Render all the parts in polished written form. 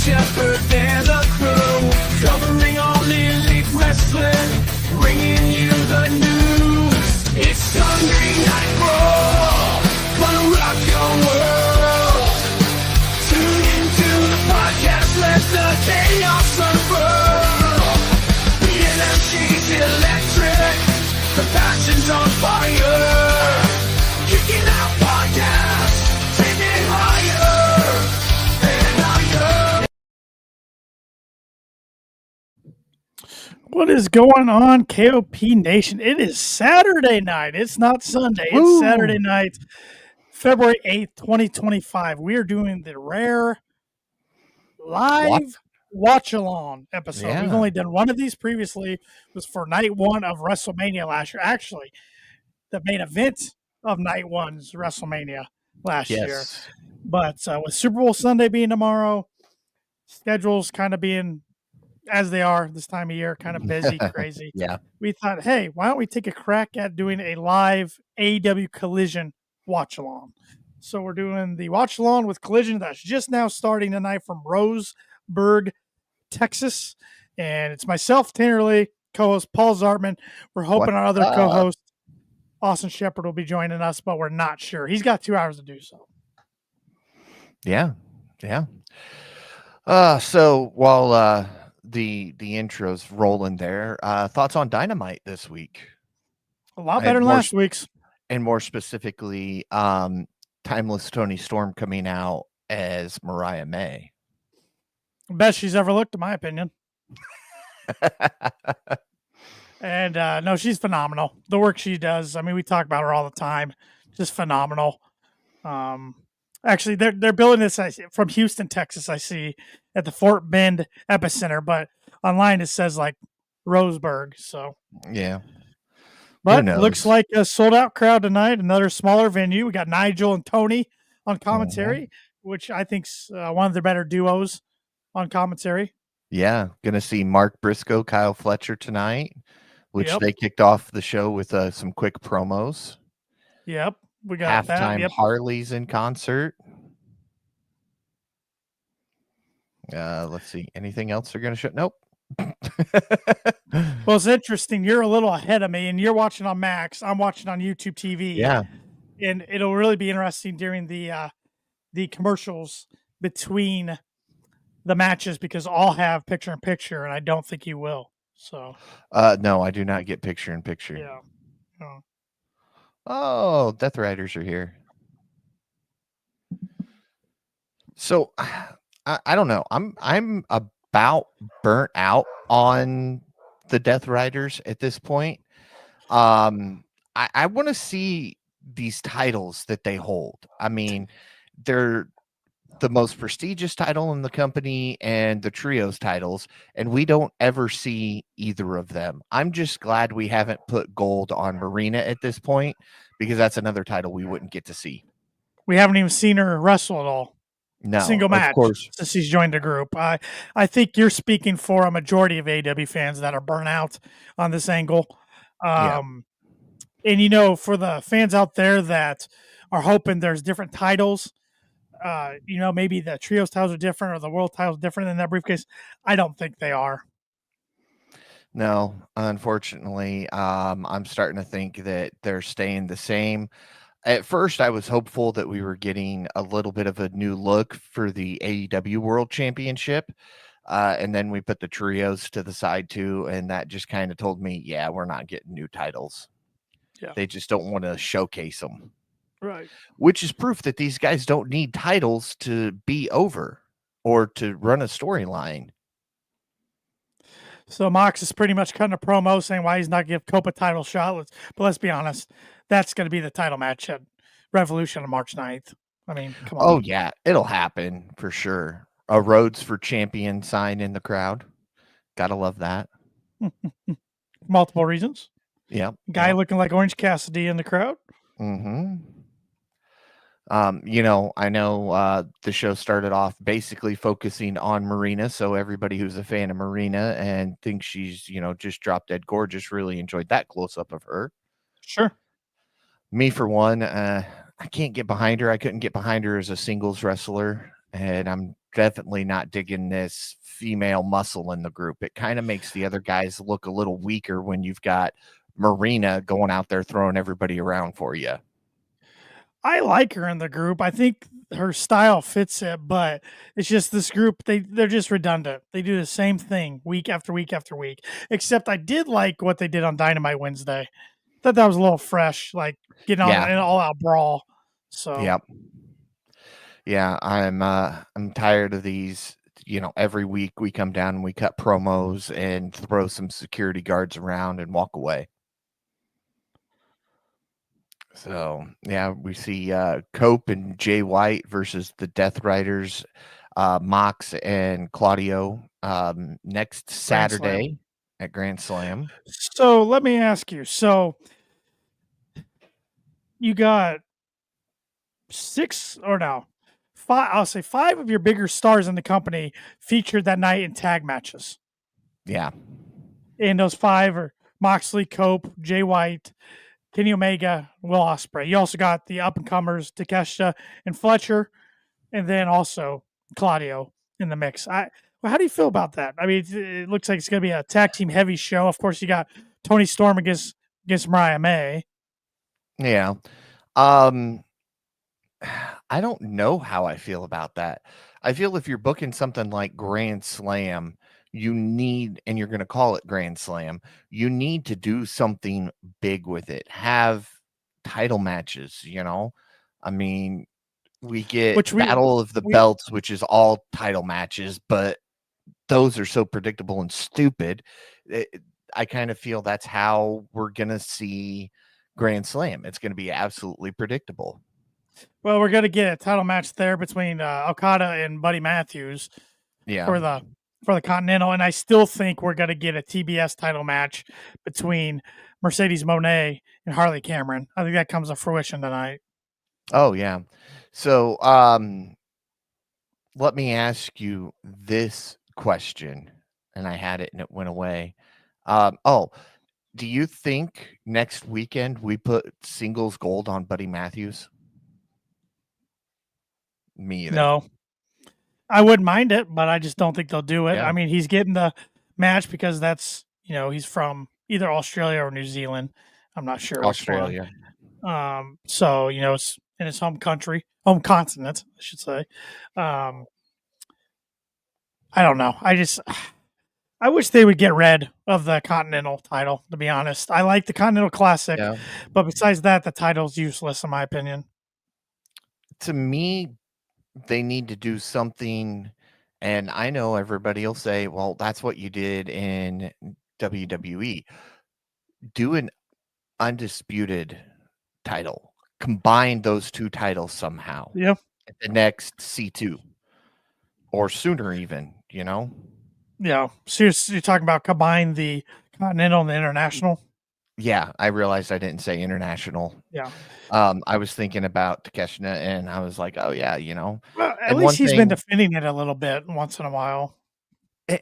Shepherd and the crew, covering all elite wrestling, bringing you the news. It's Sunday Night Raw, gonna rock your world. Tune into the podcast, let the chaos unfurl. The energy's electric, the passion's on fire. Kicking out podcasts, taking higher and higher. What is going on, KOP Nation? It is Saturday night. It's not Sunday. It's Woo. Saturday night, February 8th, 2025. We are doing the rare live watch-along episode. Yeah. We've only done one of these previously. It was for night one of WrestleMania last year. Actually, the main event of night one's WrestleMania last year. But with Super Bowl Sunday being tomorrow, schedules kind of being as they are this time of year, kind of busy, crazy. Yeah. We thought, hey, why don't we take a crack at doing a live AEW Collision watch along? So we're doing the watch along with Collision that's just now starting tonight from Roseburg, Texas. And it's myself, Tanner Lee, co-host Paul Zartman. We're hoping our other co-host, Austin Shepard, will be joining us, but we're not sure. He's got 2 hours to do so. Yeah. So while the intro's rolling there, thoughts on Dynamite this week? A lot better than last week's. And more specifically, Timeless Tony Storm coming out as Mariah May. Best she's ever looked, in my opinion. And no, she's phenomenal. The work she does. I mean, we talk about her all the time. Just phenomenal. Actually, they're building this from Houston, Texas. I see at the Fort Bend epicenter, but online it says like Roseburg. So Yeah. but looks like a sold out crowd tonight. Another smaller venue. We got Nigel and Tony on commentary, which I think's one of the better duos on commentary. Yeah. Gonna see Mark Briscoe, Kyle Fletcher tonight, which Yep. they kicked off the show with some quick promos. Yep. We got that. Halftime Yep. Harley's in concert. Let's see. Anything else they're gonna show? Nope. Well, it's interesting. You're a little ahead of me, and you're watching on Max. I'm watching on YouTube TV. Yeah. And it'll really be interesting during the commercials between the matches because I'll have picture in picture, and I don't think you will. So No, I do not get picture in picture. yeah. Oh. Oh, Death Riders are here. So I don't know. I'm about burnt out on the Death Riders at this point. I want to see these titles that they hold. I mean, they're the most prestigious title in the company and the trios titles, and we don't ever see either of them. I'm just glad we haven't put gold on Marina at this point because that's another title we wouldn't get to see. We haven't even seen her wrestle at all. No, Single match of course. since she's joined the group. I think you're speaking for a majority of AEW fans that are burnt out on this angle. And for the fans out there that are hoping there's different titles, maybe the trios titles are different or the world titles are different in that briefcase. I don't think they are. No, unfortunately, I'm starting to think that they're staying the same. At first, I was hopeful that we were getting a little bit of a new look for the AEW World Championship. And then we put the trios to the side too. And that just kind of told me, yeah, we're not getting new titles. Yeah. They just don't want to showcase them. Right. Which is proof that these guys don't need titles to be over or to run a storyline. So Mox is pretty much cutting a promo saying why he's not giving Copa title shot. But let's be honest, that's going to be the title match at Revolution on March 9th. I mean, come on. Oh, yeah, it'll happen for sure. A Rhodes for Champion sign in the crowd. Gotta love that. Multiple reasons. Yeah. Guy looking like Orange Cassidy in the crowd. Mm-hmm. I know the show started off basically focusing on Marina. So everybody who's a fan of Marina and thinks she's, just drop dead gorgeous really enjoyed that close up of her. Sure. Me, for one, I can't get behind her. I couldn't get behind her as a singles wrestler. And I'm definitely not digging this female muscle in the group. It kind of makes the other guys look a little weaker when you've got Marina going out there throwing everybody around for you. I like her in the group. I think her style fits it, but it's just this group, they're just redundant. They do the same thing week after week after week. Except I did like what they did on Dynamite Wednesday. Thought that was a little fresh, like getting on Yeah. an all out brawl. So Yep. Yeah, I'm tired of these. Every week we come down and we cut promos and throw some security guards around and walk away. So yeah, we see Cope and Jay White versus the Death Riders, Mox and Claudio next Grand Slam. Saturday at Grand Slam. So let me ask you. So you got five. I'll say five of your bigger stars in the company featured that night in tag matches. Yeah. And those five are Moxley, Cope, Jay White, Kenny Omega, Will Ospreay. You also got the up and comers Takeshita and Fletcher, and then also Claudio in the mix. How do you feel about that? I mean, it looks like it's going to be a tag team heavy show. Of course, you got Tony Storm against Mariah May. Yeah. I don't know how I feel about that. I feel if you're booking something like Grand Slam, and you're going to call it Grand Slam, you need to do something big with it. Have title matches, I mean, we get Battle of the Belts, which is all title matches, but those are so predictable and stupid. I kind of feel that's how we're going to see Grand Slam. It's going to be absolutely predictable. Well, we're going to get a title match there between Okada and Buddy Matthews for the Continental, and I still think we're going to get a TBS title match between Mercedes Moné and Harley Cameron. I think that comes to fruition tonight. Oh yeah. So let me ask you this question, and I had it and it went away. Do you think next weekend we put singles gold on Buddy Matthews? Me either. No, I wouldn't mind it, but I just don't think they'll do it. Yeah. I mean, he's getting the match because that's, he's from either Australia or New Zealand. I'm not sure. Australia. So, it's in his home continent, I should say. I don't know. I wish they would get rid of the Continental title, to be honest. I like the Continental Classic, but besides that, the title's useless, in my opinion. To me, they need to do something, and I know everybody will say, well, that's what you did in WWE. Do an undisputed title. Combine those two titles somehow. Yeah. At the next C2. Or sooner even, Yeah. So you're talking about combine the Continental and the International? Yeah, I realized I didn't say international. Yeah. I was thinking about Takeshita, and I was like, oh yeah, Well, at least he's been defending it a little bit once in a while.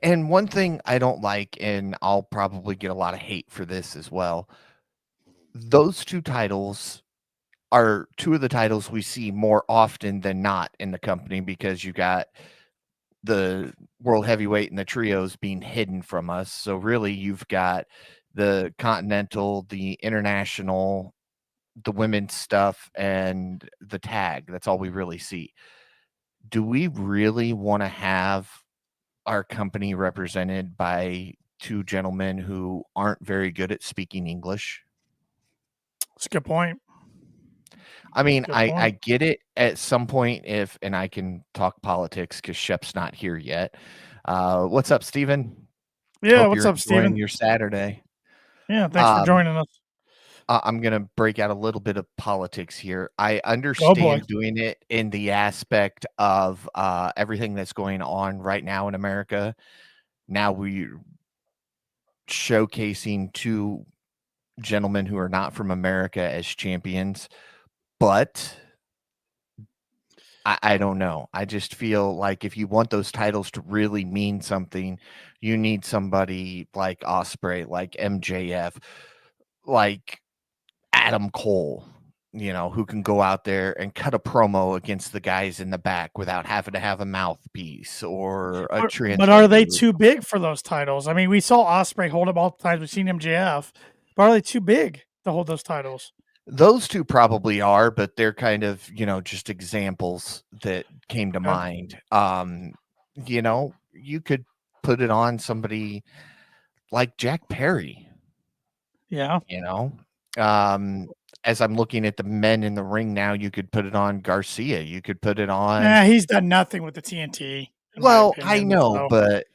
And one thing I don't like, and I'll probably get a lot of hate for this as well, those two titles are two of the titles we see more often than not in the company, because you got the World Heavyweight and the trios being hidden from us. So really you've got the Continental, the International, the women's stuff, and the tag. That's all we really see. Do we really want to have our company represented by two gentlemen who aren't very good at speaking English? That's a good point. I mean, I get it at some point and I can talk politics because Shep's not here yet. What's up, Steven? Yeah, what's up, Steven? Your Saturday. Yeah, thanks for joining us. I'm going to break out a little bit of politics here. I understand doing it in the aspect of everything that's going on right now in America. Now we're showcasing two gentlemen who are not from America as champions. But I don't know. I just feel like if you want those titles to really mean something, you need somebody like Ospreay, like MJF, like Adam Cole. who can go out there and cut a promo against the guys in the back without having to have a mouthpiece or a But are they translator. too big for those titles? I mean, we saw Osprey hold them all the times. We've seen MJF, but are they too big to hold those titles? Those two probably are, but they're kind of, just examples that came to Okay. mind. You could put it on somebody like Jack Perry, Yeah. As I'm looking at the men in the ring now, you could put it on Garcia. You could put it on. Nah, he's done nothing with the TNT. In my Well, I opinion, know, so. but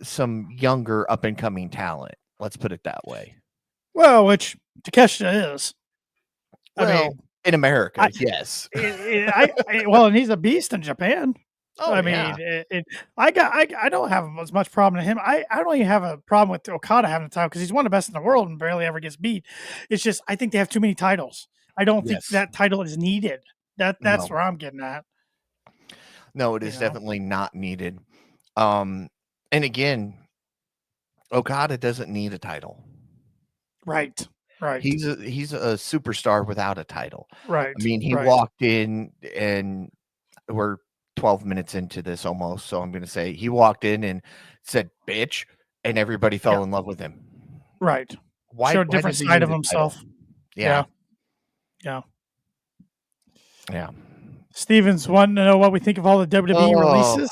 some younger up and coming talent. Let's put it that way. Well, which Takeshita is. Well, I mean, in America, yes. Well, and he's a beast in Japan. Oh, I yeah. mean, I don't have as much problem with him. I don't even have a problem with Okada having the title because he's one of the best in the world and barely ever gets beat. It's just I think they have too many titles. I don't think Yes. that title is needed. That's No. where I'm getting at. No, it is definitely not needed. And again, Okada doesn't need a title. Right. He's a superstar without a title. Right. I mean, he walked in, and we're 12 minutes into this almost, so I'm going to say he walked in and said "bitch," and everybody fell in love with him. Right. Why? Showed a different does he side need of a himself. title? Yeah. Stevens wanting to know what we think of all the WWE releases.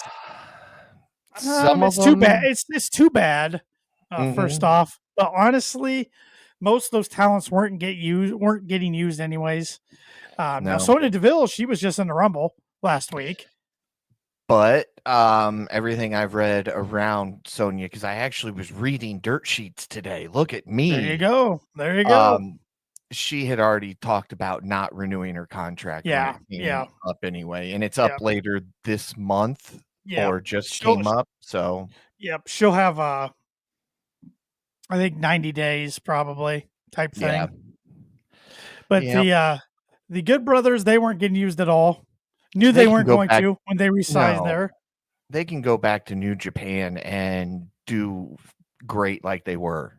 Some of it's too them, bad. It's too bad. First Mhm. off, but honestly, most of those talents weren't getting used anyways. Now No. Sonya Deville, she was just in the Rumble last week. But everything I've read around Sonya, because I actually was reading dirt sheets today. Look at me. There you go. There you go. She had already talked about not renewing her contract when it came up anyway, and it's up later this month or just came up. So she'll have I think 90 days probably type thing. But the Good Brothers, they weren't getting used at all. Knew they weren't going to when they resized there. They can go back to New Japan and do great like they were.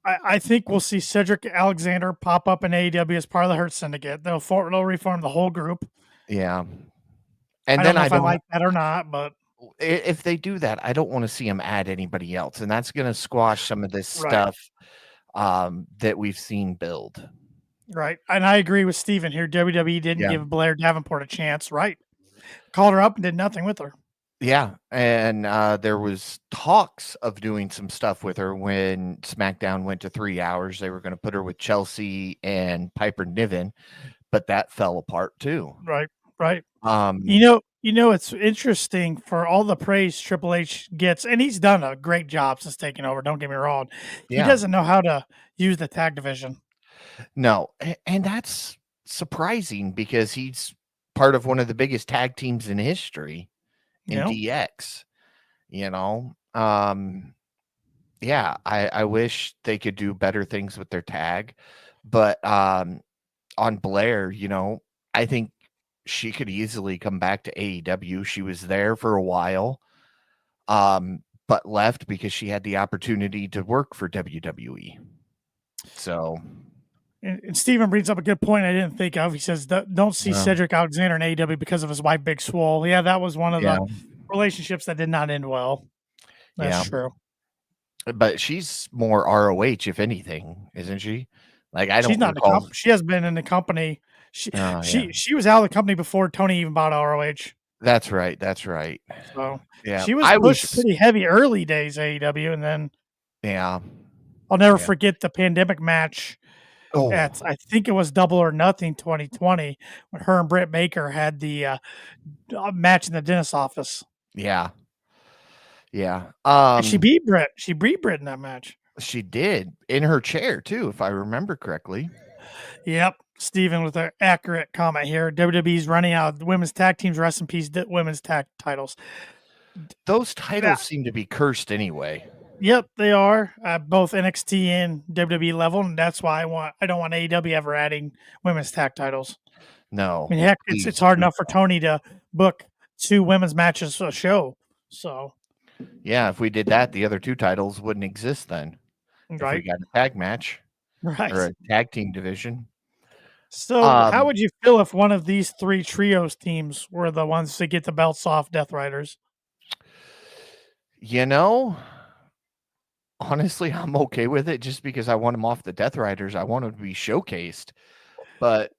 I think we'll see Cedric Alexander pop up in AEW as part of the Hurt Syndicate. They'll reform the whole group. Yeah. And I don't know if I like that or not, but if they do that, I don't want to see them add anybody else, and that's going to squash some of this stuff that we've seen build. Right, and I agree with Steven here. WWE didn't give Blair Davenport a chance. Right, called her up and did nothing with her. Yeah, and there was talks of doing some stuff with her when SmackDown went to 3 hours. They were going to put her with Chelsea and Piper Niven, but that fell apart too. Right. It's interesting for all the praise Triple H gets, and he's done a great job since taking over. Don't get me wrong. He doesn't know how to use the tag division. No, and that's surprising because he's part of one of the biggest tag teams in history in DX. I wish they could do better things with their tag, but on Blair, I think she could easily come back to AEW. She was there for a while, but left because she had the opportunity to work for WWE. So, and Steven brings up a good point I didn't think of. He says, don't see Cedric Alexander in AEW because of his wife, Big Swole. Yeah, that was one of the relationships that did not end well. That's true. But she's more ROH, if anything, isn't she? Like, she's not recall. She has been in the company. She was out of the company before Tony even bought ROH. That's right. So she was pushed pretty heavy early days AEW, and then I'll never forget the pandemic match. I think it was Double or Nothing 2020 when her and Britt Baker had the match in the dentist's office. Yeah. And she beat Britt. She beat Britt in that match. She did, in her chair too, if I remember correctly. Yep. Steven with an accurate comment here. WWE's running out of women's tag teams. Rest in peace, women's tag titles. Those titles seem to be cursed anyway. Yep, they are both NXT and WWE level, and that's why I don't want AEW ever adding women's tag titles. No, I mean, heck, it's hard enough for Tony to book 2 women's matches a show. So, yeah, if we did that, the other 2 titles wouldn't exist then. Right. If we got a tag match, or a tag team division. So, how would you feel if one of these three trios teams were the ones to get the belts off Death Riders? You know, honestly, I'm okay with it just because I want them off the Death Riders. I want them to be showcased. But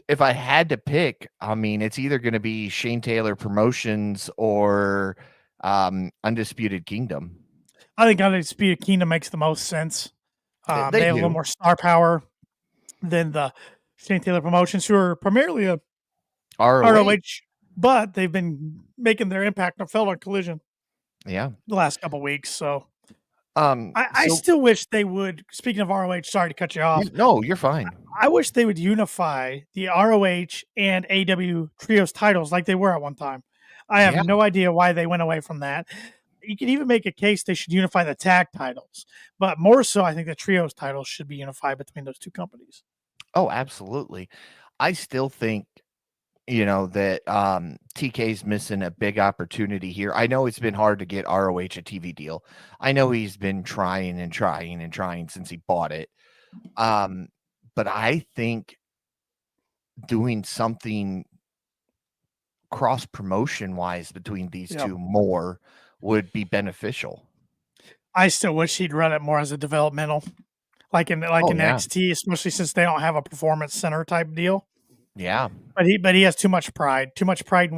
if I had to pick, I mean, it's either going to be Shane Taylor Promotions or Undisputed Kingdom. I think Undisputed Kingdom makes the most sense. They They have a little do. more star power than the Shane Taylor Promotions, who are primarily a ROH. ROH, but they've been making their impact felt on Collision Yeah. the last couple weeks. So I So still wish they would. Speaking of ROH, sorry to cut you off. no, you're fine. I wish they would unify the ROH and AEW trios titles like they were at one time. I have Yeah. no idea why they went away from that. You could even make a case they should unify the tag titles, but more so, I think the trios titles should be unified between those two companies. Oh, absolutely. I still think that TK's missing a big opportunity here. I know it's been hard to get ROH a TV deal. I know he's been trying and trying and trying since he bought it. But I think doing something cross promotion wise between these two more would be beneficial. I still wish he'd run it more as a developmental, like in NXT, especially since they don't have a performance center type deal. Yeah. But he has too much pride in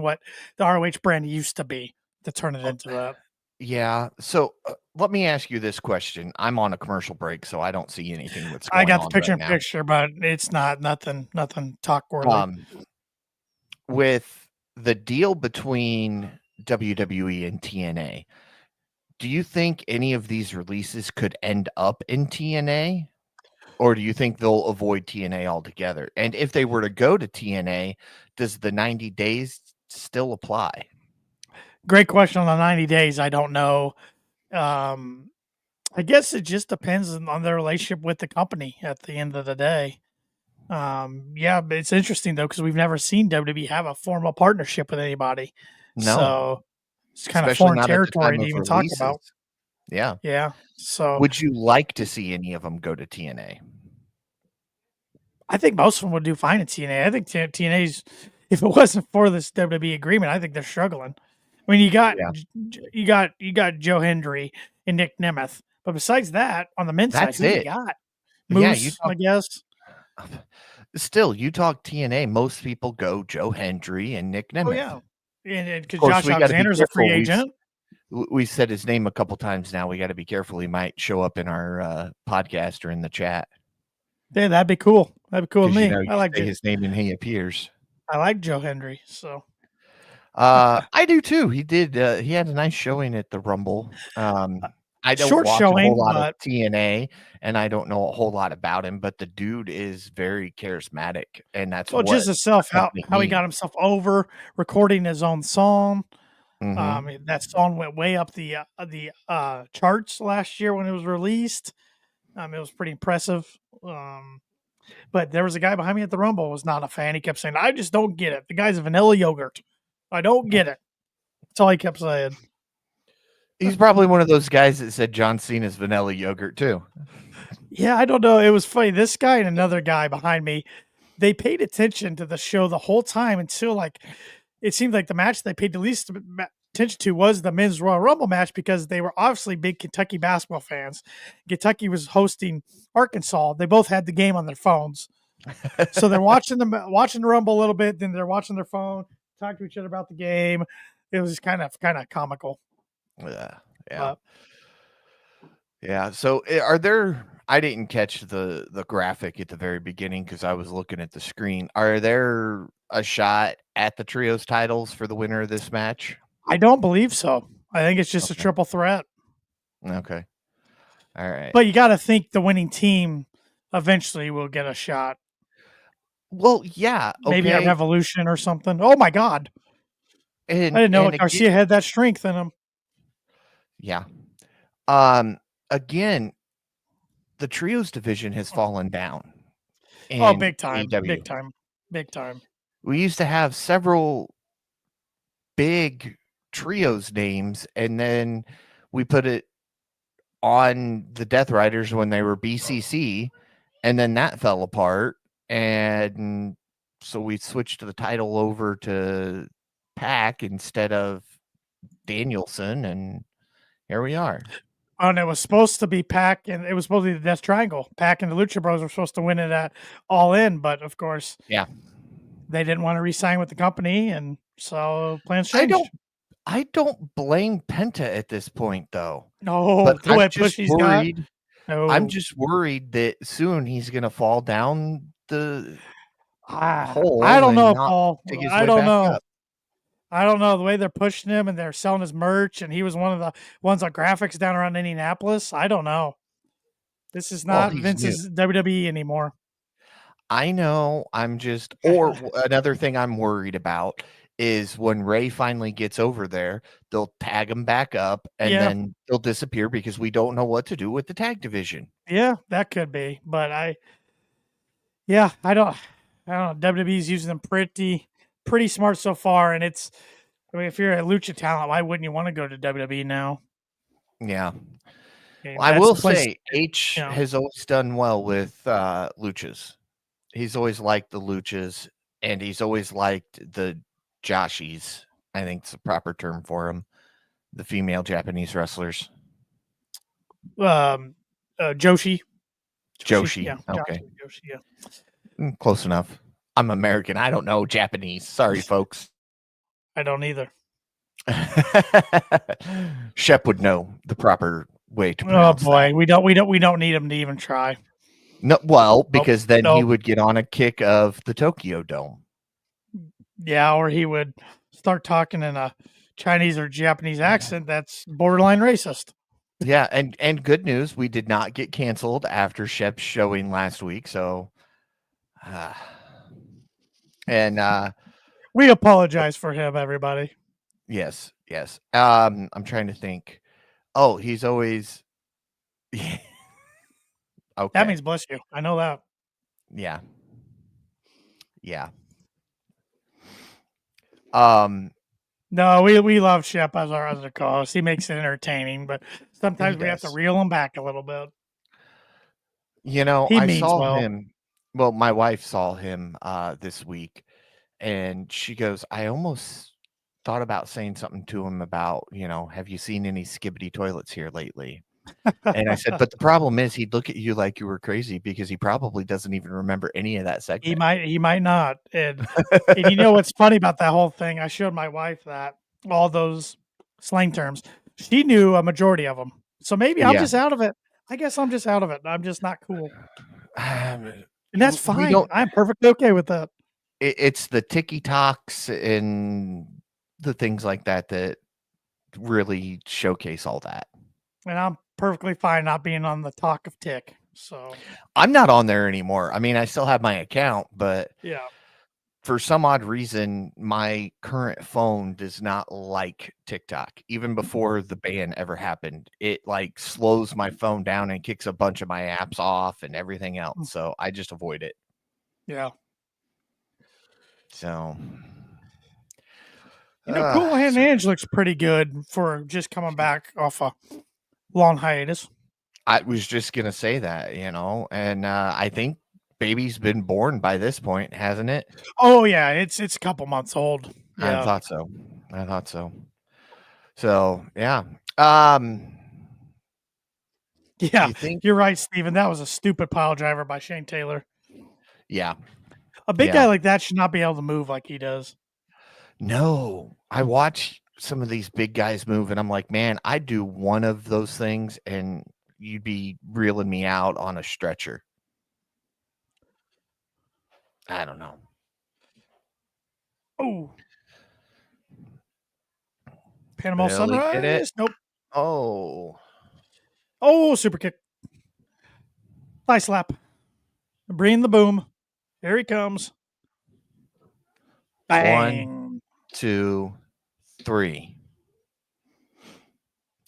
what the ROH brand used to be to turn it into that. Yeah. So let me ask you this question. I'm on a commercial break, so I don't see anything that's going on. I got the picture right in picture, but it's not nothing talk worthy. With the deal between WWE and TNA, do you think any of these releases could end up in TNA? Or do you think they'll avoid TNA altogether? And if they were to go to TNA, does the 90 days still apply? Great question on the 90 days. I don't know. I guess it just depends on their relationship with the company at the end of the day. Yeah, but it's interesting though, because we've never seen WWE have a formal partnership with anybody. No. So it's kind of Especially foreign not at the territory time to of even talk about. releases. Yeah. Yeah. So Would you like to see any of them go to TNA? I think most of them would do fine in TNA. I think TNA's, if it wasn't for this WWE agreement, I think they're struggling. I mean, you got Joe Hendry and Nick Nemeth, but besides that, on the men's side, That's who do it. you got? Yeah, Moose, I guess. Still, you talk TNA, most people go Joe Hendry and Nick Nemeth. Oh yeah, and because Of course, Josh we gotta be Alexander's a free careful. agent. We said his name a couple times now. We got to be careful. He might show up in our podcast or in the chat. Yeah, that'd be cool. That'd be cool with me. You I like say his name and he appears. I like Joe Hendry. So I do too. He did. He had a nice showing at the Rumble. I don't short watch showing, a whole lot but of TNA, and I don't know a whole lot about him. But the dude is very charismatic, and that's well, what just himself, how company he got himself over recording his own song. Mhm. That song went way up the charts last year when it was released. It was pretty impressive. But there was a guy behind me at the Rumble who was not a fan. He kept saying, "I just don't get it. The guy's a vanilla yogurt. I don't get it." That's all he kept saying. He's probably one of those guys that said John Cena's vanilla yogurt too. Yeah, I don't know. It was funny. This guy and another guy behind me, they paid attention to the show the whole time until like it seemed like the match they paid the least attention to was the men's Royal Rumble match because they were obviously big Kentucky basketball fans. Kentucky was hosting Arkansas. They both had the game on their phones, so they're watching the Rumble a little bit. Then they're watching their phone, talk to each other about the game. It was kind of comical. Yeah. Yeah. So are there? I didn't catch the graphic at the very beginning because I was looking at the screen. Are there a shot at the trios titles for the winner of this match? I don't believe so. I think it's just a triple threat. Okay. All right. But you got to think the winning team eventually will get a shot. Well, yeah. Okay. Maybe a Revolution or something. Oh my God. And, I didn't know Garcia had that strength in him. Yeah. Again, the trios division has fallen down. Oh, big time. Big time. Big time. We used to have several big trios names, and then we put it on the Death Riders when they were BCC, and then that fell apart. and so we switched the title over to Pac instead of Danielson, and here we are. And it was supposed to be Pac, and it was supposed to be the Death Triangle. Pac and the Lucha Bros were supposed to win it at All In, but of course, Yeah. they didn't want to re-sign with the company, and so plans changed. I don't blame Penta at this point, though. No, But the I'm way just push he's got. worried. I'm No, just worried that soon he's gonna fall down the I hole don't and know, not Paul. dig his I way don't back know. up. I don't know the way they're pushing him, and they're selling his merch, and he was one of the ones on graphics down around Indianapolis. I don't know. This is Well, not he's new. Vince's WWE anymore. I know. I'm just another thing I'm worried about is when Ray finally gets over there, they'll tag him back up and Yeah. then they'll disappear because we don't know what to do with the tag division. Yeah, that could be, but I don't know. WWE's using them pretty smart so far, and it's. I mean, if you're a lucha talent, why wouldn't you want to go to WWE now? Yeah. I mean, I that's will the place, say H you know. has always done well with luchas. He's always liked the luchas and he's always liked the joshies. I think it's the proper term for them. The female Japanese wrestlers. Joshi. Joshi. Yeah. Okay. Joshi, yeah. Close enough. I'm American. I don't know Japanese. Sorry, folks. I don't either. Shep would know the proper way to Oh pronounce boy, that. we don't need him to even try. No, well, because then he nope. would get on a kick of the Tokyo Dome. Yeah, or he would start talking in a Chinese or Japanese accent that's borderline racist. Yeah, and good news, we did not get canceled after Shep's showing last week. So, We apologize for him, everybody. yes. I'm trying to think. Oh, he's always okay. That means bless you. I know that. Yeah. No, we love Shep as our other co-host. He makes it entertaining, but sometimes He we have to does. reel him back a little bit. You know, He I means saw well. him. Well, my wife saw him this week, and she goes, I almost thought about saying something to him about, have you seen any skibbity toilets here lately? And I said, but the problem is he'd look at you like you were crazy because he probably doesn't even remember any of that segment. He might not. And you know what's funny about that whole thing? I showed my wife that all those slang terms. She knew a majority of them. So maybe I'm just out of it. I guess I'm just out of it. I'm just not cool. And that's fine. I'm perfectly okay with that. It's the ticky-talks and the things like that that really showcase all that. And I'm perfectly fine not being on the talk of tick. So I'm not on there anymore. I mean, I still have my account, but yeah, for some odd reason, my current phone does not like TikTok. Even before the ban ever happened, it like slows my phone down and kicks a bunch of my apps off and everything else. So I just avoid it. Yeah. So, Cool Hand Ange looks pretty good for just coming back off a long hiatus. I was just gonna say that, and I think baby's been born by this point, hasn't it? Oh yeah, it's a couple months old. Yeah. I thought so. So yeah. Yeah, you're right, Steven. That was a stupid pile driver by Shane Taylor. Yeah. A big guy like that should not be able to move like he does. No, I watch some of these big guys move and I'm like, man, I'd do one of those things and you'd be reeling me out on a stretcher. I don't know. Oh. Panama Sunrise? Nope. Oh, super kick. Thigh slap. Bring the boom. Here he comes. Bang. 1, 2, 3.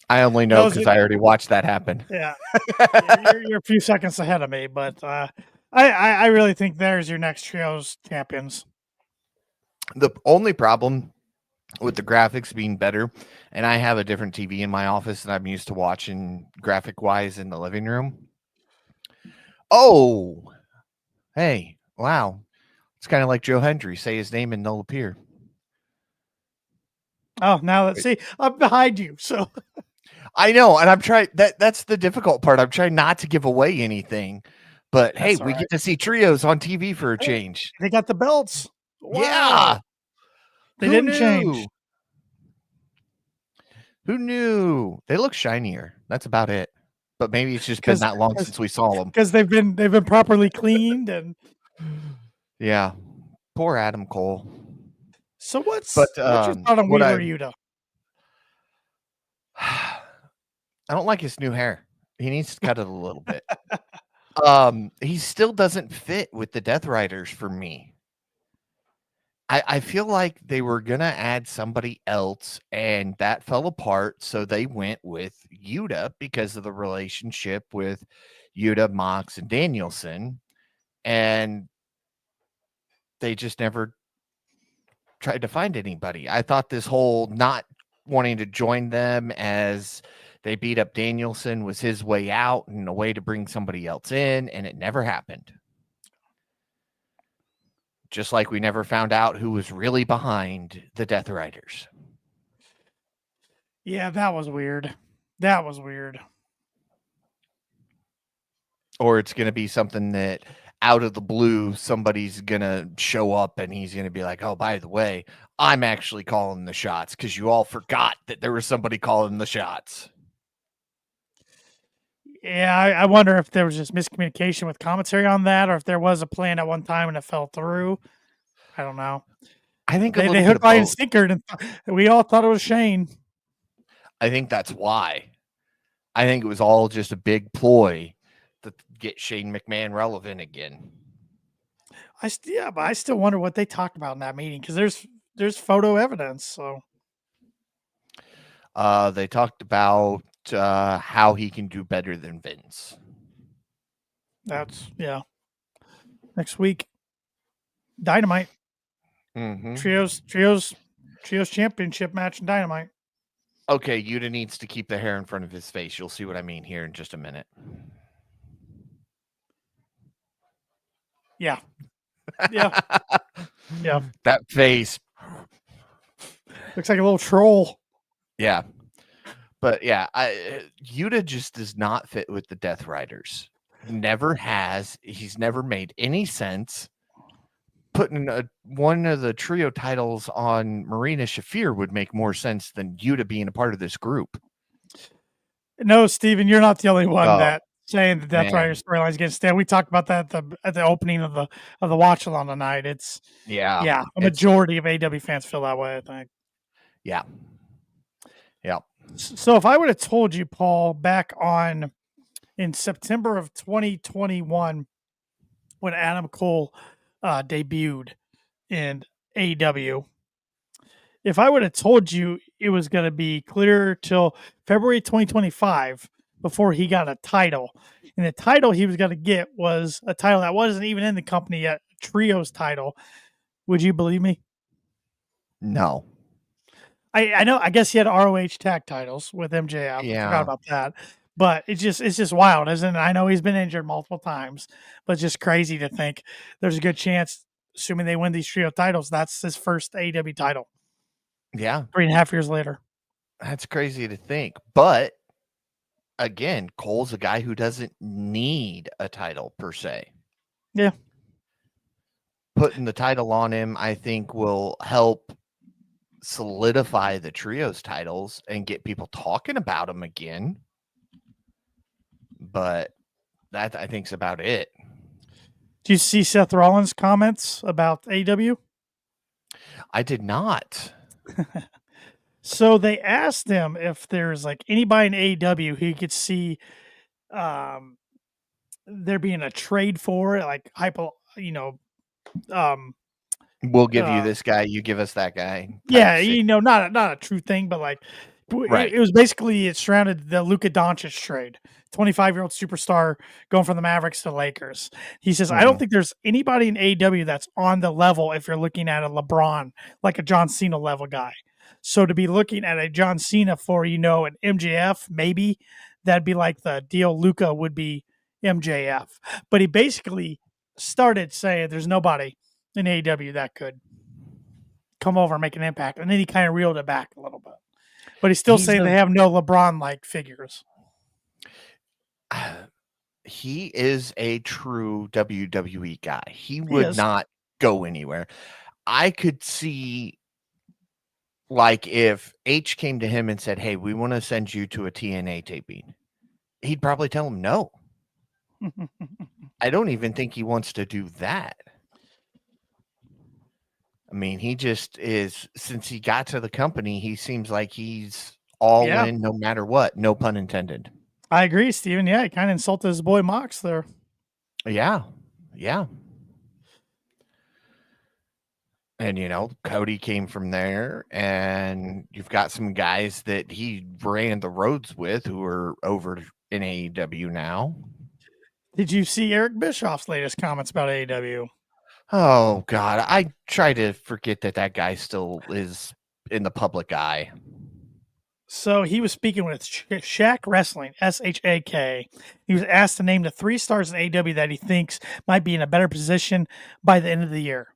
I only know because I already watched that happen. Yeah. You're a few seconds ahead of me, but I really think there's your next trio's champions. The only problem with the graphics being better, and I have a different TV in my office and I'm used to watching graphic wise in the living room. Oh, hey, Wow. It's kind of like Joe Hendry. Say his name and they'll appear. Oh, now let's see. I'm behind you. So I know, and I'm trying that's the difficult part. I'm trying not to give away anything. But hey, that's all we right. get to see trios on TV for a change. They got the belts. Wow. Yeah. They Who didn't knew? change. Who knew? They look shinier. That's about it. But maybe it's just been that long since we saw them. Because they've been properly cleaned. And Yeah. Poor Adam Cole. so what's But your thought on what Wheeler Yuta? I don't like his new hair. He needs to cut it a little bit. He still doesn't fit with the Death Riders for me. I feel like they were gonna add somebody else, and that fell apart. So they went with Yuta because of the relationship with Yuta, Mox, and Danielson, and they just never tried to find anybody. I thought this whole not wanting to join them as they beat up Danielson was his way out and a way to bring somebody else in, and it never happened. Just like we never found out who was really behind the Death Riders. Yeah, that was weird. That was weird. Or it's going to be something that out of the blue, somebody's going to show up and he's going to be like, oh, by the way, I'm actually calling the shots because you all forgot that there was somebody calling the shots. Yeah, I wonder if there was just miscommunication with commentary on that, or if there was a plan at one time and it fell through. I don't know. I think they hooked by and sinkered, and we all thought it was Shane. I think that's why. I think it was all just a big ploy to get Shane McMahon relevant again. But I still wonder what they talked about in that meeting because there's photo evidence. So they talked about how he can do better than Vince. That's next week. Dynamite. Mm-hmm. Trios championship match in Dynamite. Okay, Yuta needs to keep the hair in front of his face. You'll see what I mean here in just a minute. Yeah. Yeah. Yeah. That face. Looks like a little troll. Yeah. But yeah, Yuta just does not fit with the Death Riders. Never has. He's never made any sense. Putting one of the trio titles on Marina Shafir would make more sense than Yuta being a part of this group. No, Steven, you're not the only one that saying the Death Rider storyline is getting stale. We talked about that at the opening of the watch along tonight. It's a majority of AEW fans feel that way, I think. Yeah. Yeah. So if I would have told you, Paul, back in September of 2021, when Adam Cole debuted in AEW, if I would have told you it was going to be clear till February 2025 before he got a title, and the title he was going to get was a title that wasn't even in the company yet, a trios title, would you believe me? No. I know. I guess he had ROH tag titles with MJF. Yeah. I forgot about that. But it's just wild, isn't it? I know he's been injured multiple times, but it's just crazy to think there's a good chance, assuming they win these trio titles, that's his first AEW title. Yeah. 3.5 years later. That's crazy to think. But again, Cole's a guy who doesn't need a title per se. Yeah. Putting the title on him, I think, will help solidify the trios titles and get people talking about them again. But that, I think, is about it. Do you see Seth Rollins' comments about AEW? I did not. So they asked him if there's like anybody in AEW who could see there being a trade for it, like we'll give you this guy, you give us that guy. Yeah, not a true thing, but like right. It was basically it surrounded the Luka Doncic trade. 25-year-old superstar going from the Mavericks to the Lakers. He says, I don't think there's anybody in AEW that's on the level if you're looking at a LeBron, like a John Cena level guy. So to be looking at a John Cena for, an MJF, maybe that'd be like the deal Luka would be MJF. But he basically started saying there's nobody in AEW that could come over and make an impact. And then he kind of reeled it back a little bit. But he's still saying they have no LeBron-like figures. He is a true WWE guy. He would not go anywhere. I could see, like, if H came to him and said, "Hey, we want to send you to a TNA taping," he'd probably tell him no. I don't even think he wants to do that. I mean, he just is, since he got to the company, he seems like he's all in no matter what. No pun intended. I agree, Steven. Yeah, he kind of insulted his boy Mox there. Yeah. Yeah. And, Cody came from there, and you've got some guys that he ran the roads with who are over in AEW now. Did you see Eric Bischoff's latest comments about AEW? Oh, God. I try to forget that guy still is in the public eye. So he was speaking with Shaq Wrestling, SHAK. He was asked to name the 3 stars in AEW that he thinks might be in a better position by the end of the year.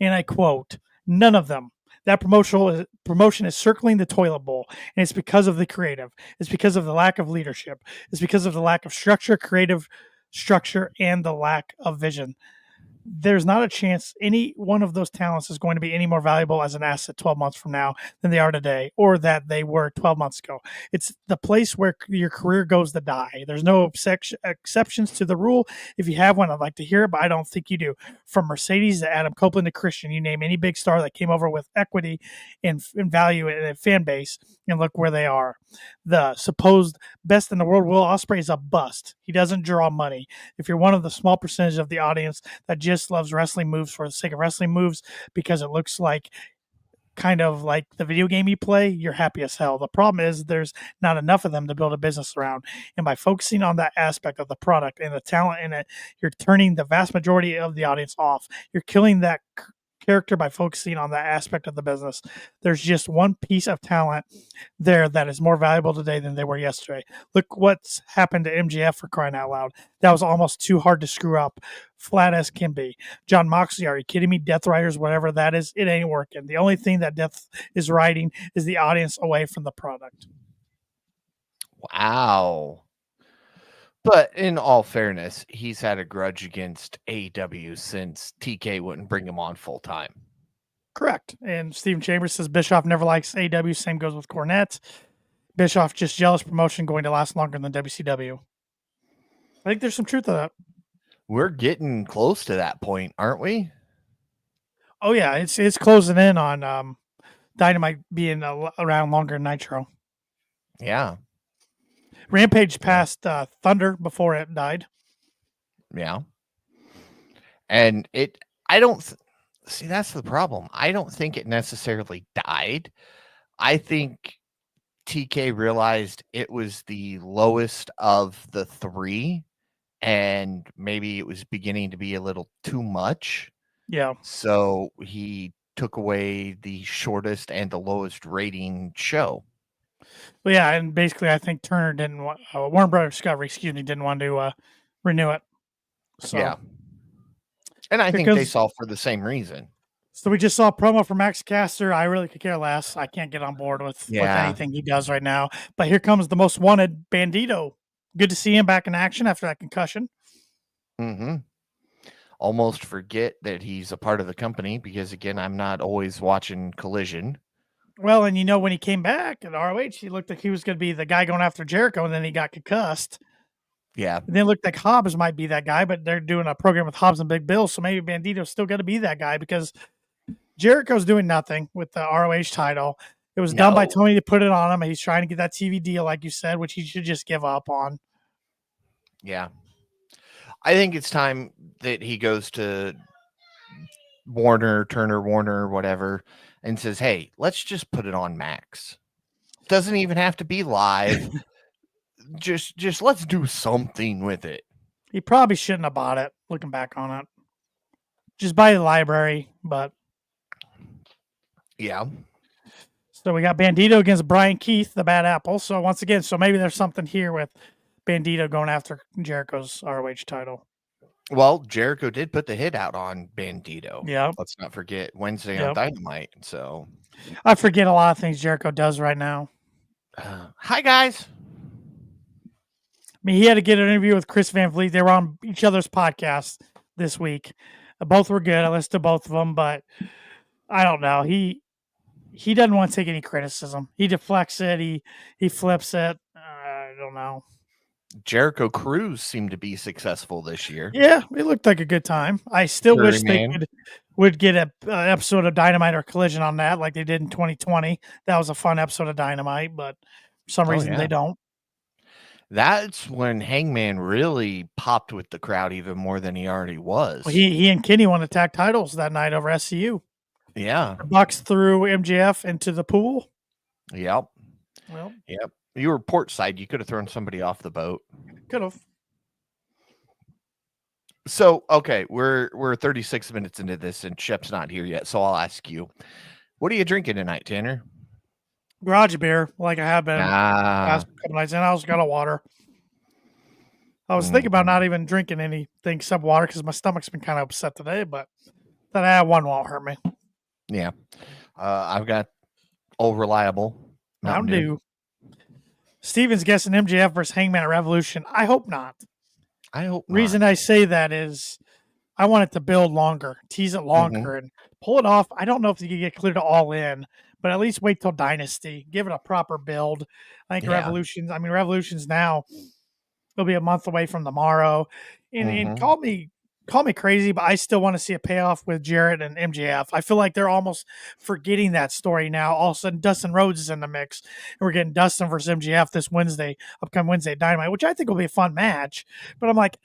And I quote, "None of them. That promotion is circling the toilet bowl, and it's because of the creative. It's because of the lack of leadership. It's because of the lack of structure, creative structure, and the lack of vision. There's not a chance any one of those talents is going to be any more valuable as an asset 12 months from now than they are today, or that they were 12 months ago. It's the place where your career goes to die. There's no exceptions to the rule. If you have one, I'd like to hear it, but I don't think you do. From Mercedes to Adam Copeland to Christian, you name any big star that came over with equity and value in a fan base, and look where they are. The supposed best in the world, Will Ospreay, is a bust. He doesn't draw money. If you're one of the small percentage of the audience that just loves wrestling moves for the sake of wrestling moves because it looks like kind of like the video game you play, you're happy as hell. The problem is there's not enough of them to build a business around. And by focusing on that aspect of the product and the talent in it, you're turning the vast majority of the audience off. You're killing that character by focusing on that aspect of the business. There's just one piece of talent there that is more valuable today than they were yesterday. Look what's happened to MJF, for crying out loud. That was almost too hard to screw up, flat as can be. John Moxley, are you kidding me? Death Riders, whatever that is, it ain't working. The only thing that Death is riding is the audience away from the product." Wow. But in all fairness, he's had a grudge against AEW since TK wouldn't bring him on full time. Correct. And Stephen Chambers says Bischoff never likes AEW. Same goes with Cornette. Bischoff just jealous promotion going to last longer than WCW. I think there's some truth to that. We're getting close to that point, aren't we? Oh yeah, it's closing in on Dynamite being around longer than Nitro. Yeah. Rampage passed Thunder before it died. Yeah. And I don't see, that's the problem. I don't think it necessarily died. I think TK realized it was the lowest of the 3, and maybe it was beginning to be a little too much. Yeah. So he took away the shortest and the lowest rating show. Well, yeah, and basically, I think Turner didn't want Warner Brothers Discovery, didn't want to renew it. So, yeah, and I think they saw for the same reason. So we just saw a promo from Max Caster. I really could care less. I can't get on board with anything he does right now. But here comes the most wanted, Bandito. Good to see him back in action after that concussion. Mm-hmm. Almost forget that he's a part of the company because, again, I'm not always watching Collision. Well, and when he came back at ROH, he looked like he was going to be the guy going after Jericho, and then he got concussed. Yeah. And then it looked like Hobbs might be that guy, but they're doing a program with Hobbs and Big Bill, so maybe Bandito's still going to be that guy because Jericho's doing nothing with the ROH title. It was done by Tony to put it on him. He's trying to get that TV deal, like you said, which he should just give up on. Yeah. I think it's time that he goes to Turner, whatever, and says, "Hey, let's just put it on Max. Doesn't even have to be live. just let's do something with it." He probably shouldn't have bought it, looking back on it. Just buy the library, but yeah. So we got Bandito against Brian Keith, the Bad Apple. So once again, maybe there's something here with Bandito going after Jericho's ROH title. Well, Jericho did put the hit out on Bandito. Yeah. Let's not forget Wednesday on Yep. Dynamite. So, I forget a lot of things Jericho does right now. hi guys. I mean, he had to get an interview with Chris Van Vliet. They were on each other's podcast this week. Both were good. I listened to both of them, but I don't know. He doesn't want to take any criticism. He deflects it. He flips it. I don't know. Jericho Cruz seemed to be successful this year. Yeah, it looked like a good time. I still wish they would get an episode of Dynamite or Collision on that, like they did in 2020. That was a fun episode of Dynamite, but for some reason they don't. That's when Hangman really popped with the crowd even more than he already was. Well, he and Kenny won the tag titles that night over SCU. Yeah. The Bucks threw MJF into the pool. Yep. Well, yep. You were port side. You could have thrown somebody off the boat. Could have. So, okay, we're 36 minutes into this, and Shep's not here yet. So I'll ask you, what are you drinking tonight, Tanner? Garage beer, like I have been last couple nights, and I also got a water. I was thinking about not even drinking anything except water because my stomach's been kind of upset today, but that one won't hurt me. Yeah. I've got Old Reliable Mountain Dew. Steven's guessing MJF versus Hangman at Revolution. I hope not. I hope not. Reason I say that is I want it to build longer, tease it longer, and pull it off. I don't know if you can get clear to All In, but at least wait till Dynasty. Give it a proper build. I think Revolution's now, it'll be a month away from tomorrow. And call me crazy, but I still want to see a payoff with Jarrett and MJF. I feel like they're almost forgetting that story now. All of a sudden, Dustin Rhodes is in the mix, and we're getting Dustin versus MJF this upcoming Wednesday Dynamite, which I think will be a fun match. But I'm like,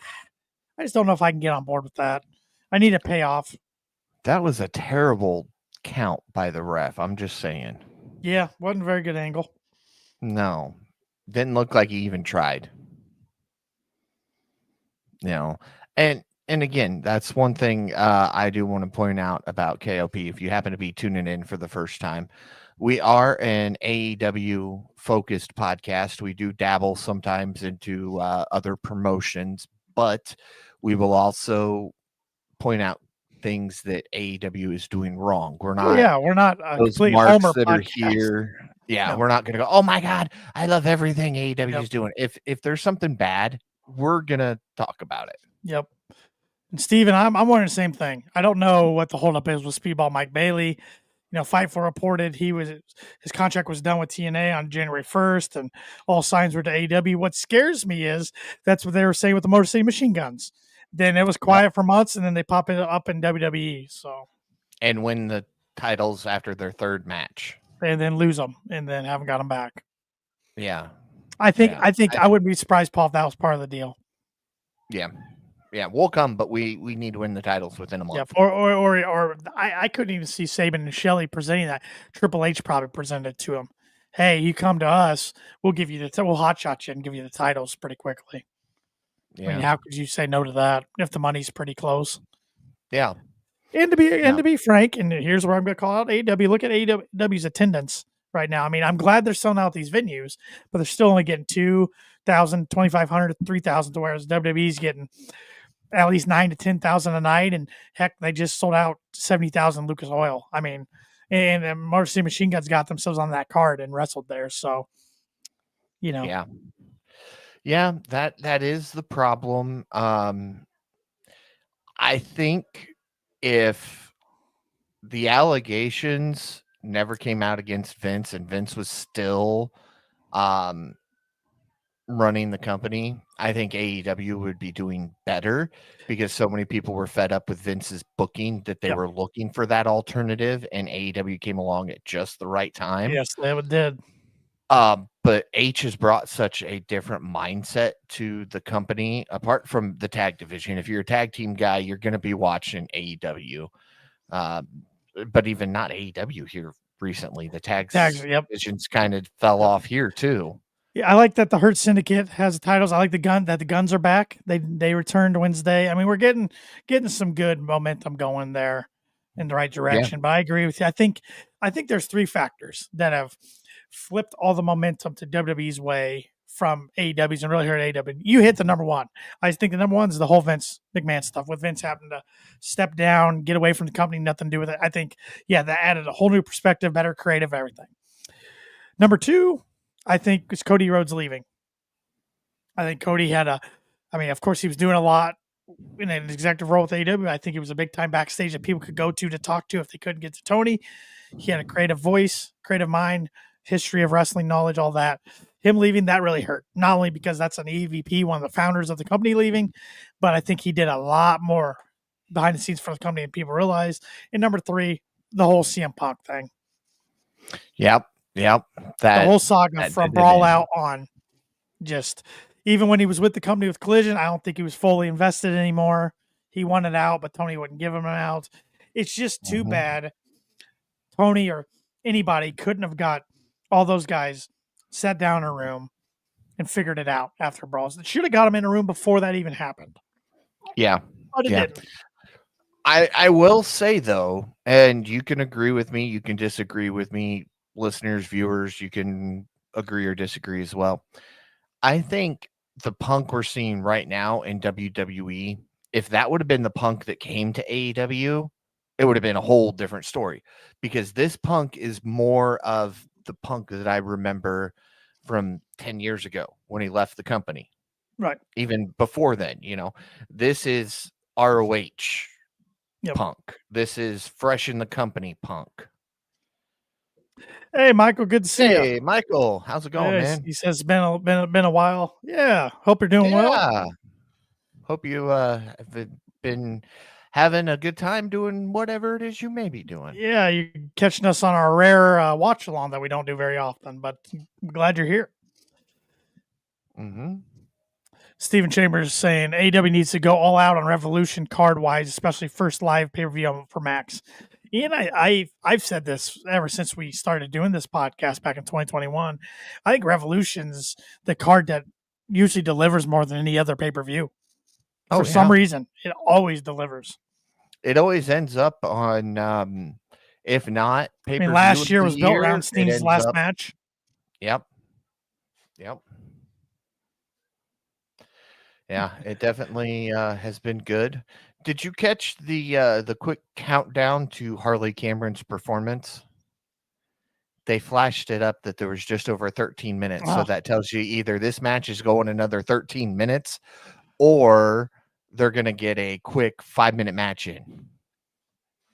I just don't know if I can get on board with that. I need a payoff. That was a terrible count by the ref. I'm just saying. Yeah, wasn't a very good angle. No, didn't look like he even tried. And again, that's one thing I do want to point out about KOP. If you happen to be tuning in for the first time, we are an AEW focused podcast. We do dabble sometimes into other promotions, but we will also point out things that AEW is doing wrong. We're not. We're not those marks that are here. Yeah, we're not going to go, oh my God, I love everything AEW is doing. If there's something bad, we're going to talk about it. Yep. And Steven, I'm wondering the same thing. I don't know what the holdup is with Speedball Mike Bailey. Fightful reported his contract was done with TNA on January 1st, and all signs were to AEW. What scares me is that's what they were saying with the Motor City Machine Guns. Then it was quiet for months, and then they pop it up in WWE. So, and win the titles after their third match, and then lose them, and then haven't got them back. Yeah, I think I wouldn't be surprised, Paul, if that was part of the deal. Yeah, we'll come, but we need to win the titles within a month. Yeah, or I couldn't even see Saban and Shelley presenting that. Triple H probably presented it to him. Hey, you come to us, we'll give you we'll hotshot you and give you the titles pretty quickly. Yeah. I mean, how could you say no to that if the money's pretty close? Yeah. And to be frank, and here's where I'm going to call out AEW. Look at AEW's attendance right now. I mean, I'm glad they're selling out these venues, but they're still only getting 2,000, 2,500, 3,000, whereas WWE's getting at least 9,000 to 10,000 a night, and heck, they just sold out 70,000 Lucas Oil. I mean, and Motor City Machine Guns got themselves on that card and wrestled there. So, yeah, that is the problem. I think if the allegations never came out against Vince, and Vince was still running the company, I think AEW would be doing better because so many people were fed up with Vince's booking that they were looking for that alternative, and AEW came along at just the right time. Yes, they did. But H has brought such a different mindset to the company, apart from the tag division. If you're a tag team guy, you're going to be watching AEW. But even not AEW here recently, the tags divisions kind of fell off here too. Yeah, I like that the Hurt Syndicate has the titles. I like the Guns are back. They returned Wednesday. I mean, we're getting some good momentum going there in the right direction. But I agree with you. I think there's three factors that have flipped all the momentum to WWE's way from AEW's and really hurt AEW. You hit the number one. I think the number one is the whole Vince McMahon stuff with Vince having to step down, get away from the company, nothing to do with it. I think, that added a whole new perspective, better creative, everything. Number two, I think, is Cody Rhodes leaving. I think Cody of course, he was doing a lot in an executive role with AEW. I think he was a big time backstage that people could go to talk to if they couldn't get to Tony. He had a creative voice, creative mind, history of wrestling knowledge, all that. Him leaving, that really hurt. Not only because that's an EVP, one of the founders of the company leaving, but I think he did a lot more behind the scenes for the company than people realize. And number three, the whole CM Punk thing. Yep. The whole saga from Brawl Out on, just even when he was with the company with Collision, I don't think he was fully invested anymore. He wanted out, but Tony wouldn't give him an out. It's just too bad Tony or anybody couldn't have got all those guys sat down in a room and figured it out after brawls. It should have got him in a room before that even happened. Yeah. But it didn't. I will say, though, and you can agree with me, you can disagree with me, listeners, viewers, you can agree or disagree as well. I think the Punk we're seeing right now in WWE, if that would have been the Punk that came to AEW, it would have been a whole different story, because this Punk is more of the Punk that I remember from 10 years ago when he left the company. Right. Even before then, this is ROH Punk. This is fresh in the company Punk. Hey, Michael, good to see you. Hey, Michael, how's it going, man? He says it's been a while. Yeah, hope you're doing well. Hope you have been having a good time doing whatever it is you may be doing. Yeah, you're catching us on our rare watch along that we don't do very often, but I'm glad you're here. Mm-hmm. Stephen Chambers saying AEW needs to go all out on Revolution card wise, especially first live pay per view for Max. Ian, I've said this ever since we started doing this podcast back in 2021. I think Revolution's the card that usually delivers more than any other pay per view. For some reason, it always delivers. It always ends up on, if not pay per view. Last year was built around Sting's last match. Yep. Yeah, it definitely has been good. Did you catch the quick countdown to Harley Cameron's performance? They flashed it up that there was just over 13 minutes. So that tells you either this match is going another 13 minutes or they're going to get a quick 5-minute match in.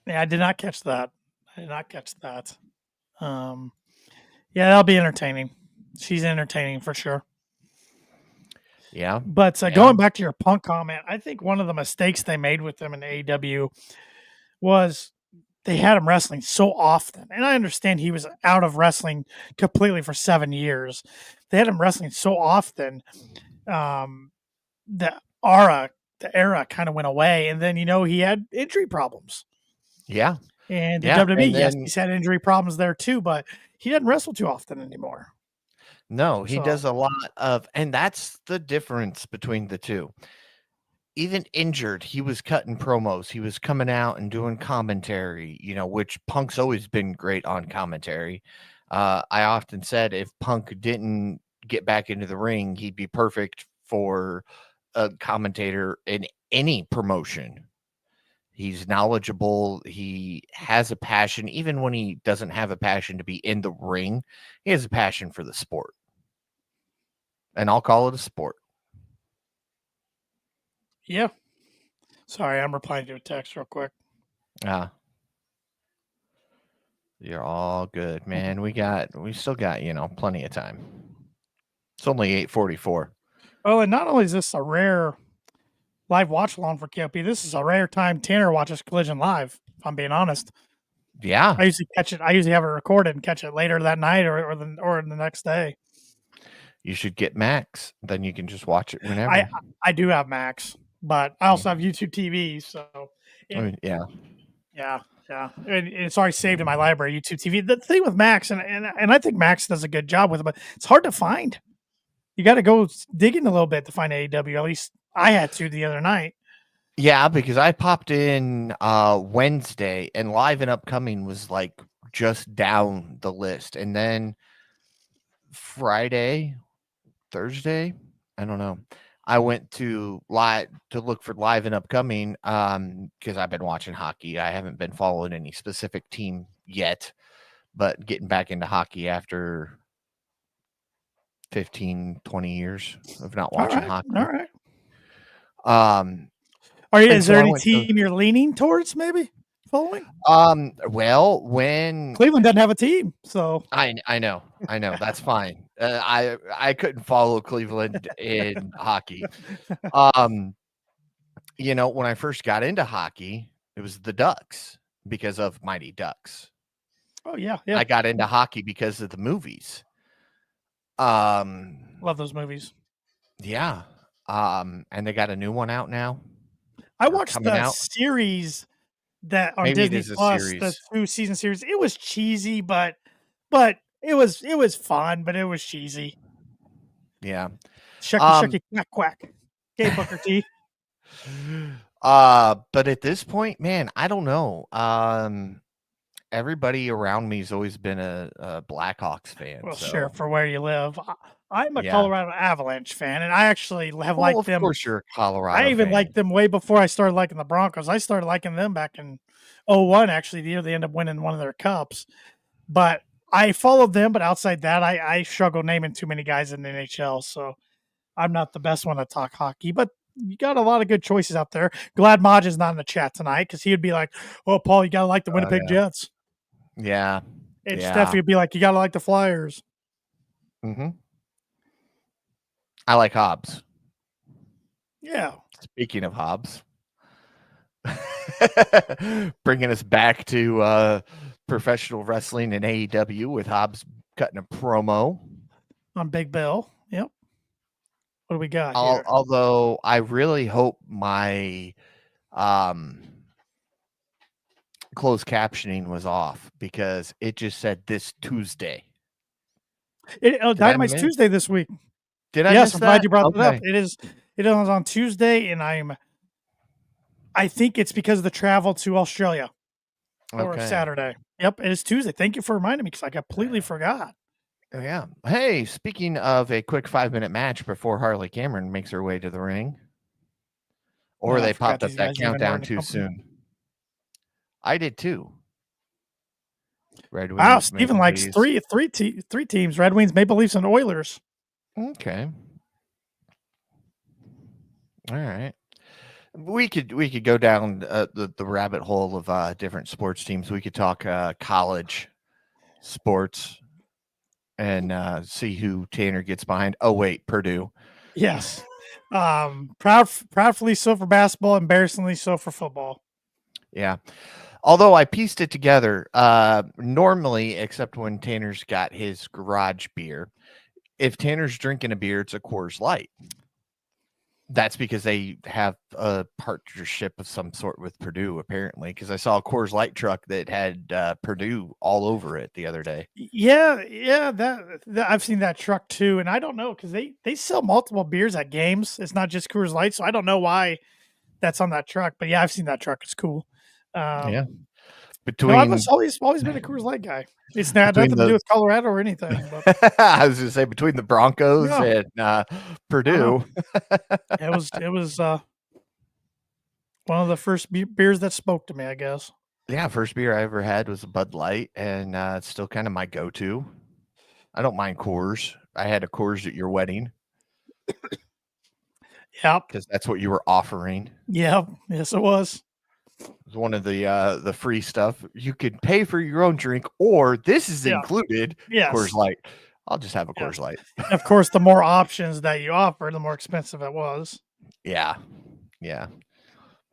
Yeah, I did not catch that. Yeah, that'll be entertaining. She's entertaining for sure. Yeah. But going back to your Punk comment, I think one of the mistakes they made with them in AEW was they had him wrestling so often. And I understand he was out of wrestling completely for 7 years. They had him wrestling so often. The era kind of went away. And then, he had injury problems. Yeah. And the WWE, yes, he's had injury problems there too, but he doesn't wrestle too often anymore. No, he does a lot of, and that's the difference between the two. Even injured, he was cutting promos. He was coming out and doing commentary, which Punk's always been great on commentary. I often said if Punk didn't get back into the ring, he'd be perfect for a commentator in any promotion. He's knowledgeable. He has a passion. Even when he doesn't have a passion to be in the ring, he has a passion for the sport. And I'll call it a sport. Yeah. Sorry, I'm replying to a text real quick. You're all good, man. We still got, plenty of time. It's only 8:44. Oh, and not only is this a rare live watch along for KOP, this is a rare time Tanner watches Collision live, if I'm being honest. Yeah. I usually catch it. I usually have it recorded and catch it later that night or the next day. You should get Max. Then you can just watch it whenever. I do have Max, but I also have YouTube TV. So yeah. And it's already saved in my library, YouTube TV. The thing with Max, and I think Max does a good job with it, but it's hard to find. You got to go digging a little bit to find AEW. At least I had to the other night. Yeah, because I popped in Wednesday, and Live and Upcoming was like just down the list, and then Friday Thursday. I don't know. I went to look for live and upcoming because I've been watching hockey. I haven't been following any specific team yet, but getting back into hockey after 15, 20 years of not watching hockey. All right. Is so there I any went to- team you're leaning towards maybe following? Well, when Cleveland doesn't have a team, so I know that's fine. I couldn't follow Cleveland in hockey. When I first got into hockey, it was the Ducks because of Mighty Ducks. oh yeah. I got into hockey because of the movies. Love those movies. Yeah. And they got a new one out now. I watched coming the out. series that on Maybe it Disney is a Plus, series. the 2-season series. It was cheesy, but it was fun, but it was cheesy. Yeah. Shucky, quack, quack. Okay, Booker T. But at this point, man, I don't know. Everybody around me has always been a Blackhawks fan. Well, so. sure, for where you live. I'm a Yeah. Colorado Avalanche fan, and I actually have liked them. Of course, you're a Colorado. I even fan. liked them way before I started liking the Broncos. I started liking them back in 2001, actually, the year they ended up winning one of their cups. But I followed them, but outside that, I struggle naming too many guys in the NHL, so I'm not the best one to talk hockey. But you got a lot of good choices out there. Glad Maj is not in the chat tonight because he would be like, "Oh, Paul, you gotta like the Winnipeg Jets." Yeah. And Steffi would be like, "You gotta like the Flyers." Mm-hmm. I like Hobbs. Yeah. Speaking of Hobbs, bringing us back to professional wrestling and AEW with Hobbs cutting a promo on Big Bill. Yep. What do we got here? Although I really hope my closed captioning was off because it just said this Tuesday. Dynamite's Tuesday this week. Did I? Yes, miss I'm glad that? you brought Okay. it up. It is on Tuesday, and I think it's because of the travel to Australia or Saturday. Yep, it is Tuesday. Thank you for reminding me because I completely forgot. Oh, yeah. Hey, speaking of a quick 5-minute match before Harley Cameron makes her way to the ring, or they popped up that countdown too soon. I did too. Red Wings. Wow, Steven likes three teams: Red Wings, Maple Leafs, and Oilers. Okay. All right. We could go down the rabbit hole of different sports teams. We could talk college sports and see who Tanner gets behind. Oh wait, Purdue. Yes. Proudly so for basketball, embarrassingly so for football. Yeah. Although I pieced it together, normally, except when Tanner's got his garage beer, if Tanner's drinking a beer, it's a Coors Light. That's because they have a partnership of some sort with Purdue, apparently, because I saw a Coors Light truck that had Purdue all over it the other day. Yeah, that I've seen that truck too, and I don't know because they sell multiple beers at games. It's not just Coors Light, so I don't know why that's on that truck. But yeah, I've seen that truck. It's cool. Yeah. I've always been a Coors Light guy. It's not nothing to do with Colorado or anything. But. I was going to say between the Broncos and Purdue. It was one of the first beers that spoke to me, I guess. Yeah, first beer I ever had was a Bud Light, and it's still kind of my go-to. I don't mind Coors. I had a Coors at your wedding. Yep. Because that's what you were offering. Yeah. Yes, it was. It was one of the free stuff. You could pay for your own drink, or this is included. Yes. Coors Light. I'll just have a Coors Light. Of course, the more options that you offer, the more expensive it was. Yeah. Yeah.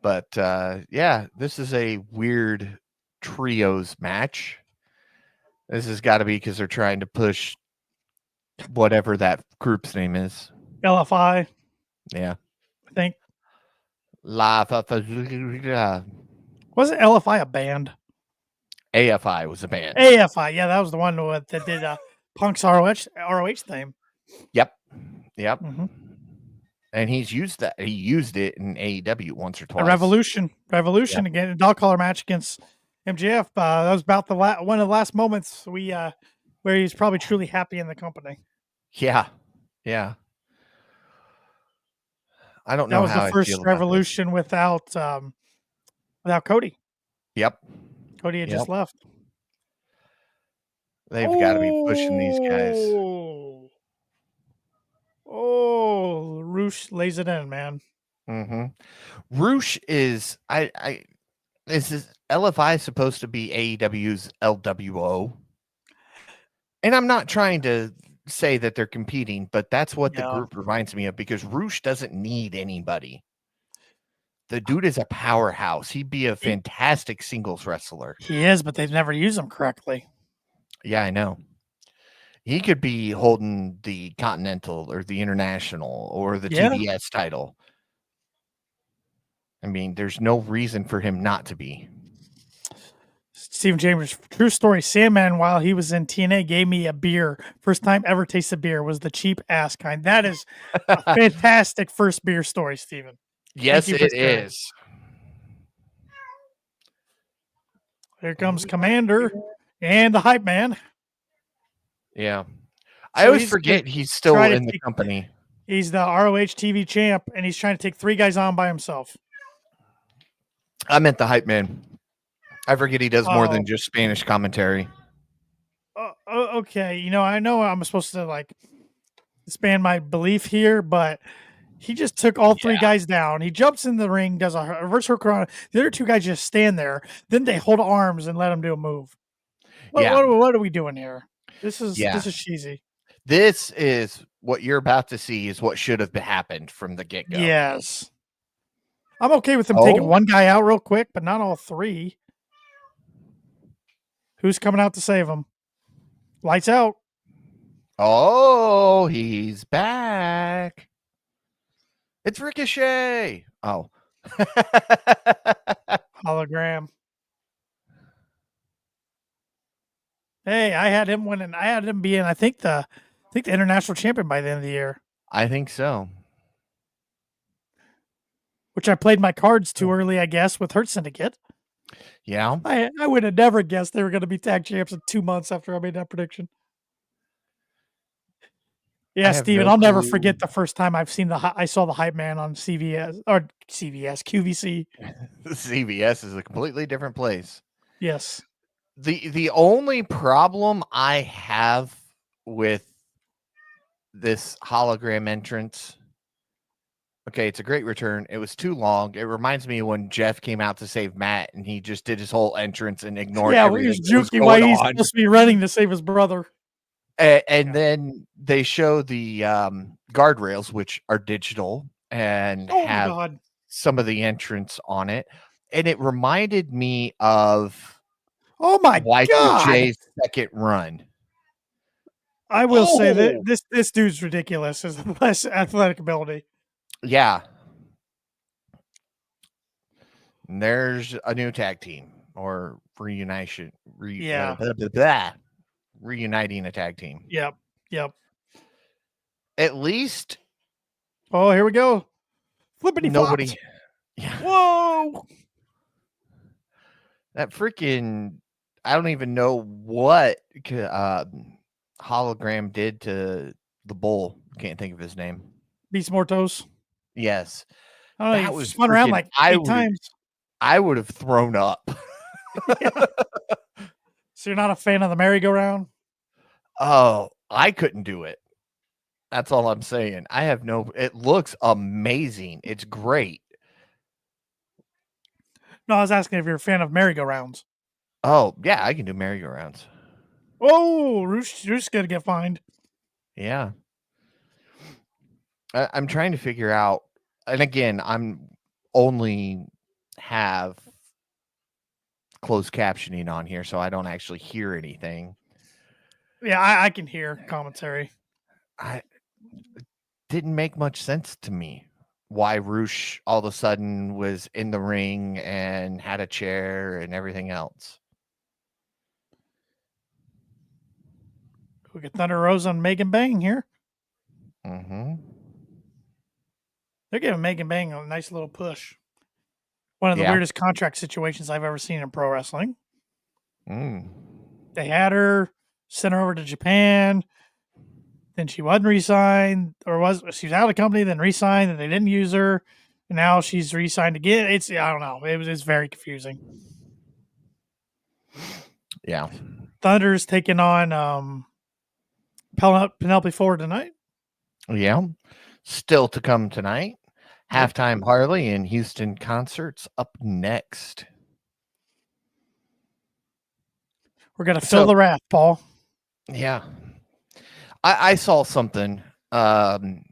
But this is a weird trios match. This has got to be because they're trying to push whatever that group's name is. LFI. Yeah. I think. Wasn't LFI a band? AFI was a band. AFI, yeah, that was the one that did Punk's ROH theme. Yep. Mm-hmm. And he's used that. He used it in AEW once or twice. Revolution again, a dog collar match against MJF. That was about one of the last moments where he's probably truly happy in the company. Yeah. Yeah. I don't That know was how the I first feel about this. revolution without Cody. Yep. Cody had just Yep. left. They've got to be pushing these guys. Oh, Roosh lays it in, man. Mm-hmm. Roosh is is LFI supposed to be AEW's LWO? And I'm not trying to say that they're competing, but that's what the Yeah. group reminds me of because Roosh doesn't need anybody. The dude is a powerhouse. He'd be a fantastic singles wrestler. He is, but they've never used him correctly. Yeah, I know. He could be holding the Continental or the International or the Yeah. TBS title. I mean, there's no reason for him not to be. Stephen Chambers, true story. Sandman, while he was in TNA, gave me a beer. First time ever tasted beer was the cheap ass kind. That is a fantastic first beer story, Stephen. Yes, you for it sharing. is. Here comes Commander and the hype man. Yeah. I So always he's forget he's still try to in the take- company. He's the ROH TV champ, and he's trying to take 3 guys on by himself. I meant the hype man. I forget he does more Oh. than just Spanish commentary. Okay. I know I'm supposed to like expand my belief here, but he just took all 3 guys down. He jumps in the ring, does a reverse hurricane. The other 2 guys just stand there. Then they hold arms and let him do a move. What are we doing here? This is cheesy. This is what you're about to see is what should have happened from the get-go. Yes. I'm okay with him taking 1 guy out real quick, but not all 3. Who's coming out to save him? Lights out. Oh, he's back. It's Ricochet. Oh. Hologram. Hey, I had him winning. I had him being, I think the international champion by the end of the year. I think so. Which I played my cards too early, I guess, with Hurt Syndicate. Yeah. I would have never guessed they were going to be tag champs in 2 months after I made that prediction. Yeah, Steven, I'll never forget the first time I saw the hype man on QVC. CVS is a completely different place. Yes. The only problem I have with this hologram entrance, okay, it's a great return. It was too long. It reminds me of when Jeff came out to save Matt and he just did his whole entrance and ignored everything. Yeah, he was juking why he's supposed to be running to save his brother. And then they show the guardrails, which are digital and have some of the entrance on it. And it reminded me of Y2J's second run. I will say that this dude's ridiculous. His less athletic ability. Yeah. And there's a new tag team or reuniting a tag team. Yep. At least. Oh, here we go. Flippity nobody. flops. Yeah. Whoa. That freaking, I don't even know what hologram did to the bull. Can't think of his name. Beast Mortos. Yes. That was spun around like 8 times. I would have thrown up. So you're not a fan of the merry-go-round? Oh, I couldn't do it. That's all I'm saying. It looks amazing. It's great. No, I was asking if you're a fan of merry-go-rounds. Oh, yeah, I can do merry-go-rounds. Oh, Roosh going to get fined. Yeah. I'm trying to figure out, and again, I'm only have closed captioning on here, so I don't actually hear anything. Yeah, I can hear commentary. It didn't make much sense to me why Roosh all of a sudden was in the ring and had a chair and everything else. We get Thunder Rosa and Megan Bang here. Mm-hmm. They're giving Megan Bang a nice little push. One of the weirdest contract situations I've ever seen in pro wrestling. They had her, sent her over to Japan. then she wasn't re-signed, or she was out of the company, then re-signed, and they didn't use her, and now she's re-signed again. It's I don't know. It's very confusing. Yeah. Thunder's taking on Penelope Ford tonight. Yeah. Still to come tonight. Halftime Harley and Houston concerts up next. We're gonna fill the wrath, Paul. Yeah. I saw something on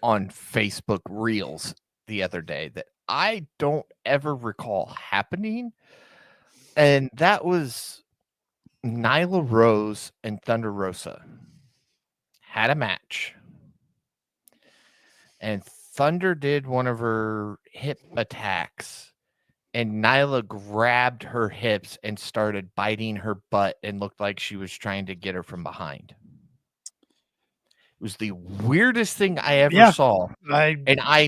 Facebook Reels the other day that I don't ever recall happening. And that was Nyla Rose and Thunder Rosa had a match. And Thunder did one of her hip attacks. And Nyla grabbed her hips and started biting her butt and looked like she was trying to get her from behind. It was the weirdest thing I ever saw. And I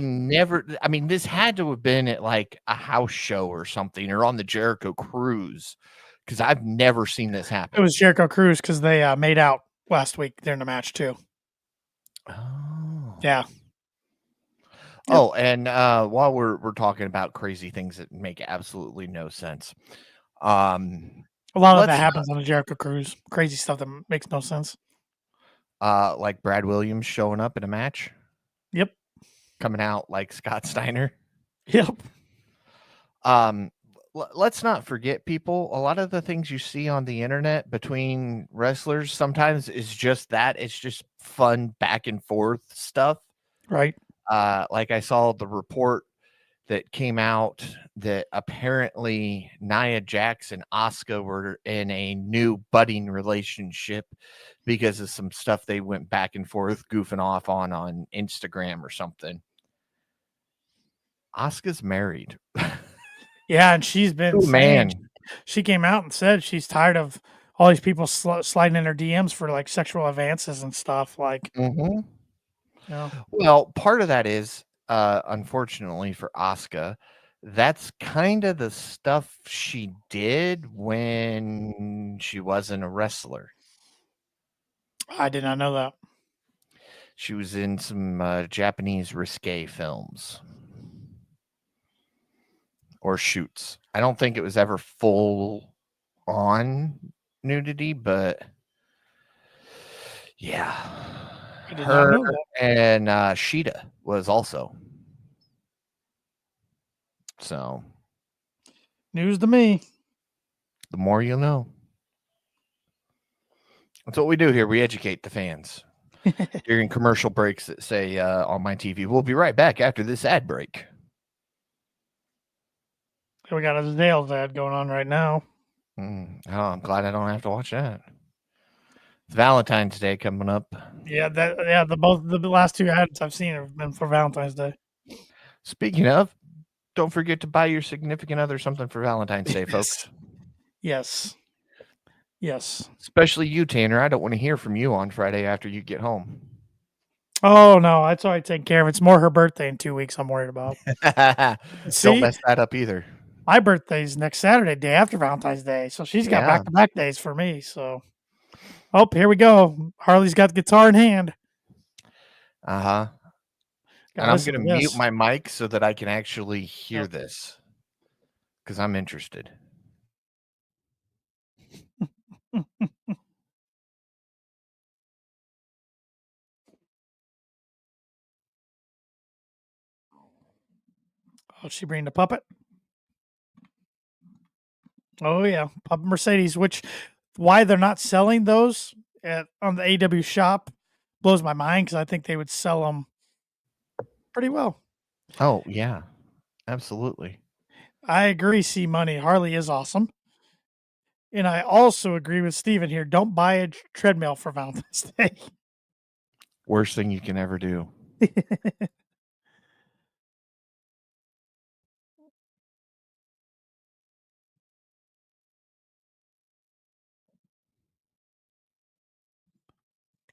mean, this had to have been at like a house show or something, or on the Jericho Cruise, because I've never seen this happen. It was Jericho Cruise because they made out last week during the match too. Oh. Yeah. Yep. Oh, and while we're talking about crazy things that make absolutely no sense, a lot of that happens on the Jericho Cruise. Crazy stuff that makes no sense. Like Brad Williams showing up in a match. Yep. Coming out like Scott Steiner. Yep. Let's not forget, people, a lot of the things you see on the internet between wrestlers sometimes is just that. It's just fun back and forth stuff. Right. Like I saw the report that came out that apparently Nia Jax and Asuka were in a new budding relationship because of some stuff they went back and forth goofing off on Instagram or something. Asuka's married. Yeah, and she's been saying, she came out and said she's tired of all these people sliding in her DMs for like sexual advances and stuff. Like, well, part of that is, unfortunately for Asuka, that's kind of the stuff she did when she wasn't a wrestler. I did not know that. She was in some Japanese risque films or shoots. I don't think it was ever full on nudity, but yeah. Her and Sheeta was also. So news to me. The more you know. That's what we do here. We educate the fans during commercial breaks that say on my TV. We'll be right back after this ad break. We got a Zales ad going on right now. Oh, I'm glad I don't have to watch that. It's Valentine's Day coming up. Yeah, the last two ads I've seen have been for Valentine's Day. Speaking of, don't forget to buy your significant other something for Valentine's Day, folks. Yes. Especially you, Tanner. I don't want to hear from you on Friday after you get home. Oh no, that's already taken care of. It's more her birthday in 2 weeks I'm worried about. Don't mess that up either. My birthday's next Saturday, day after Valentine's Day. So she's got back-to-back days for me. So, here we go. Harley's got the guitar in hand. And I'm going to mute my mic so that I can actually hear this because I'm interested. Oh, she bring the puppet? Oh yeah, Puppet Mercedes. Why they're not selling those on the AEW shop blows my mind because I think they would sell them pretty well. Oh yeah, absolutely. I agree. C Money. Harley is awesome, and I also agree with Steven here. Don't buy a treadmill for Valentine's Day. Worst thing you can ever do.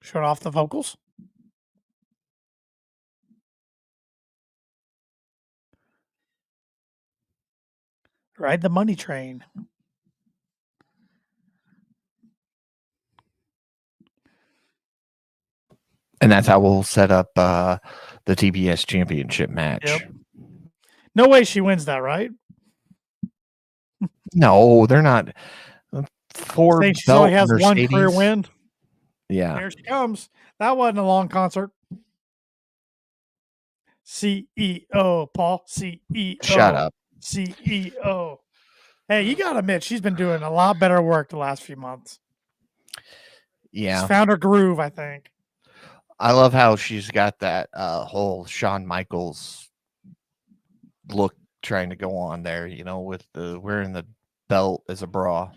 Shut off the vocals. Ride the money train. And that's how we'll set up the TBS championship match. Yep. No way she wins that, right? No, they're not. Four Saying she belt only has one career Mercedes. win. Yeah. Here she comes. That wasn't a long concert. CEO, Paul. CEO. Shut up. CEO. Hey, you got to admit, she's been doing a lot better work the last few months. Yeah. She's found her groove, I think. I love how she's got that whole Shawn Michaels look trying to go on there, with the wearing the belt as a bra.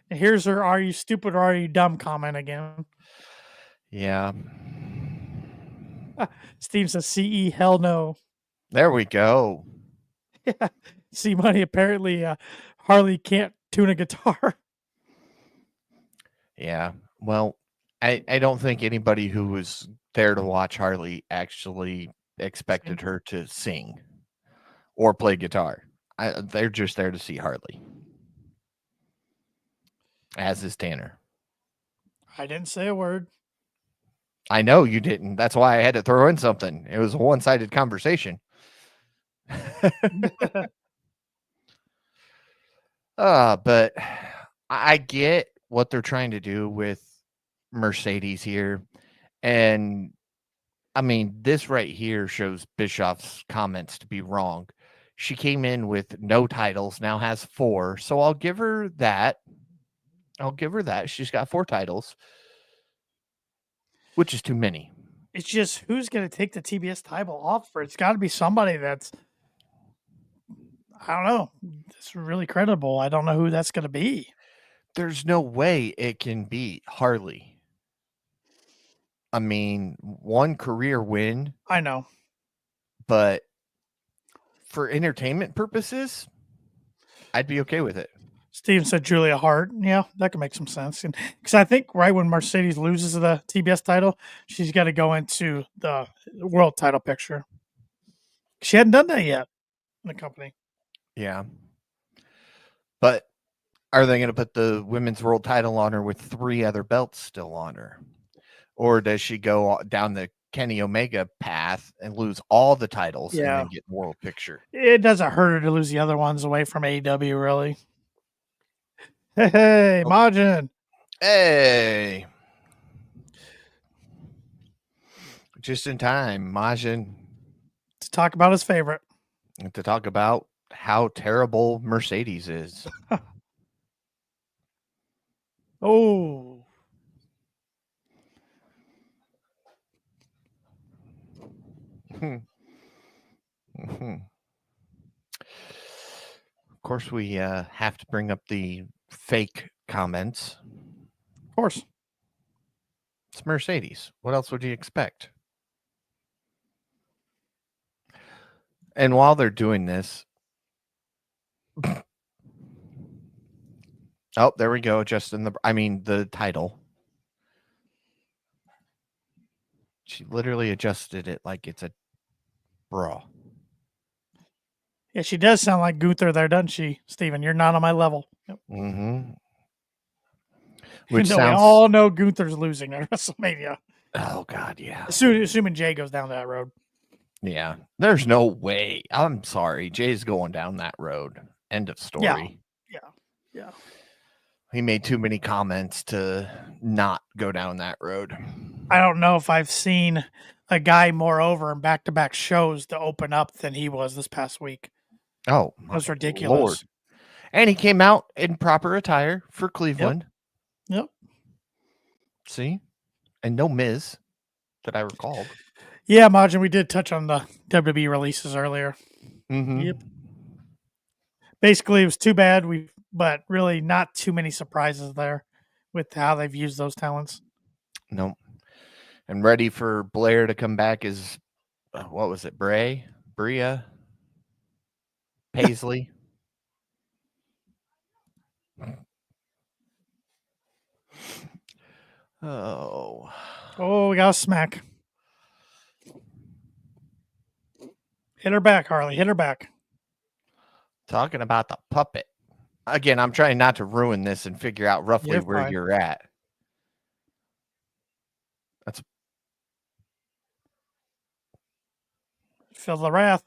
And here's her "Are you stupid or are you dumb?" comment again. Yeah. Steve says, "CE, hell no." There we go. Yeah. C Money, apparently Harley can't tune a guitar. Yeah. Well, I don't think anybody who was there to watch Harley actually expected her to sing or play guitar. They're just there to see Harley. As is Tanner. I didn't say a word. I know you didn't. That's why I had to throw in something. It was a one-sided conversation. But I get what they're trying to do with Mercedes here. And I mean, this right here shows Bischoff's comments to be wrong. She came in with no titles, now has 4. So I'll give her that. She's got 4 titles, which is too many. It's just who's going to take the TBS title off for? It's got to be somebody that's, I don't know, it's really credible. I don't know who that's going to be. There's no way it can be Harley. I mean, one career win. I know. But for entertainment purposes, I'd be okay with it. Steven said Julia Hart. Yeah, that could make some sense. Because I think right when Mercedes loses the TBS title, she's got to go into the world title picture. She hadn't done that yet in the company. Yeah. But are they going to put the women's world title on her with 3 other belts still on her? Or does she go down the Kenny Omega path and lose all the titles and then get world picture? It doesn't hurt her to lose the other ones away from AEW, really. Hey, Majin. Hey. Just in time, Majin. To talk about his favorite. To talk about how terrible Mercedes is. Oh. Of course, we have to bring up the fake comments. Of course. It's Mercedes. What else would you expect? And while they're doing this, oh, there we go. Just in the title. She literally adjusted it like it's a bra. Yeah, she does sound like Gunther there, doesn't she, Steven? You're not on my level. Yep. Mm-hmm. Which we all know Gunther's losing at WrestleMania. Oh, God, yeah. Assuming Jay goes down that road. Yeah, there's no way. I'm sorry. Jay's going down that road. End of story. Yeah. He made too many comments to not go down that road. I don't know if I've seen a guy more over in back-to-back shows to open up than he was this past week. Oh, that was ridiculous. Lord. And he came out in proper attire for Cleveland. Yep. See? And no Miz that I recalled. Yeah, Majin, we did touch on the WWE releases earlier. Mm-hmm. Yep. Basically, it was too bad, but really not too many surprises there with how they've used those talents. Nope. And ready for Blair to come back is, what was it, Bria? Paisley? Oh, we got a smack. Hit her back, Harley. Hit her back. Talking about the puppet. Again, I'm trying not to ruin this and figure out roughly where you're at. Feel the wrath.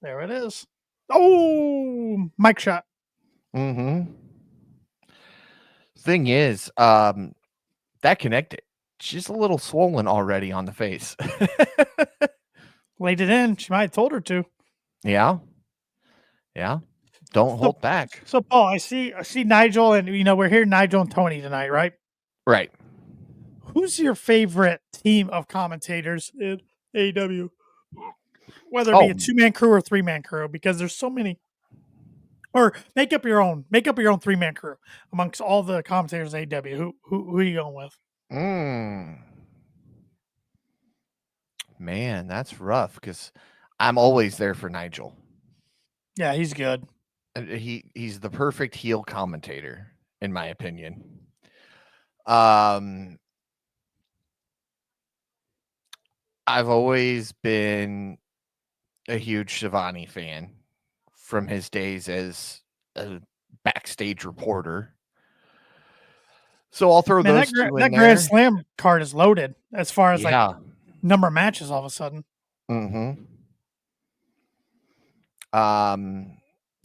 There it is. Oh, mic shot. Mm-hmm. Thing is, that connected. She's a little swollen already on the face. Laid it in. She might have told her to. Yeah. Yeah. Don't hold back. So Paul, I see Nigel, and we're here Nigel and Tony tonight, right? Right. Who's your favorite team of commentators in AEW? Whether it be a 2-man crew or 3-man crew, because there's so many. Or make up your own 3-man crew amongst all the commentators in AEW. Who are you going with? Man, that's rough because I'm always there for Nigel. Yeah, he's good. He's the perfect heel commentator, in my opinion. I've always been a huge Shivani fan from his days as a backstage reporter. So I'll throw those two in that there. Grand Slam card is loaded as far as like number of matches all of a sudden. Mm-hmm.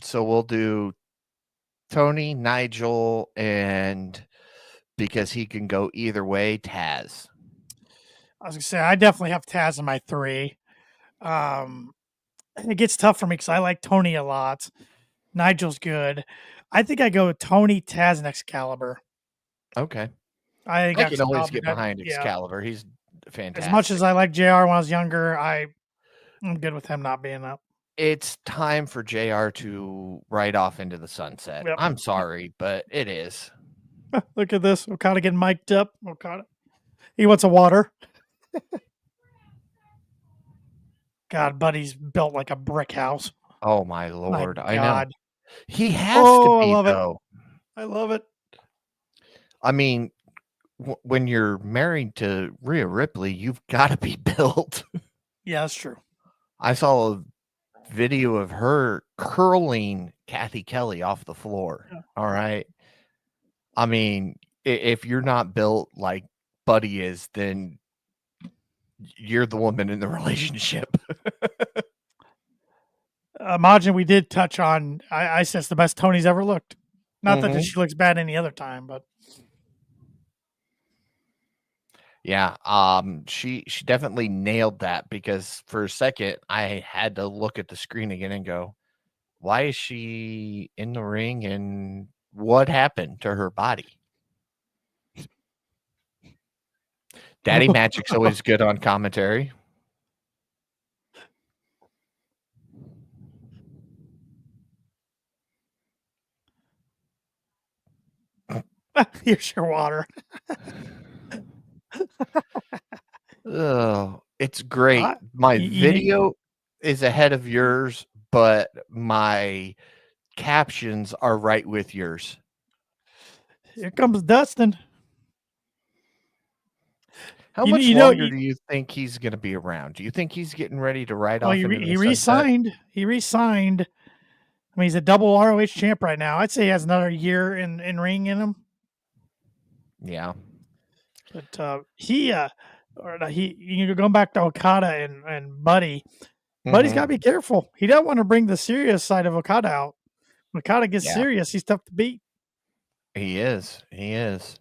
So we'll do Tony, Nigel, and because he can go either way, Taz. I was gonna say I definitely have Taz in my 3. It gets tough for me because I like Tony a lot. Nigel's good. I think I go Tony, Taz, and Excalibur. Okay. I think I can always get behind Excalibur. He's fantastic. As much as I like JR when I was younger, I'm good with him not being up. It's time for JR to ride off into the sunset. Yep. I'm sorry, but it is. Look at this. Okada getting mic'd up. Okada. He wants a water. God, Buddy's built like a brick house. Oh, my Lord. My I God. know. He has to be, though. I love it. I mean, when you're married to Rhea Ripley, you've got to be built. Yeah, that's true. I saw a video of her curling Kathy Kelly off the floor. Yeah. All right. I mean, if you're not built like Buddy is, then you're the woman in the relationship. Imagine we did touch on, I said it's the best Tony's ever looked. Not that she looks bad any other time, but. Yeah, she definitely nailed that because for a second I had to look at the screen again and go, why is she in the ring and what happened to her body? Daddy Magic's always good on commentary. Here's your water. Oh, it's great. My video is ahead of yours, but my captions are right with yours. Here comes Dustin. How much longer do you think he's going to be around? Do you think he's getting ready to ride off? He re-signed. He re-signed. I mean, he's a double ROH champ right now. I'd say he has another year in ring in him. Yeah. But going back to Okada and Buddy. Buddy's got to be careful. He doesn't want to bring the serious side of Okada out. When Okada gets serious, he's tough to beat. He is. He is.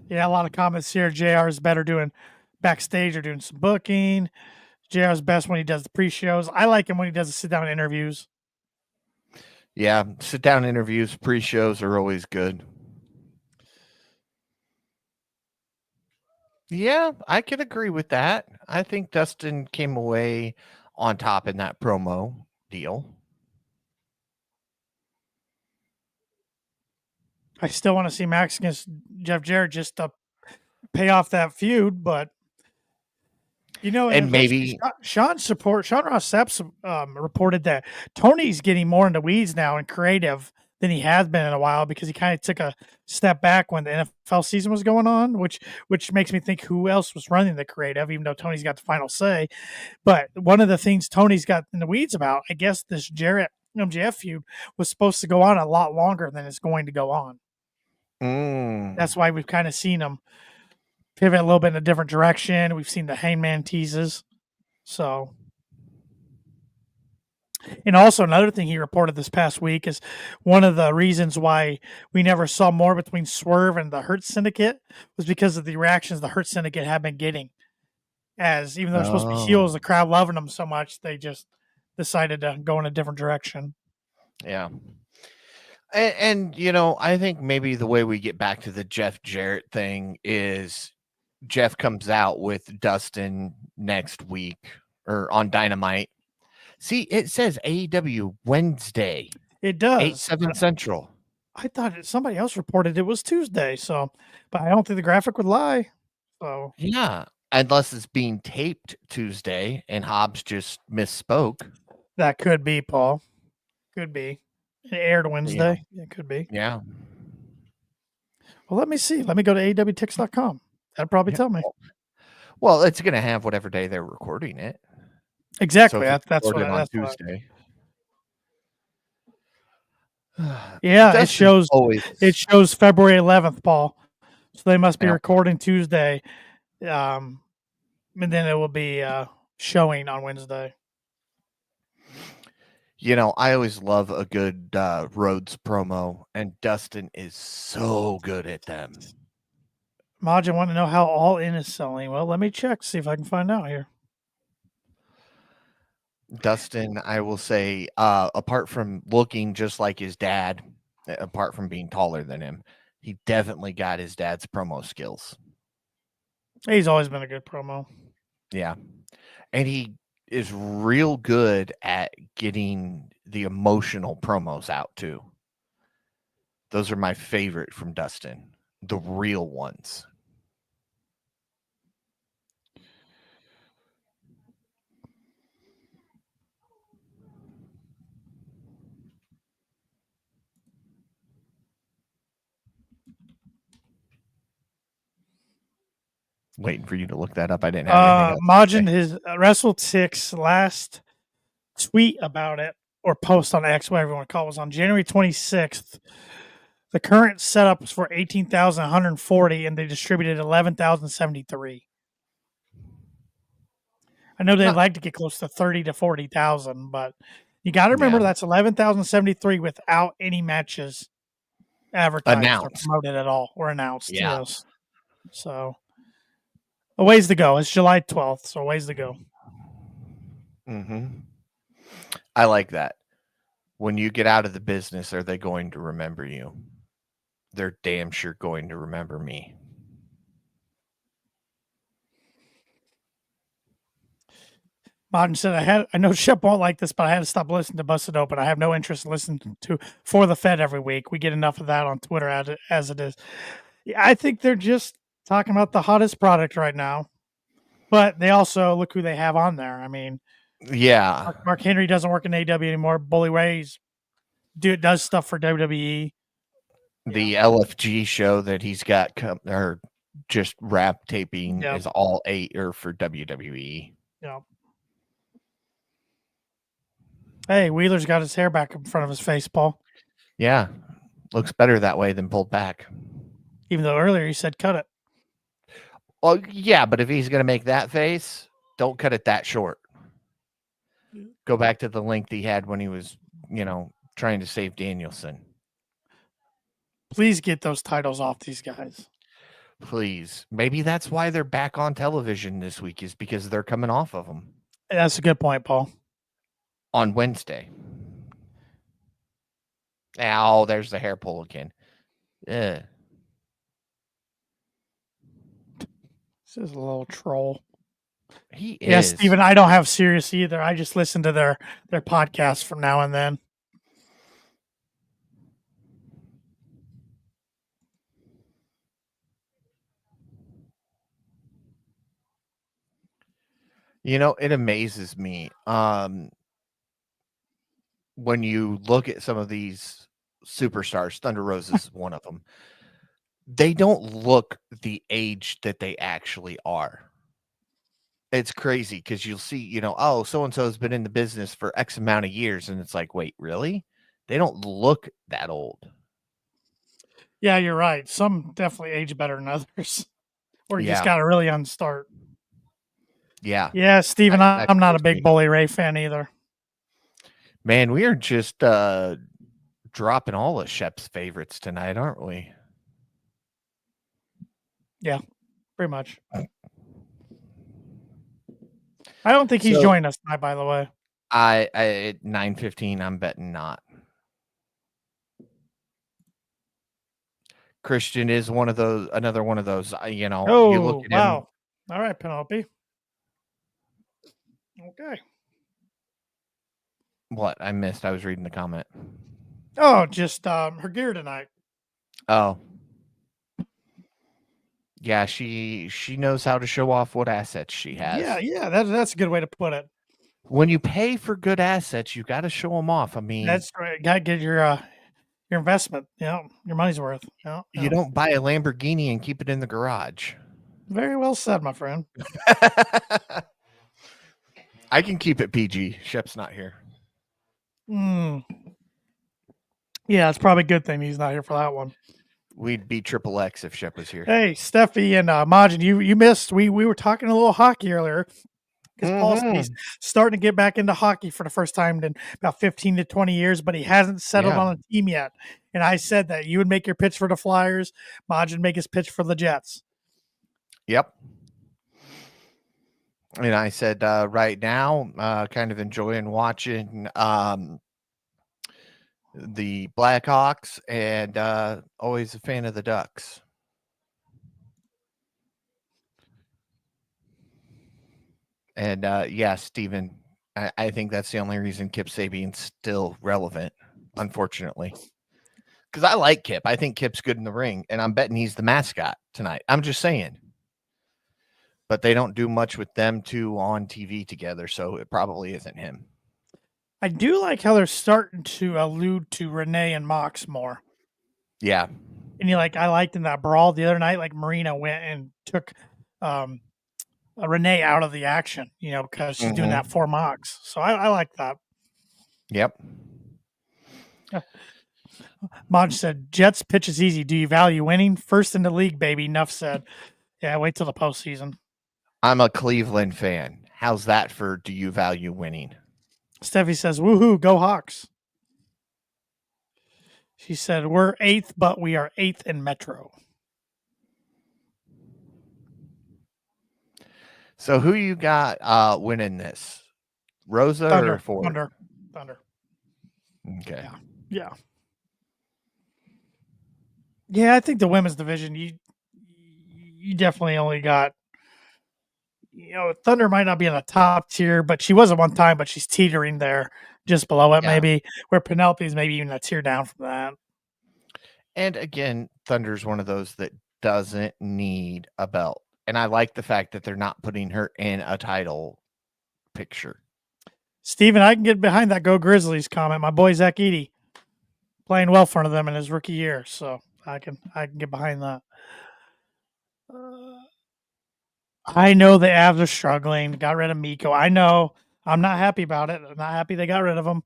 Yeah, a lot of comments here. JR is better doing backstage or doing some booking. JR is best when he does the pre-shows. I like him when he does the sit-down interviews. Yeah, sit-down interviews, pre-shows are always good. Yeah, I can agree with that. I think Dustin came away on top in that promo deal. I still want to see Max against Jeff Jarrett just to pay off that feud, but and maybe Sean Ross Sapp reported that Tony's getting more into weeds now and creative than he has been in a while because he kind of took a step back when the NFL season was going on, which makes me think who else was running the creative, even though Tony's got the final say. But one of the things Tony's got in the weeds about, I guess this Jarrett MJF feud was supposed to go on a lot longer than it's going to go on. That's why we've kind of seen him pivot a little bit in a different direction. We've seen the Hangman teases. So, and also another thing he reported this past week is one of the reasons why we never saw more between Swerve and the Hurt Syndicate was because of the reactions the Hurt Syndicate have been getting. As even though they're supposed to be heels, the crowd loving them so much, they just decided to go in a different direction. Yeah. And I think maybe the way we get back to the Jeff Jarrett thing is Jeff comes out with Dustin next week or on Dynamite. See, it says AEW Wednesday, It does. 8/7 Central. I thought somebody else reported it was Tuesday. So, but I don't think the graphic would lie. So yeah, unless it's being taped Tuesday and Hobbs just misspoke. That could be, Paul. Could be. It aired Wednesday. Yeah. It could be. Yeah. Well, let me see. Let me go to awtix.com. That'll probably tell me. Well, it's going to have whatever day they're recording it. Exactly. So that's what on that's Tuesday. Yeah, Dustin's it shows February 11th, Paul. So they must be recording Tuesday. And then it will be showing on Wednesday. I always love a good Rhodes promo, and Dustin is so good at them. Majin want to know how All In is selling. Well, let me check, see if I can find out here. Dustin, I will say, apart from looking just like his dad, apart from being taller than him, he definitely got his dad's promo skills. He's always been a good promo. Yeah. And he is real good at getting the emotional promos out too. Those are my favorite from Dustin, the real ones. Waiting for you to look that up. I didn't have anything else. Majin, his Wrestle 6 last tweet about it, or post on X, whatever you want to call it, was on January 26th. The current setup was for 18,140, and they distributed 11,073. I know they'd like to get close to 30 to 40,000, but you got to remember that's 11,073 without any matches advertised or promoted at all or announced. Yeah. Yes. So a ways to go. It's July 12th, so a ways to go. Mm-hmm. I like that. When you get out of the business, are they going to remember you? They're damn sure going to remember me. Martin said, I know Shep won't like this, but I had to stop listening to Busted Open. I have no interest in listening to For the Fed every week. We get enough of that on Twitter as it is. I think they're just talking about the hottest product right now. But they also look who they have on there. I mean, yeah, Mark Henry doesn't work in AEW anymore. Bully Ray's does stuff for WWE. The LFG show that he's got or just rap taping is all for WWE. Yeah. Hey, Wheeler's got his hair back in front of his face, Paul. Yeah, looks better that way than pulled back. Even though earlier he said cut it. Well, yeah, but if he's going to make that face, don't cut it that short. Go back to the length he had when he was, trying to save Danielson. Please get those titles off these guys. Please. Maybe that's why they're back on television this week, is because they're coming off of them. That's a good point, Paul. On Wednesday. Oh, there's the hair pull again. Yeah. This is a little troll. He is. Yeah, Steven, I don't have Sirius either. I just listen to their podcasts from now and then. It amazes me. When you look at some of these superstars, Thunder Rose is one of them. They don't look the age that they actually are. It's crazy because you'll see, so-and-so has been in the business for X amount of years. And it's like, wait, really? They don't look that old. Yeah, you're right. Some definitely age better than others. Or you just got a really young start. Yeah. Yeah, Steven, That I'm not a kills big me. Bully Ray fan either. Man, we are just dropping all of Shep's favorites tonight, aren't we? Yeah, pretty much. I don't think he's So joined us tonight, by the way. I at 9:15, I'm betting not. Christian is one of those, another one of those. You know, you look Oh, at him. wow. All right, Penelope. Okay. What I missed? I was reading the comment. Oh, just her gear tonight. Oh, yeah. She knows how to show off what assets she has. Yeah, that's a good way to put it. When you pay for good assets, you got to show them off. I mean, That's right. Got to get your investment, your money's worth. you don't buy a Lamborghini and keep it in the garage. Very well said, my friend. I can keep it PG. Shep's not here. Mm. Yeah, it's probably a good thing he's not here for that one. We'd be triple X if Shep was here. Hey, Steffi and Majin, you missed. We were talking a little hockey earlier because Paul's starting to get back into hockey for the first time in about 15 to 20 years, but he hasn't settled Yeah. on a team yet. And I said that you would make your pitch for the Flyers, Majin make his pitch for the Jets. Yep. And I said, right now, kind of enjoying watching the Blackhawks and always a fan of the Ducks. And yeah, Steven, I think that's the only reason Kip Sabian's still relevant, unfortunately. Because I like Kip. I think Kip's good in the ring, and I'm betting he's the mascot tonight. I'm just saying. But they don't do much with them two on TV together, so it probably isn't him. I do like how they're starting to allude to Renee and Mox more. Yeah. And I liked in that brawl the other night, like Marina went and took Renee out of the action, because she's doing that for Mox. So I like that. Yep. Maj said, Jets pitch is easy. Do you value winning? First in the league, baby. Nuff said, yeah, wait till the postseason. I'm a Cleveland fan. How's that for do you value winning? Steffi says, woohoo, go Hawks. She said, we're 8th, but we are 8th in Metro. So who you got winning this? Rosa Thunder, or Ford? Thunder. Okay. Yeah. Yeah, I think the women's division, you definitely only got, Thunder might not be in the top tier, but she was at one time, but she's teetering there just below it, maybe, where Penelope's maybe even a tier down from that. And again, Thunder's one of those that doesn't need a belt. And I like the fact that they're not putting her in a title picture. Steven, I can get behind that Go Grizzlies comment. My boy Zach Eady playing well for them in his rookie year, so I can get behind that. I know the Avs are struggling. Got rid of Miko. I know. I'm not happy about it. I'm not happy they got rid of him.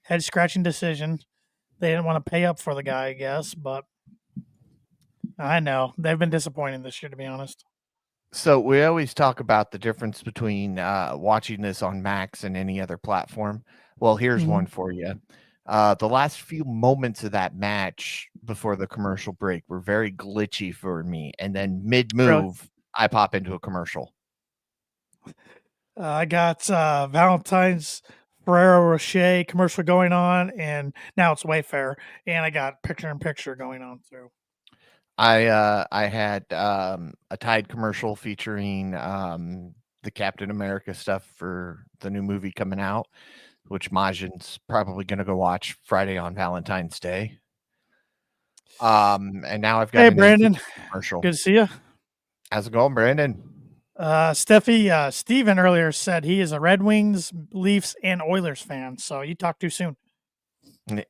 Head scratching decision. They didn't want to pay up for the guy, I guess, but I know they've been disappointing this year, to be honest. So we always talk about the difference between watching this on Max and any other platform. Well, here's one for you. The last few moments of that match before the commercial break were very glitchy for me. And then mid-move, really? I pop into a commercial. I got Valentine's Ferrero Rocher commercial going on, and now it's Wayfair. And I got picture-in-picture going on, too. I had a Tide commercial featuring the Captain America stuff for the new movie coming out, which Majin's probably going to go watch Friday on Valentine's Day. And now I've got hey Brandon commercial. Good to see you. How's it going, Brandon? Steffi, Steven earlier said he is a Red Wings, Leafs, and Oilers fan. So you talked too soon.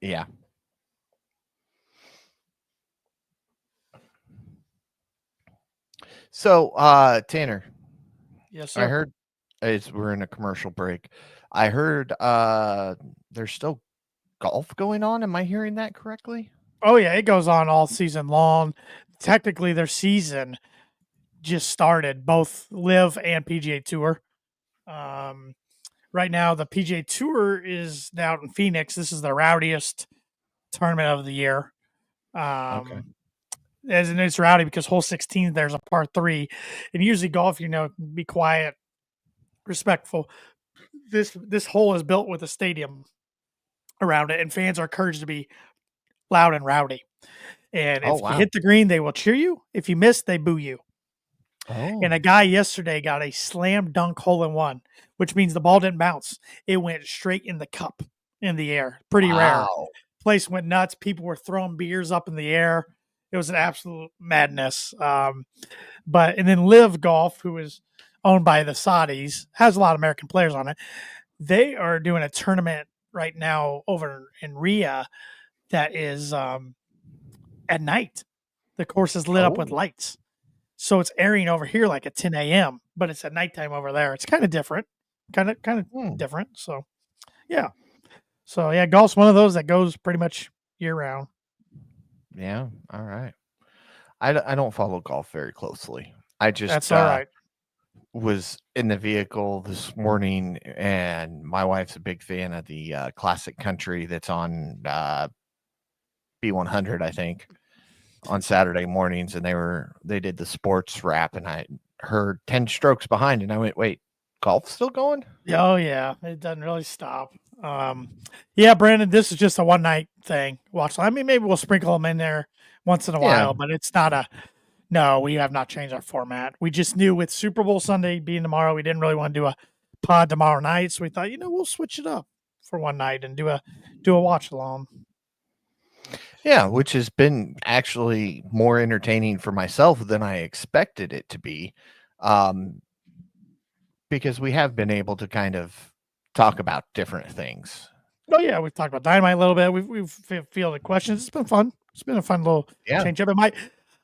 Yeah. So, Tanner. Yes, sir. I heard we're in a commercial break. I heard there's still golf going on. Am I hearing that correctly? Oh, yeah. It goes on all season long. Technically, their season just started, both Live and PGA Tour. Right now, the PGA Tour is down in Phoenix. This is the rowdiest tournament of the year. Okay. As in it's rowdy because hole 16 there's a par 3, and usually golf, be quiet, respectful. This hole is built with a stadium around it, and fans are encouraged to be loud and rowdy. And Oh, if you wow. hit the green, they will cheer you. If you miss, they boo you. Oh. And a guy yesterday got a slam dunk hole in one, which means the ball didn't bounce. It went straight in the cup in the air. Pretty rare. Wow. Place went nuts. People were throwing beers up in the air. It was an absolute madness. And then Live Golf, who is owned by the Saudis, has a lot of American players on it. They are doing a tournament right now over in Riyadh that is at night. The course is lit up with lights. So it's airing over here like at 10 a.m., but it's at nighttime over there. It's kind of different, kind of different. So, yeah. So, yeah, golf's one of those that goes pretty much year round. Yeah. All right. I don't follow golf very closely. I just That's all right. was in the vehicle this morning, and my wife's a big fan of the classic country that's on B100, I think, on Saturday mornings, and they did the sports wrap, and I heard 10 strokes behind, and I went, wait, golf's still going? Oh, yeah. It doesn't really stop. Yeah, Brandon, this is just a one night thing. Watch. I mean, maybe we'll sprinkle them in there once in a while, but it's not no, we have not changed our format. We just knew with Super Bowl Sunday being tomorrow, we didn't really want to do a pod tomorrow night. So we thought, we'll switch it up for one night and do a watch along. Yeah, which has been actually more entertaining for myself than I expected it to be. Because we have been able to kind of talk about different things. Oh yeah, we've talked about Dynamite a little bit. We've fielded questions. It's been fun. It's been a fun little change up.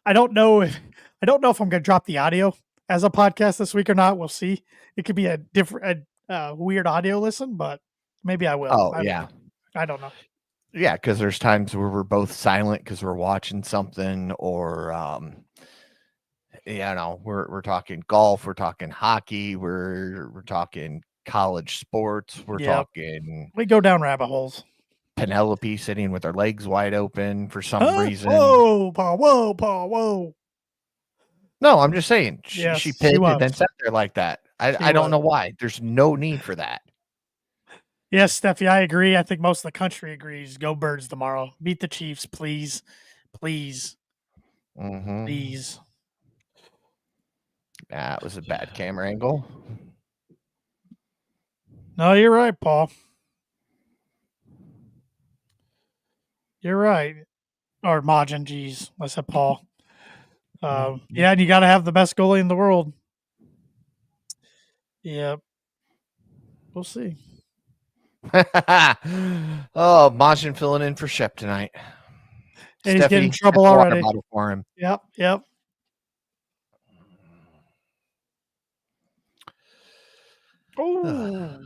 I don't know if I'm going to drop the audio as a podcast this week or not. We'll see. It could be a different, weird audio listen, but maybe I will. Oh, I don't know. Yeah, because there's times where we're both silent because we're watching something, or we're talking golf, we're talking hockey, we're talking college sports, we're talking. We go down rabbit holes. Penelope sitting with her legs wide open for some reason. Whoa, Paul! Whoa, Paul! Whoa! No, I'm just saying Yes, she pinned and then sat there like that. I don't know why. There's no need for that. Yes, Steffi, I agree. I think most of the country agrees. Go Birds tomorrow. Beat the Chiefs, please. Please. Mm-hmm. Please. That was a bad camera angle. No, you're right, Paul. You're right. Or Majin, geez. I said Paul. Yeah, and you got to have the best goalie in the world. Yep. We'll see. Majin filling in for Shep tonight. And he's getting in trouble already. For him. Yep. Oh.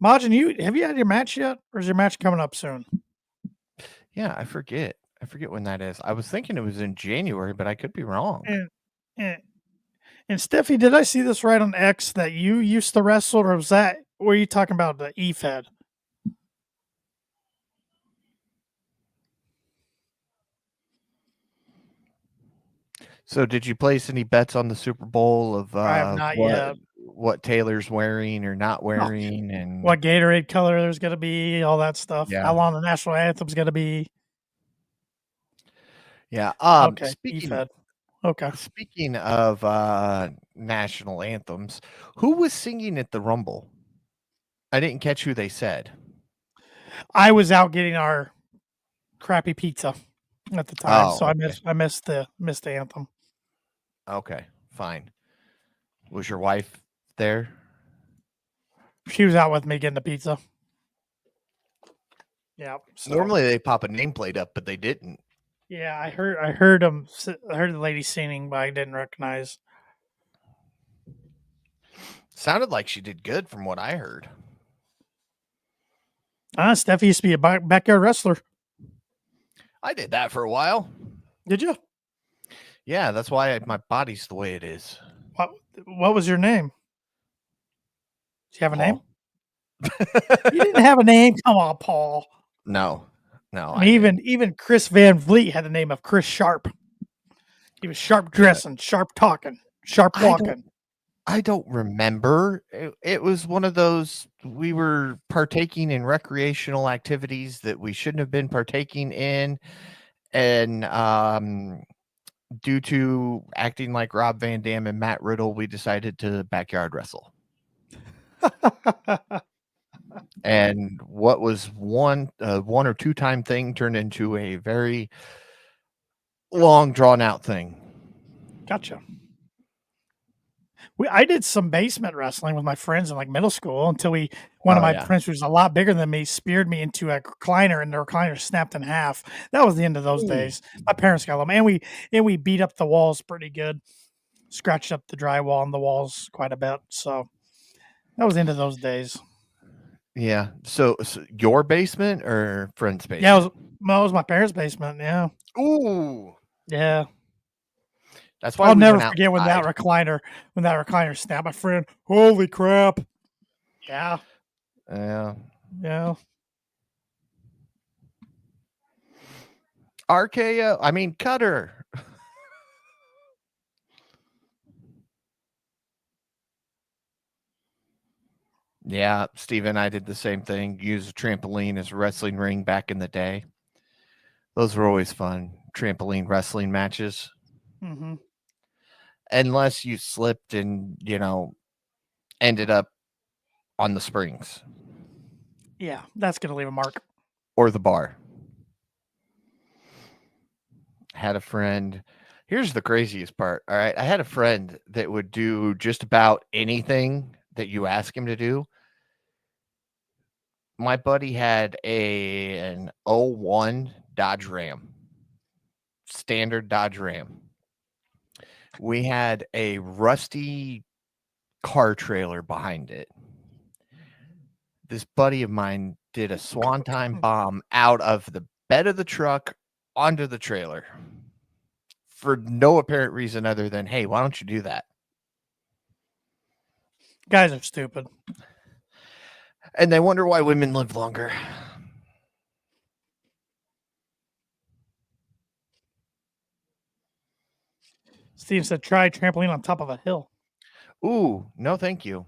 Majin, have you had your match yet? Or is your match coming up soon? Yeah, I forget. I forget when that is. I was thinking it was in January, but I could be wrong. And Steffi, did I see this right on X that you used to wrestle, or were you talking about the E-Fed? So did you place any bets on the Super Bowl of I have not yet. What Taylor's wearing or not wearing, and what Gatorade color there's going to be, all that stuff. Yeah. How long the national anthem's going to be. Yeah. Okay. Speaking of national anthems, who was singing at the Rumble? I didn't catch who they said. I was out getting our crappy pizza at the time, so okay. I missed the anthem. Okay, fine. Was your wife there? She was out with me getting the pizza. Yeah. So. Normally they pop a nameplate up, but they didn't. Yeah, I heard the lady singing, but I didn't recognize. Sounded like she did good from what I heard. Steffi used to be a backyard wrestler. I did that for a while. Did you? Yeah, that's why my body's the way it is. What was your name? Do you have a name? Paul. You didn't have a name. Come on, Paul. No. I mean, even Chris Van Vliet had the name of Chris Sharp. He was sharp dressing, sharp talking, sharp walking. I don't remember. It was one of those, we were partaking in recreational activities that we shouldn't have been partaking in. And due to acting like Rob Van Dam and Matt Riddle, we decided to backyard wrestle. And what was one or two time thing turned into a very long drawn out thing. Gotcha. I did some basement wrestling with my friends in like middle school until one of my friends who was a lot bigger than me speared me into a recliner and the recliner snapped in half. That was the end of those days. My parents got them, and we beat up the walls pretty good, scratched up the drywall on the walls quite a bit. So that was the end of those days. Yeah. So your basement or friend's basement? Yeah, it was my parents' basement. Yeah. Ooh. Yeah. That's why I'll never forget when that recliner snapped. My friend, holy crap! Yeah. Yeah. Yeah. RKO. I mean, Cutter. Yeah, Steven, I did the same thing. Use a trampoline as a wrestling ring back in the day. Those were always fun. Trampoline wrestling matches. Mm-hmm. Unless you slipped and, ended up on the springs. Yeah, that's going to leave a mark. Or the bar. Had a friend. Here's the craziest part. All right. I had a friend that would do just about anything that you ask him to do. My buddy had an 01 Dodge Ram. Standard Dodge Ram. We had a rusty car trailer behind it. This buddy of mine did a swanton bomb out of the bed of the truck onto the trailer for no apparent reason other than, hey, why don't you do that? Guys are stupid. And they wonder why women live longer. Steve said, try trampoline on top of a hill. Ooh, no, thank you.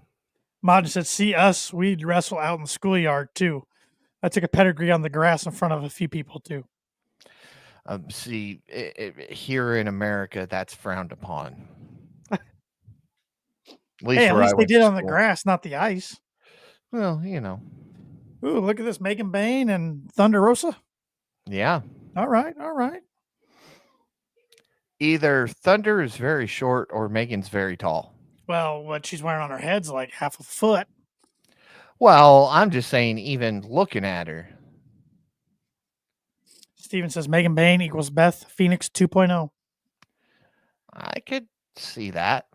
Mod said, see us, we'd wrestle out in the schoolyard too. I took a pedigree on the grass in front of a few people too. See, here in America, that's frowned upon. At least they did on the grass, not the ice. Well, Ooh, look at this. Megan Bain and Thunder Rosa. Yeah. All right. Either Thunder is very short or Megan's very tall. Well, what she's wearing on her head's like half a foot. Well, I'm just saying, even looking at her. Steven says Megan Bain equals Beth Phoenix 2.0. I could see that.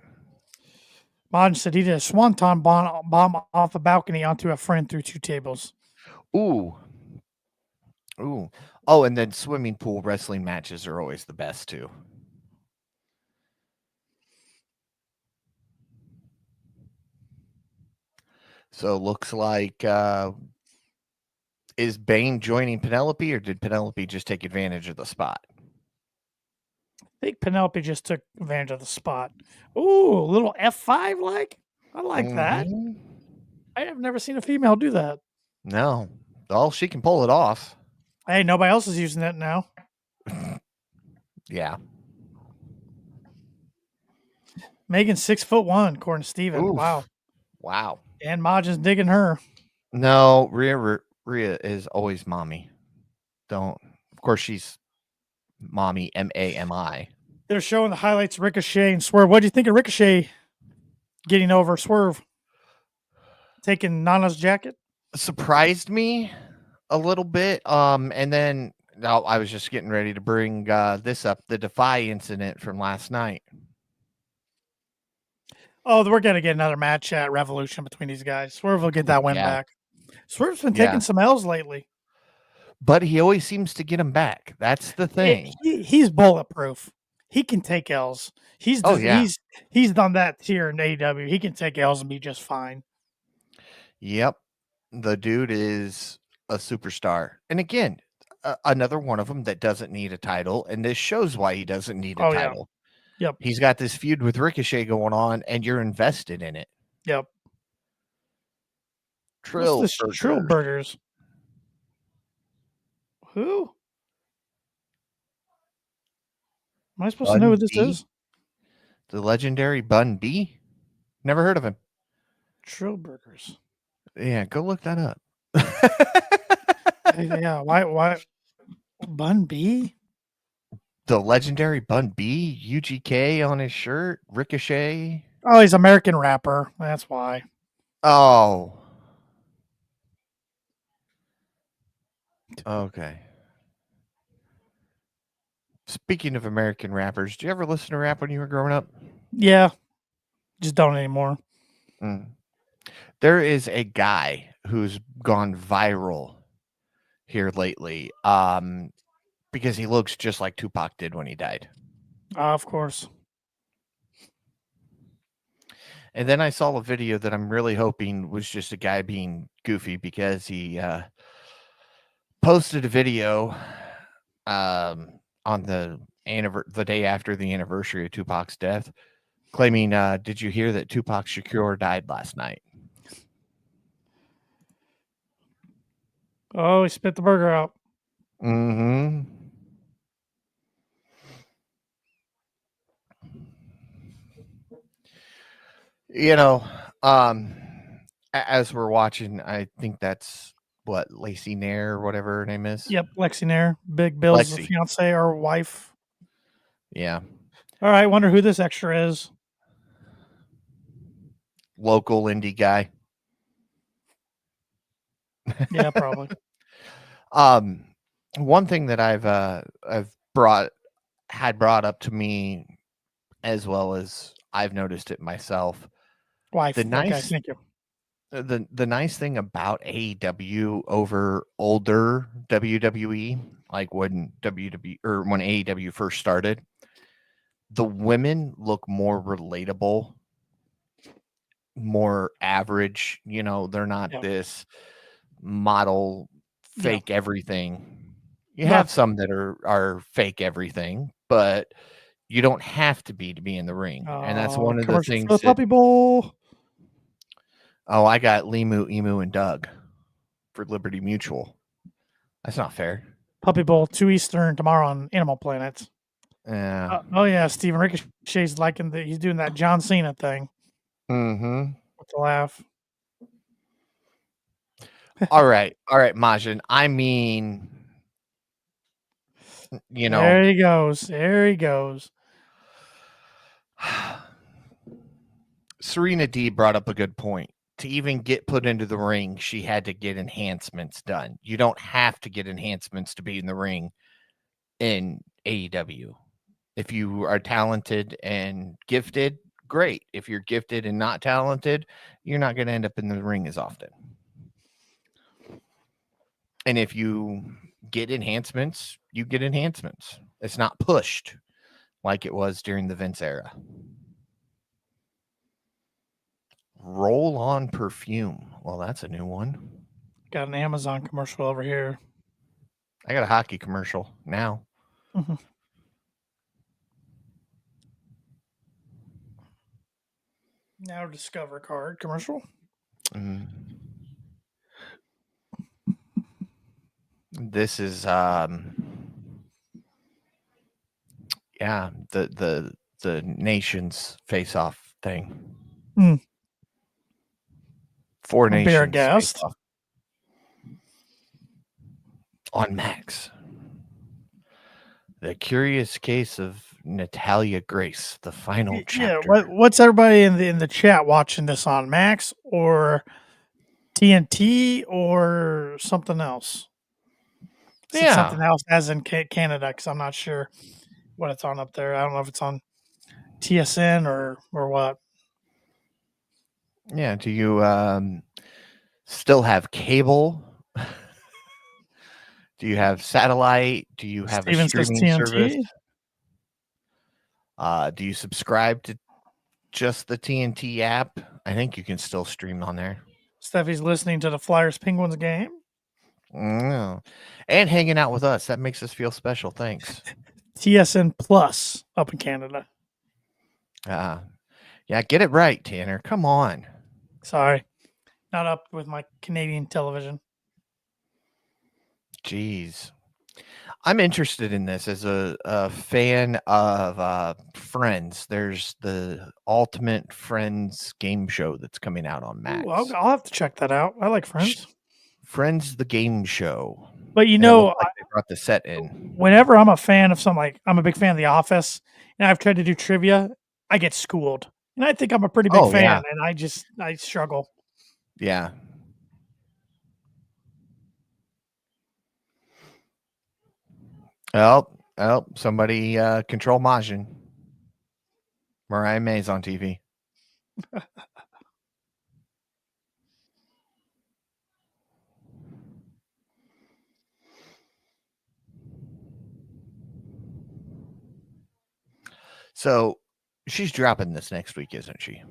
Mod said he did a swanton bomb off a balcony onto a friend through 2 tables. Ooh. Oh, and then swimming pool wrestling matches are always the best too. So looks like is Bane joining Penelope, or did Penelope just take advantage of the spot? I think Penelope just took advantage of the spot. Ooh, a little F5 like? I like that. I have never seen a female do that. No. Well, she can pull it off. Hey, nobody else is using it now. Yeah. Megan's 6'1", according to Steven. Oof. Wow. And Majin's digging her. No, Rhea is always mommy. Of course, she's mommy, MAMI. They're showing the highlights of Ricochet and Swerve. What do you think of Ricochet getting over Swerve? Taking Nana's jacket? Surprised me a little bit. And then I was just getting ready to bring this up, the Defy incident from last night. Oh, we're going to get another match at Revolution between these guys. Swerve will get that win back. Swerve's been taking some L's lately. But he always seems to get them back. That's the thing. He's bulletproof. He can take L's. He's done that here in AEW. He can take L's and be just fine. Yep. The dude is a superstar. And again, another one of them that doesn't need a title. And this shows why he doesn't need a Oh, yeah. title. Yep. He's got this feud with Ricochet going on, and you're invested in it. Yep. What's Trill this Trill Burgers? Who? Am I supposed to know who this is? The legendary Bun B? Never heard of him. Trill Burgers. Yeah, go look that up. Yeah, why Bun B? The legendary Bun B, UGK on his shirt, Ricochet. Oh, he's American rapper. That's why. Oh. Okay. Speaking of American rappers, did you ever listen to rap when you were growing up? Yeah. Just don't anymore. There is a guy who's gone viral here lately because he looks just like Tupac did when he died. Of course. And then I saw a video that I'm really hoping was just a guy being goofy because he posted a video on the day after the anniversary of Tupac's death, claiming, did you hear that Tupac Shakur died last night? Oh, he spit the burger out. Mm-hmm. You know, as we're watching, I think that's what Lacey Nair or whatever her name is. Yep, Lexi Nair, Big Bill's Lexi. fiance or wife. Yeah. All right, wonder who this extra is. Local indie guy. Yeah, probably. One thing that I've brought up to me, as well as I've noticed it myself. Wife. The nice, okay, thank you. The nice thing about AEW over older WWE, like when WWE or when AEW first started, the women look more relatable, more average. You know, they're not this model fake everything. You have some that are fake everything, but you don't have to be in the ring. And that's one of the things. For the Puppy Bowl. Oh, I got Limu, Emu, and Doug for Liberty Mutual. That's not fair. Puppy Bowl 2 Eastern tomorrow on Animal Planet. Yeah. Oh yeah, Steven Ricochet's liking he's doing that John Cena thing. Mm-hmm. With the laugh. All right, Majin. I mean, you know, there he goes. There he goes. Serena D brought up a good point. To even get put into the ring, she had to get enhancements done. You don't have to get enhancements to be in the ring in AEW. If you are talented and gifted, great. If you're gifted and not talented, you're not going to end up in the ring as often. And if you get enhancements, you get enhancements. It's not pushed like it was during the Vince era. Roll on perfume. Well, that's a new one. Got an Amazon commercial over here. I got a hockey commercial now. Mm-hmm. Now Discover card commercial. This is the nations face off thing. 4 nations Bear guest on Max. The Curious Case of Natalia Grace, the final chapter. Yeah, what's everybody in the chat watching this on, Max or TNT or something else? Yeah, something else as in Canada, because I'm not sure what it's on up there. I don't know if it's on TSN or what. Yeah, do you still have cable? Do you have satellite? Do you have a streaming service? Do you subscribe to just the TNT app? I think you can still stream on there. Steffi's listening to the Flyers Penguins game. Mm. And hanging out with us. That makes us feel special. Thanks. TSN Plus up in Canada. Yeah, get it right, Tanner. Come on. Sorry, not up with my Canadian television. Jeez. I'm interested in this as a fan of Friends. There's the Ultimate Friends game show that's coming out on Max. Ooh, I'll have to check that out. I like Friends. Friends, the game show. But you And it know, looks like they brought the set in. whenever I'm a fan of something, like I'm a big fan of The Office, and I've tried to do trivia, I get schooled. And I think I'm a pretty big fan, yeah. and I struggle. Yeah. Oh, somebody control Majin. Mariah May's on TV. So she's dropping this next week, isn't she?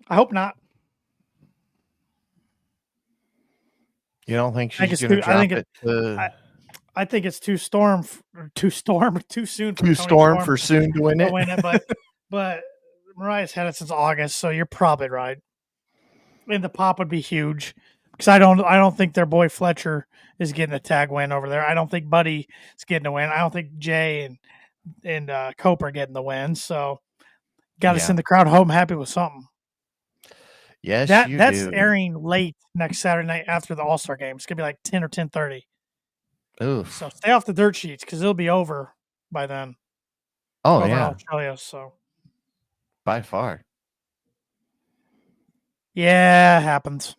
I hope not. You don't think I think she's it's going to too- I drop think it? I think it's too soon for Too Tony storm for soon to win to it. win it, but Mariah's had it since August, so you're probably right. And the pop would be huge because I don't think their boy Fletcher is getting a tag win over there. I don't think Buddy is getting a win. I don't think Jay and Cope are getting the win. So got to send the crowd home happy with something. Yes, that's do. airing late next Saturday night after the All-Star game. It's gonna be like 10 or 10:30. Oof. So stay off the dirt sheets because it'll be over by then. Oh over in yeah, Australia. So by far. yeah, it happens.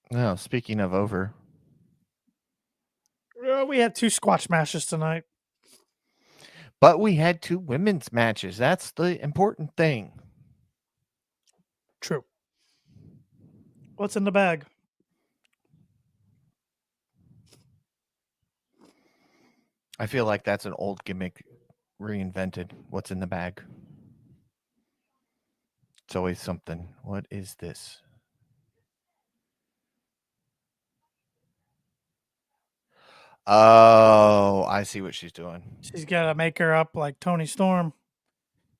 No, speaking of over, We had 2 squash matches tonight. but we had 2 women's matches. That's the important thing. True. What's in the bag? I feel like that's an old gimmick reinvented. What's in the bag? It's always something. What is this? Oh, I see what she's doing. She's got to make her up like Tony Storm.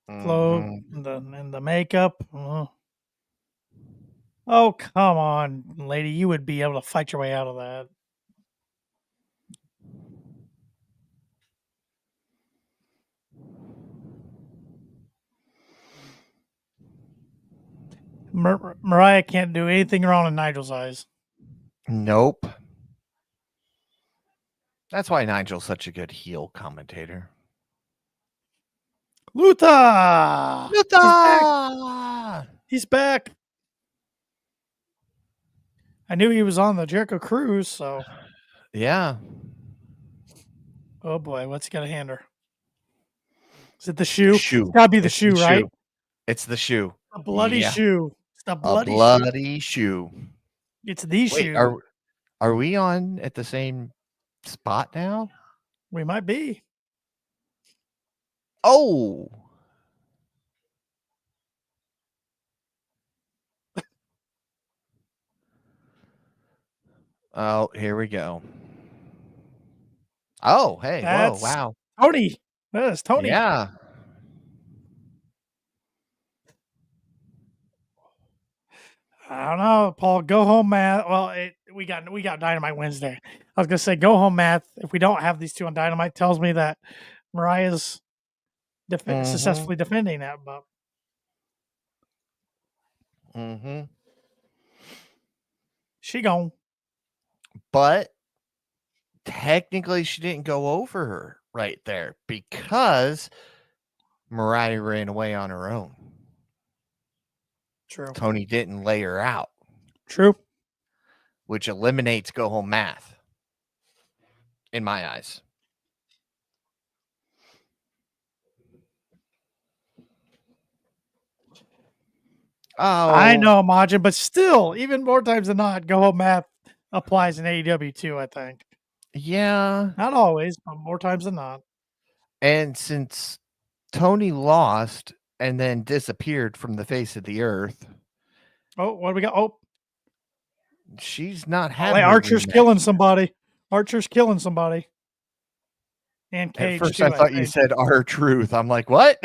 Float and the makeup. Oh, come on, lady. You would be able to fight your way out of that. Mariah can't do anything wrong in Nigel's eyes. Nope. That's why Nigel's such a good heel commentator. Luther! Luther! He's back. I knew he was on the Jericho Cruise, so. Yeah. Oh boy, what's he got to hand her? Is it the shoe? The shoe. It's got to be the shoe, right? Shoe. It's the shoe. A bloody shoe. It's the bloody shoe. It's the shoe. Are we on at the same spot now? We might be. Oh. Oh, here we go. Oh, hey, whoa, wow. Tony. That is Tony. Yeah. I don't know, Paul. Go home math. Well, we got Dynamite Wednesday. I was gonna say go home math. If we don't have these 2 on Dynamite, tells me that Mariah's successfully defending that. But she gone. But technically, she didn't go over her right there because Mariah ran away on her own. True. Tony didn't lay her out. True. Which eliminates go home math in my eyes. Oh, I know, Majin, but still, even more times than not, go home math applies in AEW too, I think. Yeah. Not always, but more times than not. And since Tony lost and then disappeared from the face of the earth, Oh, what do we got? Oh, She's not like had her Archer's rematch killing yet. somebody. Archer's killing somebody. And At Cage first, I too, I thought you think. said our truth. I'm like, what?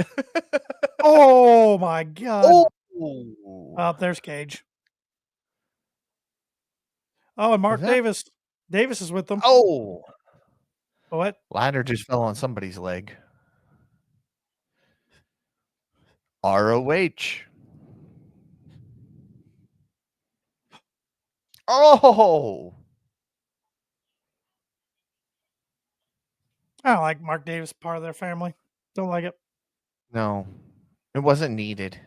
Oh my god. Oh, Oh, there's Cage. Oh, and was Mark that? Davis. Davis is with them. Oh, What? ladder just fell on somebody's leg. ROH. Oh, I don't like Mark Davis, part of their family. Don't like it. no, it wasn't needed.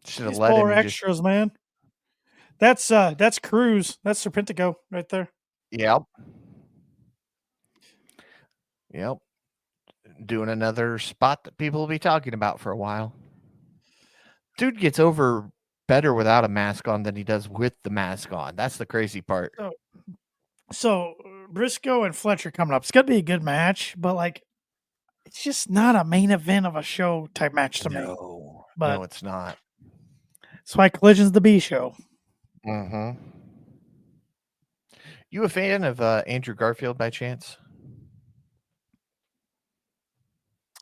Should have These let polar him just. extras, man. That's Cruz. That's Serpentico right there. Yep. Yep. Doing another spot that people will be talking about for a while. Dude gets over better without a mask on than he does with the mask on. That's the crazy part. So Briscoe and Fletcher coming up. It's gonna be a good match, but like it's just not a main event of a show type match to me. No, But it's not. that's why Collision's the B show. Mm-hmm. You a fan of Andrew Garfield by chance?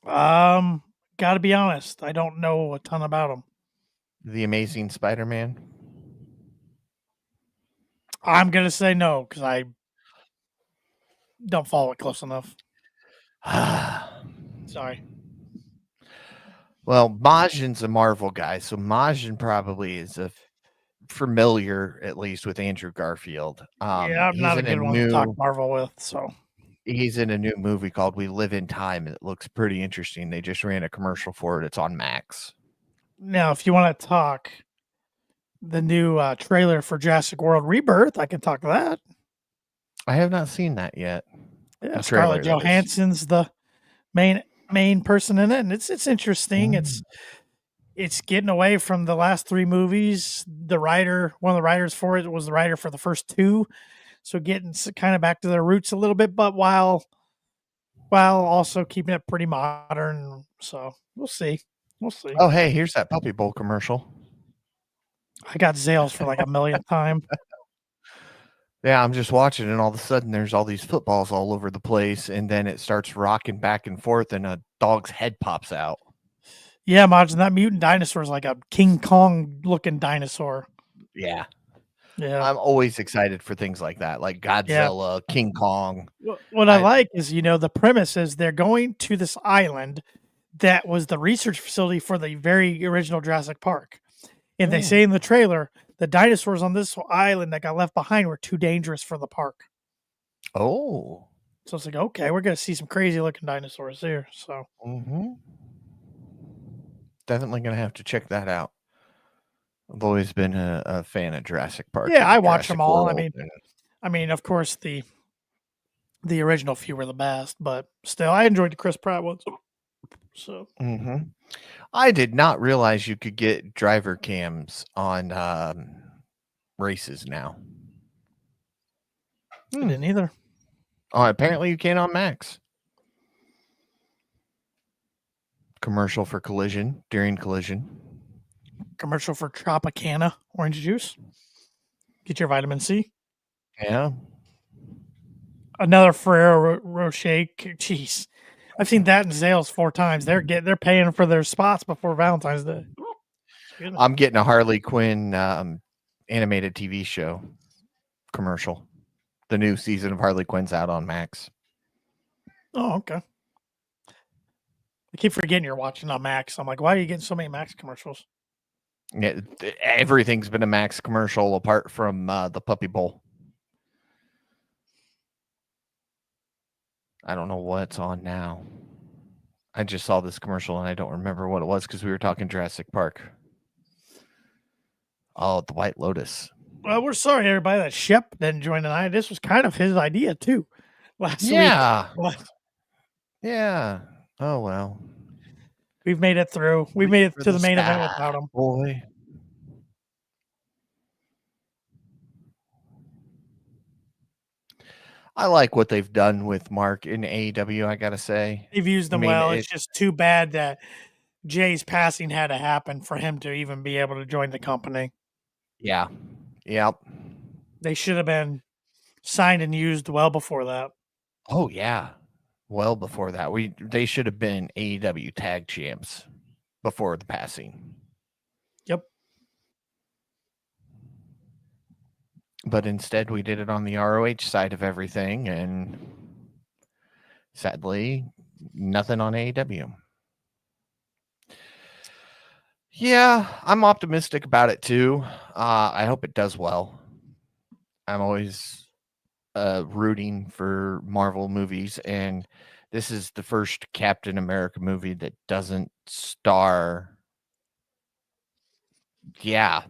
Gotta be honest, I don't know a ton about him. The Amazing Spider-Man? I'm gonna say no because I don't follow it close enough. Sorry. Well, Majin's a Marvel guy, so Majin probably is familiar, at least, with Andrew Garfield. Yeah, I'm He's not a in a good one to talk new Marvel with. So he's in a new movie called We Live in Time, and it looks pretty interesting. They just ran a commercial for it. It's on Max. now, if you want to talk the new trailer for Jurassic World Rebirth, I can talk that. I have not seen that yet. Yeah, The Scarlett trailer, that is. Johansson's the main person in it, and it's interesting. It's getting away from the last three movies. The writer, one of the writers for it, was the writer for the first two, so getting kind of back to their roots a little bit, but while also keeping it pretty modern. So we'll see. We'll see. Oh, hey, here's that Puppy Bowl commercial. I got Zales for like a millionth time. Yeah, I'm just watching, and all of a sudden there's all these footballs all over the place, and then it starts rocking back and forth, and a dog's head pops out. Yeah, imagine that mutant dinosaur is like a King Kong looking dinosaur. Yeah. Yeah. I'm always excited for things like that, like Godzilla, King Kong. What I like is, the premise is they're going to this island that was the research facility for the very original Jurassic Park. And they say in the trailer, the dinosaurs on this island that got left behind were too dangerous for the park. Oh. So it's like, okay, we're going to see some crazy looking dinosaurs here. So definitely going to have to check that out. I've always been a fan of Jurassic Park. yeah, I watch Jurassic them all. World I mean, of course, the original few were the best, but still, I enjoyed the Chris Pratt ones. So I did not realize you could get driver cams on races now. I didn't either. Oh, apparently you can on Max. Commercial for Collision during Collision. Commercial for Tropicana orange juice. Get your vitamin C. Yeah. Another Ferrero Rocher. Jeez, I've seen that in sales 4 times. They're paying for their spots before Valentine's Day. I'm getting a Harley Quinn animated TV show commercial. The new season of Harley Quinn's out on Max. Oh, okay. I keep forgetting you're watching on Max. I'm like, why are you getting so many Max commercials? Yeah, everything's been a Max commercial apart from the Puppy Bowl. I don't know what's on now. I just saw this commercial and I don't remember what it was because we were talking Jurassic Park. Oh, the White Lotus. Well, we're sorry, everybody, that Shep didn't join tonight. This was kind of his idea, too, last week. Yeah. Oh, well. We've made it through. We made it to the main event without him. Boy. I like what they've done with Mark in AEW, I got to say. They've used him well. It's just too bad that Jay's passing had to happen for him to even be able to join the company. Yeah. Yep. They should have been signed and used well before that. Oh yeah. Well before that. They should have been AEW tag champs before the passing. Yep. But instead we did it on the ROH side of everything, and sadly, nothing on AEW. Yeah, I'm optimistic about it too. I hope it does well. I'm always rooting for Marvel movies, and this is the first Captain America movie that doesn't star. Yeah.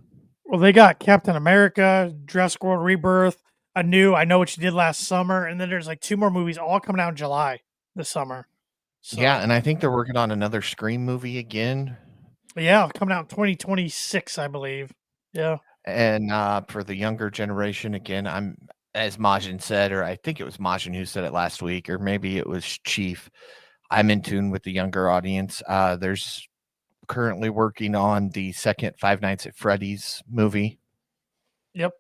Well, they got Captain America, Jurassic World Rebirth, I Know What You Did Last Summer, and then there's like 2 more movies all coming out in July this summer. So, Yeah, and I think they're working on another Scream movie again. yeah, coming out in 2026, I believe. Yeah. And for the younger generation, again, I'm as Majin said, or I think it was Majin who said it last week, or maybe it was Chief. I'm in tune with the younger audience. There's currently working on the second Five Nights at Freddy's movie. Yep.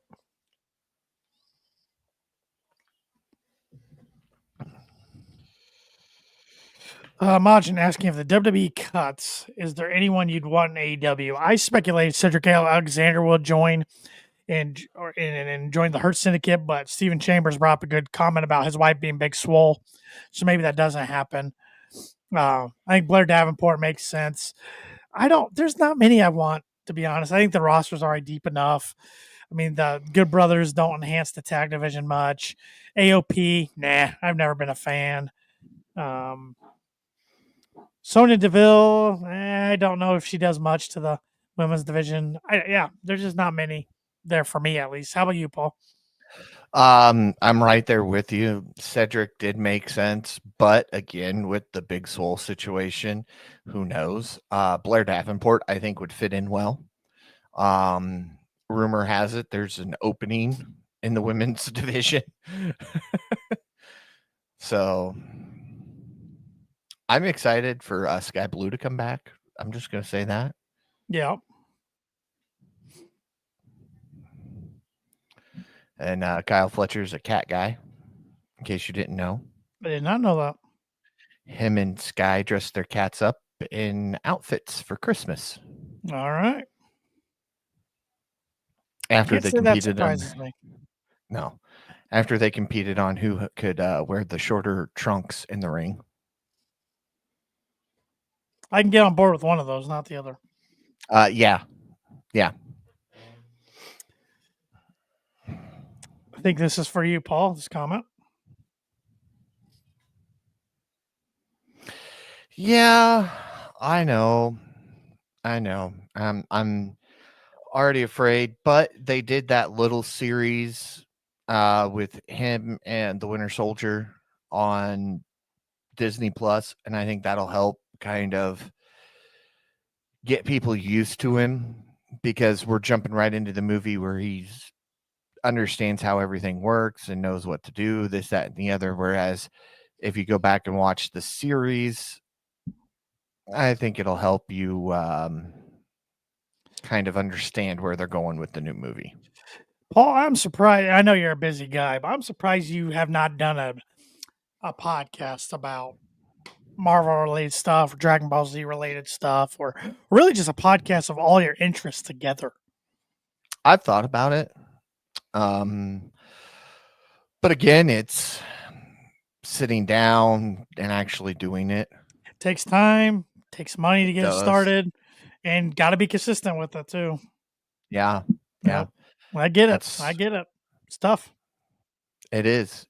Majin asking if the WWE cuts, is there anyone you'd want in AEW? I speculated Cedric Alexander will join and join the Hurt Syndicate, but Steven Chambers brought up a good comment about his wife being Big Swole, so maybe that doesn't happen. I think Blair Davenport makes sense. There's not many I want, to be honest. I think the roster's already deep enough. I mean, the Good Brothers don't enhance the tag division much. AOP, nah, I've never been a fan. Sonya Deville, I don't know if she does much to the women's division. There's just not many there for me, at least. How about you, Paul? I'm right there with you. Cedric did make sense, but again, with the Big Soul situation, who knows? Blair Davenport, I think, would fit in well. Rumor has it there's an opening in the women's division. So I'm excited for Sky Blue to come back. I'm just going to say that. Yeah. And Kyle Fletcher's a cat guy, in case you didn't know. I did not know that. Him and Sky dressed their cats up in outfits for Christmas. All right. After they competed on, me. no, after they competed on who could wear the shorter trunks in the ring. I can get on board with one of those, not the other. Yeah. I think this is for you, Paul. This comment. Yeah, I know. I'm already afraid, but they did that little series with him and the Winter Soldier on Disney Plus, and I think that'll help kind of get people used to him, because we're jumping right into the movie where he's understands how everything works and knows what to do, this, that, and the other. Whereas if you go back and watch the series, I think it'll help you kind of understand where they're going with the new movie. Paul, I'm surprised. I know you're a busy guy, but I'm surprised you have not done a podcast about Marvel related stuff, Dragon Ball Z related stuff, or really just a podcast of all your interests together. I've thought about it. But again, it's sitting down and actually doing it. It takes time, takes money to get it started, and got to be consistent with it too. Yeah. Yep. I get it. I get it. It's tough. It is.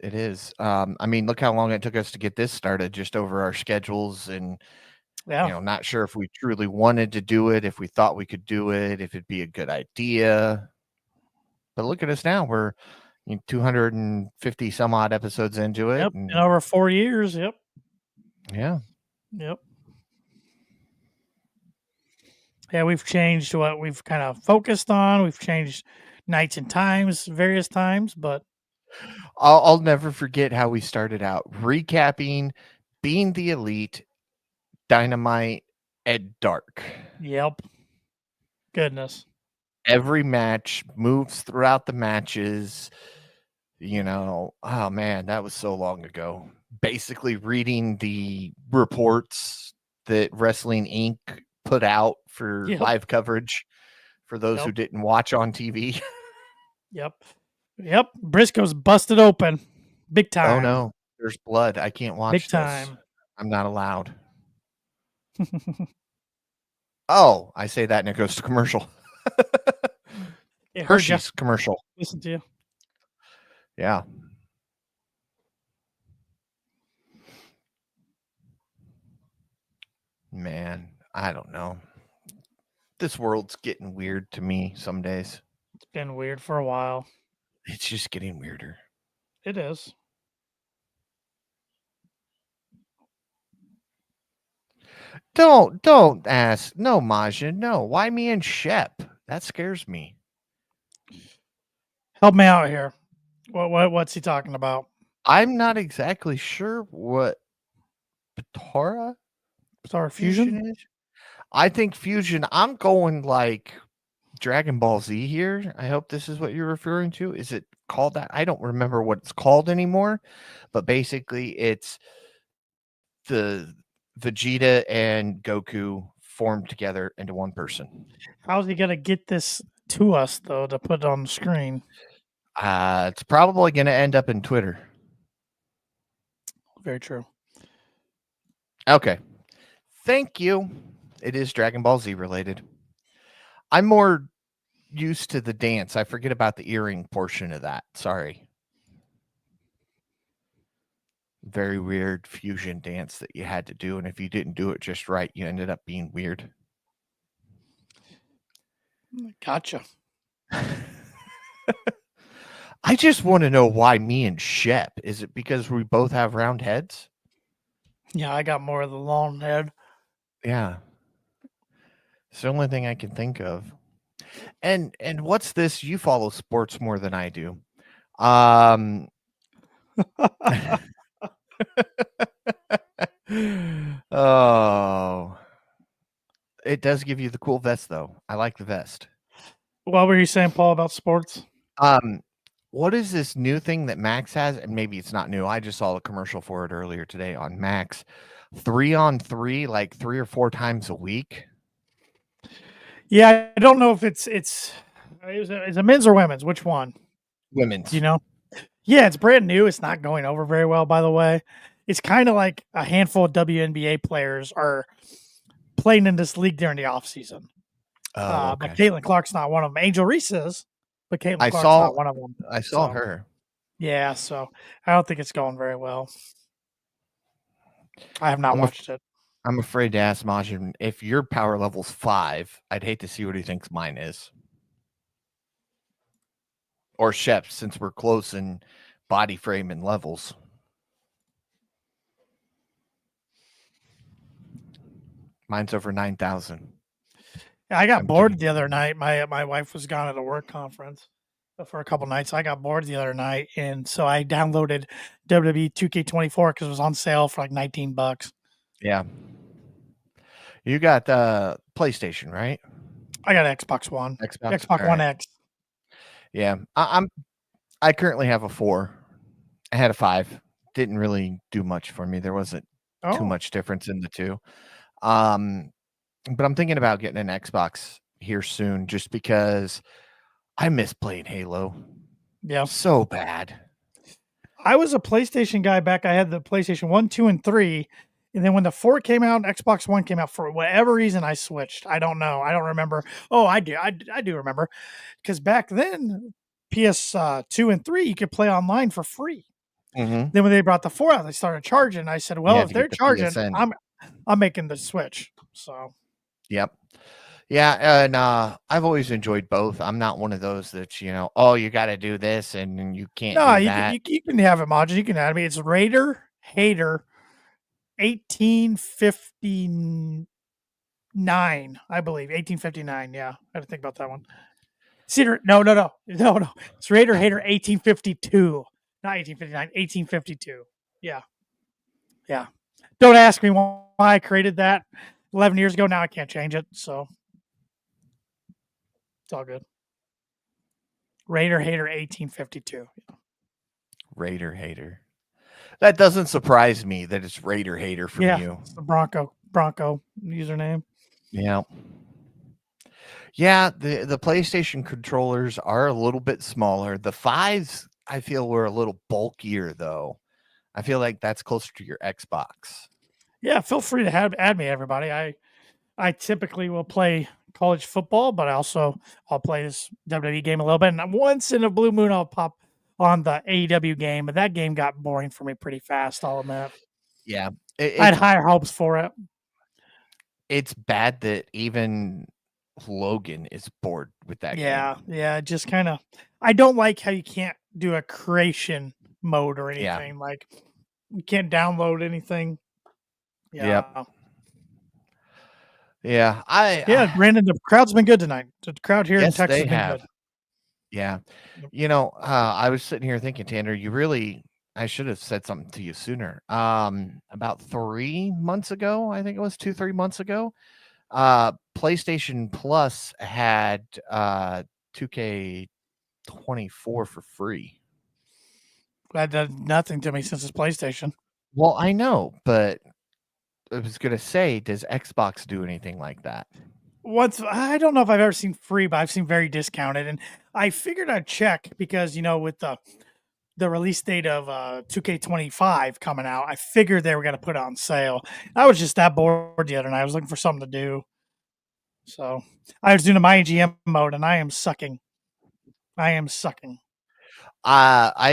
I mean, look how long it took us to get this started, just over our schedules, and not sure if we truly wanted to do it, if we thought we could do it, if it'd be a good idea. But look at us now. We're 250 some odd episodes into it. Yep. And over 4 years. Yep. Yeah. Yep. Yeah, we've changed what we've kind of focused on. We've changed nights and times, various times, but I'll never forget how we started out recapping Being the Elite, Dynamite, and dark. Yep. Goodness. Every match moves throughout the matches. Oh man, that was so long ago. Basically reading the reports that Wrestling Inc. put out for Yep. live coverage for those who Yep. didn't watch on TV. Yep. Briscoe's busted open. Big time. Oh no, there's blood. I can't watch Big this. time. I'm not allowed. Oh, I say that and it goes to commercial. It heard ya. Hershey's commercial. Listen to you. Yeah. Man, I don't know. This world's getting weird to me some days. It's been weird for a while. It's just getting weirder. It is. Don't ask. No, Majin. No. Why me and Shep? That scares me. Help me out here. What's he talking about? I'm not exactly sure what Patara Star Fusion? is. I think Fusion, I'm going like Dragon Ball Z here. I hope this is what you're referring to. Is it called that? I don't remember what it's called anymore, but basically it's the Vegeta and Goku formed together into one person. How's he gonna get this to us though to put it on the screen? It's probably going to end up in Twitter. Very true. Okay. Thank you. It is Dragon Ball Z related. I'm more used to the dance. I forget about the earring portion of that. Sorry. Very weird fusion dance that you had to do. And if you didn't do it just right, you ended up being weird. Gotcha. I just want to know why me and Shep. Is it because we both have round heads? Yeah, I got more of the long head. Yeah. It's the only thing I can think of. And what's this? You follow sports more than I do. Oh. It does give you the cool vest though. I like the vest. What were you saying, Paul, about sports? What is this new thing that Max has? And maybe it's not new. I just saw a commercial for it earlier today on Max. 3-on-3, like 3 or 4 times a week. Yeah, I don't know if it's a men's or women's. Which one? Women's. Do you know? Yeah, it's brand new. It's not going over very well, by the way. It's kind of like a handful of WNBA players are playing in this league during the offseason. Oh, But okay. Caitlin Clark's not one of them. Angel Reese is, but Caitlin I Clark's saw- not one of them. I saw So, her. Yeah, so I don't think it's going very well. I have not I'm watched it. I'm afraid to ask Majin, if your power level's 5, I'd hate to see what he thinks mine is. Or Shep, since we're close in body frame and levels. Mine's over 9,000. Yeah, I got I'm bored kidding. the other night. My wife was gone at a work conference for a couple nights. I got bored the other night, and so I downloaded WWE 2K24 because it was on sale for like $19. Yeah. You got PlayStation, right? I got Xbox One, Xbox One alright. X. Yeah. I currently have a 4. I had a 5. Didn't really do much for me. There wasn't too much difference in the two. But I'm thinking about getting an Xbox here soon just because I miss playing Halo. Yeah. So bad. I was a PlayStation guy back. I had the PlayStation 1, 2, and 3. And then when the 4 came out, Xbox One came out, for whatever reason, I switched. I don't know. I don't remember. Oh, I do. I do remember. Because back then, PS2 and 3, you could play online for free. Mm-hmm. Then when they brought the 4 out, they started charging. I said, well, if they're charging, PSN. I'm making the switch. So, Yep. Yeah, and I've always enjoyed both. I'm not one of those that, oh, you got to do this and you can't no, do you that. can have it, Majin. You can add me. It's Raider Hater 1859, I believe. 1859. Yeah, I had to think about that one. Cedar, no. It's Raider Hater 1852, not 1859, 1852. Yeah. Don't ask me why I created that. 11 years ago. Now I can't change it, so it's all good. Raider Hater 1852. Raider hater. That doesn't surprise me that it's Raider hater from Yeah, you. it's the Bronco username. Yeah. Yeah, the PlayStation controllers are a little bit smaller. The 5s I feel were a little bulkier though. I feel like that's closer to your Xbox. Yeah, feel free to add me, everybody. I typically will play college football, but I'll play this WWE game a little bit. And once in a blue moon, I'll pop on the AEW game, but that game got boring for me pretty fast. I'll admit. Yeah. I had higher hopes for it. It's bad that even Logan is bored with that game. Yeah, just kind of. I don't like how you can't do a creation mode or Yeah. anything. Like you can't download anything. Yeah. Yep. Yeah. Yeah, Brandon, the crowd's been good tonight. The crowd here in Yes, Texas they has been have. good. Yeah. Yep. You know, I was sitting here thinking, Tanner, I should have said something to you sooner. About 3 months ago, I think it was 2, 3 months ago, PlayStation Plus had 2K24 for free. That does nothing to me since it's PlayStation. Well, I know, but I was gonna say, does Xbox do anything like that? I don't know if I've ever seen free, but I've seen very discounted. And I figured I'd check because, with the release date of 2K25 coming out, I figured they were going to put it on sale. I was just that bored the other night. I was looking for something to do. So I was doing my GM mode and I am sucking. I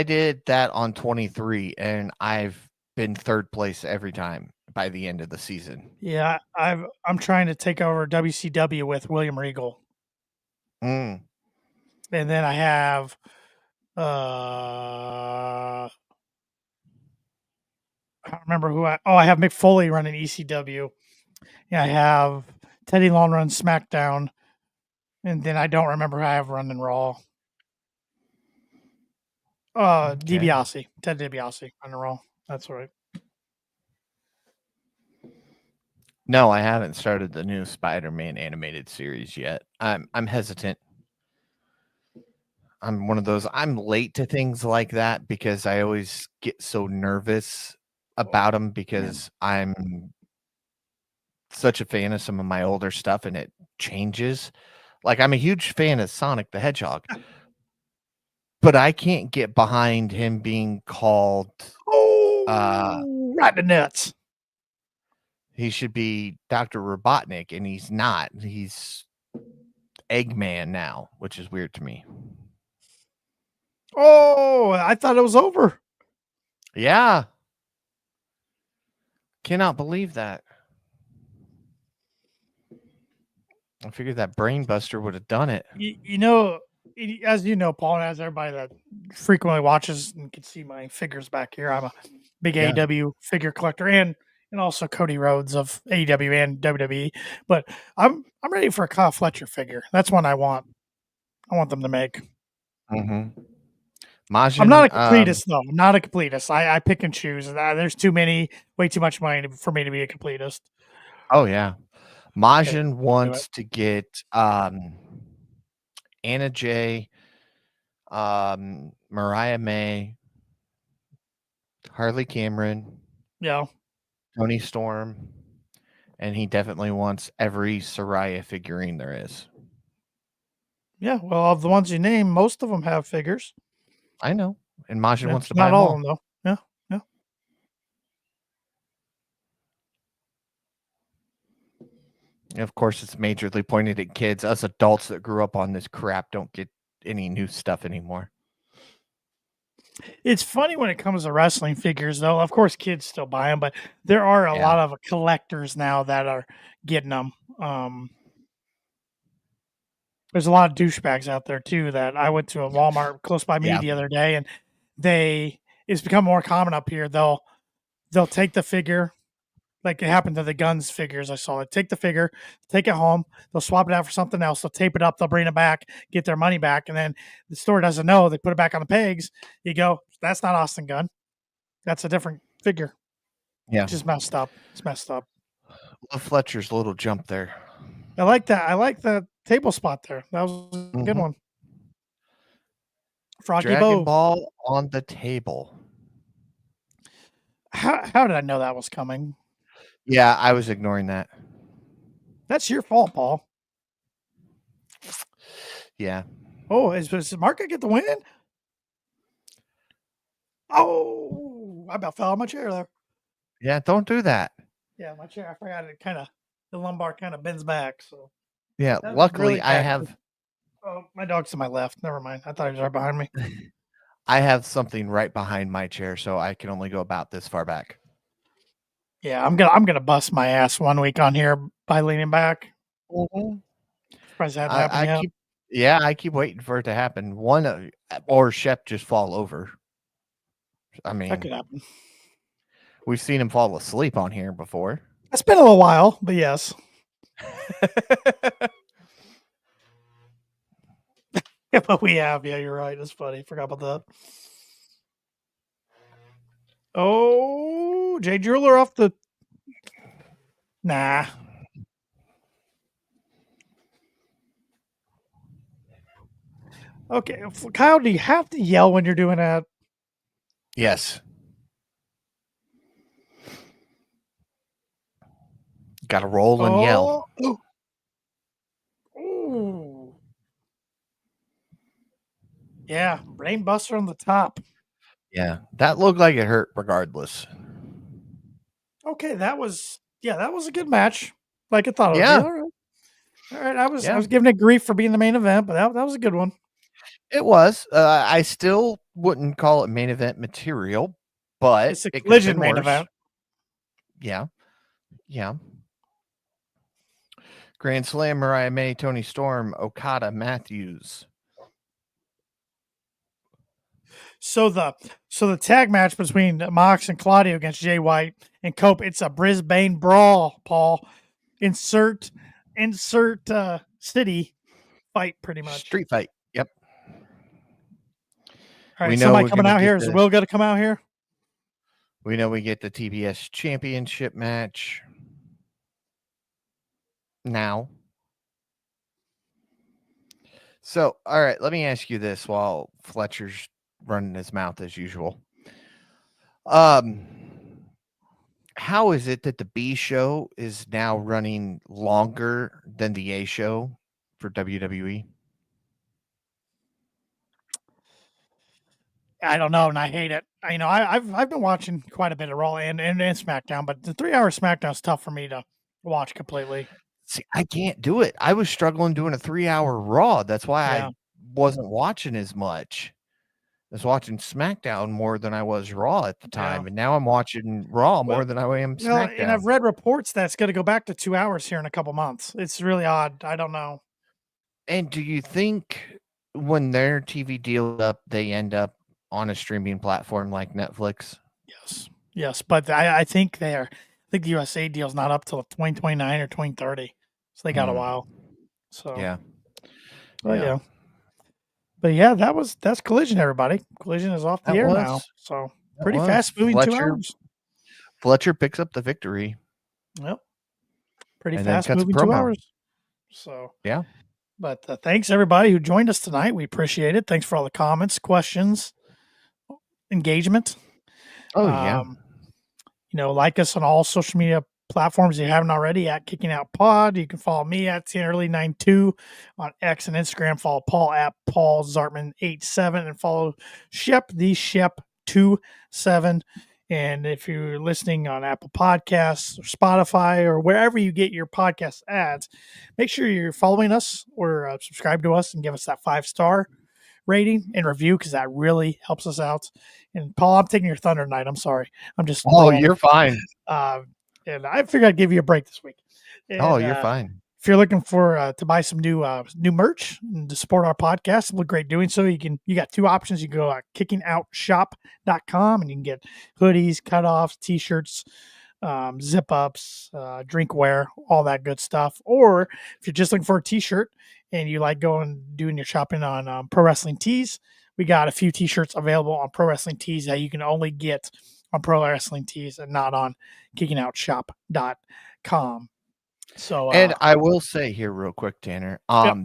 did that on 23 and I've been third place every time by the end of the season. Yeah, I'm trying to take over WCW with William Regal. Mm. And then I have I don't remember who I have Mick Foley running ECW. Yeah, I have Teddy Long run SmackDown. And then I don't remember who I have running Raw. DiBiase. Ted DiBiase running Raw. That's right. No, I haven't started the new Spider-Man animated series yet. I'm hesitant. I'm one of those. I'm late to things like that because I always get so nervous about them because I'm such a fan of some of my older stuff and it changes. Like I'm a huge fan of Sonic the Hedgehog, but I can't get behind him being called. Right the nuts. He should be Dr. Robotnik, and he's not. He's Eggman now, which is weird to me. Oh, I thought it was over. Yeah. Cannot believe that. I figured that Brain Buster would have done it. As you know, Paul, and as everybody that frequently watches and can see my figures back here, I'm a big AEW figure collector and also Cody Rhodes of AEW and WWE. But I'm ready for a Kyle Fletcher figure. That's one I want. I want them to make. Mm-hmm. Majin, I'm not a completist, though. I'm not a completist. I pick and choose. There's way too much money for me to be a completist. Oh, yeah. Majin wants to get Anna Jay, Mariah May, Harley Cameron, Tony Storm, and he definitely wants every Soraya figurine there is. Yeah, well, of the ones you name, most of them have figures. I know, and Majin wants to buy not all of them, though. Yeah. Of course, it's majorly pointed at kids. Us adults that grew up on this crap don't get any new stuff anymore. It's funny when it comes to wrestling figures, though. Of course, kids still buy them, but there are a lot of collectors now that are getting them. There's a lot of douchebags out there, too, that I went to a Walmart close by me the other day, and it's become more common up here. They'll take the figure, like it happened to the Guns figures. I saw it. Take the figure, take it home. They'll swap it out for something else. They'll tape it up. They'll bring it back, get their money back. And then the store doesn't know. They put it back on the pegs. You go, that's not Austin Gunn. That's a different figure. Yeah. It's just messed up. It's messed up. Love Fletcher's little jump there. I like that. I like the table spot there. That was a good Mhm. one. Froggy Dragon Bow. Ball on the table. How did I know that was coming? Yeah, I was ignoring that. That's your fault, Paul. Yeah. Oh, is Mark gonna get the win? Oh, I about fell out of my chair there. Yeah, don't do that. Yeah, my chair. I forgot it the lumbar kind of bends back. So Yeah, that was luckily really I bad. have Oh, my dog's to my left. Never mind. I thought he was right behind me. I have something right behind my chair, so I can only go about this far back. Yeah, I'm gonna bust my ass 1 week on here by leaning back. Mhm. Surprised it hadn't happened I yet. I keep waiting for it to happen. One or Shep just fall over. I That mean, could happen. we've seen him fall asleep on here before. It's been a little while, but yes. Yeah, but we have. Yeah, you're right. It's funny. Forgot about that. Oh, Jay Jeweler off the. Nah. Okay, Kyle, do you have to yell when you're doing that? Yes. Got to roll and yell. Oh. Ooh. Yeah, brain buster on the top. Yeah, that looked like it hurt regardless. Okay, that was a good match. Like I thought it would be. Yeah. All right. All right. I Yeah. was giving it grief for being the main event, but that was a good one. It was. I still wouldn't call it main event material, but It's a it could have been collision main worse. event. Yeah. Yeah. Grand Slam, Mariah May, Tony Storm, Okada, Matthews. So the tag match between Mox and Claudio against Jay White and Cope, it's a Brisbane brawl, Paul. Insert city fight pretty much. Street fight. Yep. All We right, know somebody we're coming gonna out get here. Is the- Will going to come out here? We know we get the TBS championship match now. So, all right, let me ask you this while Fletcher's running his mouth as usual. How is it that the B show is now running longer than the A show for WWE? I don't know, and I hate it. I've been watching quite a bit of Raw and SmackDown, but the 3-hour SmackDown is tough for me to watch completely. See, I can't do it. I was struggling doing a 3-hour Raw. That's why Yeah. I wasn't watching as much. I was watching SmackDown more than I was Raw at the time, Yeah. and now I'm watching Raw more Well, than I am Well, SmackDown. and I've read reports that it's going to go back to 2 hours here in a couple months. It's really odd. I don't know. And do you think when their TV deal up, they end up on a streaming platform like Netflix? Yes, but I think I think the USA deal's not up till 2029 or 2030, so they got a while. So Yeah. but yeah. But yeah, that's Collision, everybody. Collision is off the That air was- now. So that pretty was. fast moving 2 Fletcher- hours. Fletcher picks up the victory. Yep. Pretty And then fast cuts a moving 2 promo. hours. So Yeah. But thanks everybody who joined us tonight. We appreciate it. Thanks for all the comments, questions, engagement. Oh, yeah. Like us on all social media platforms if you haven't already at Kicking Out Pod. You can follow me at TNEarly92 on X and Instagram. Follow Paul at Paul Zartman87 and follow Shep the Shep27. And if you're listening on Apple Podcasts or Spotify or wherever you get your podcast ads, make sure you're following us or subscribe to us and give us that 5-star rating and review because that really helps us out. And Paul, I'm taking your thunder tonight. I'm sorry. I'm just You're fine. and I figured I'd give you a break this week. And, You're fine. If you're looking for to buy some new merch and to support our podcast, it look great doing so. You got 2 options. You can go kickingOutShop.com and you can get hoodies, cutoffs, t-shirts, zip ups, drinkware, all that good stuff. Or if you're just looking for a t-shirt and you like going doing your shopping on Pro Wrestling Tees, we got a few t-shirts available on Pro Wrestling Tees that you can only get on Pro Wrestling Tees and not on kickingOutShop.com. So, And I will say here real quick, Tanner, yep.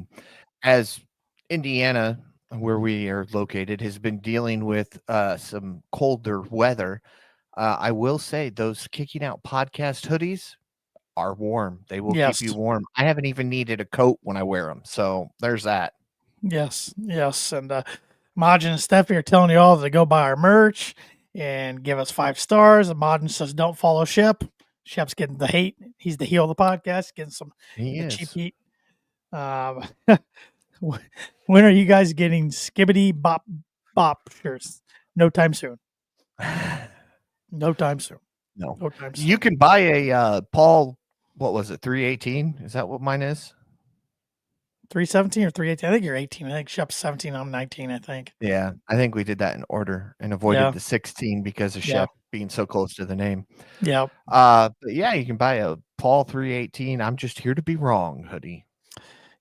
as Indiana, where we are located, has been dealing with some colder weather, I will say those Kicking Out podcast hoodies are warm. They will keep you Yes. warm. I haven't even needed a coat when I wear them. So there's that. Yes. Yes. And Majin and Steffi are telling you all to go buy our merch and give us 5 stars. And Majin says, don't follow Shep. Shep's getting the hate. He's the heel of the podcast, getting He the cheap is. heat. When are you guys getting skibbity bop bop shirts? No time soon. No time soon. No. No time soon. You can buy a Paul, what was it, 318? Is that what mine is? 317 or 318? I think you're 18. I think Shep's 17. I'm 19, I think. Yeah, I think we did that in order and avoided Yeah. the 16 because of Yeah. Shep being so close to the name. Yeah. But yeah, you can buy a Paul 318. I'm just here to be wrong hoodie.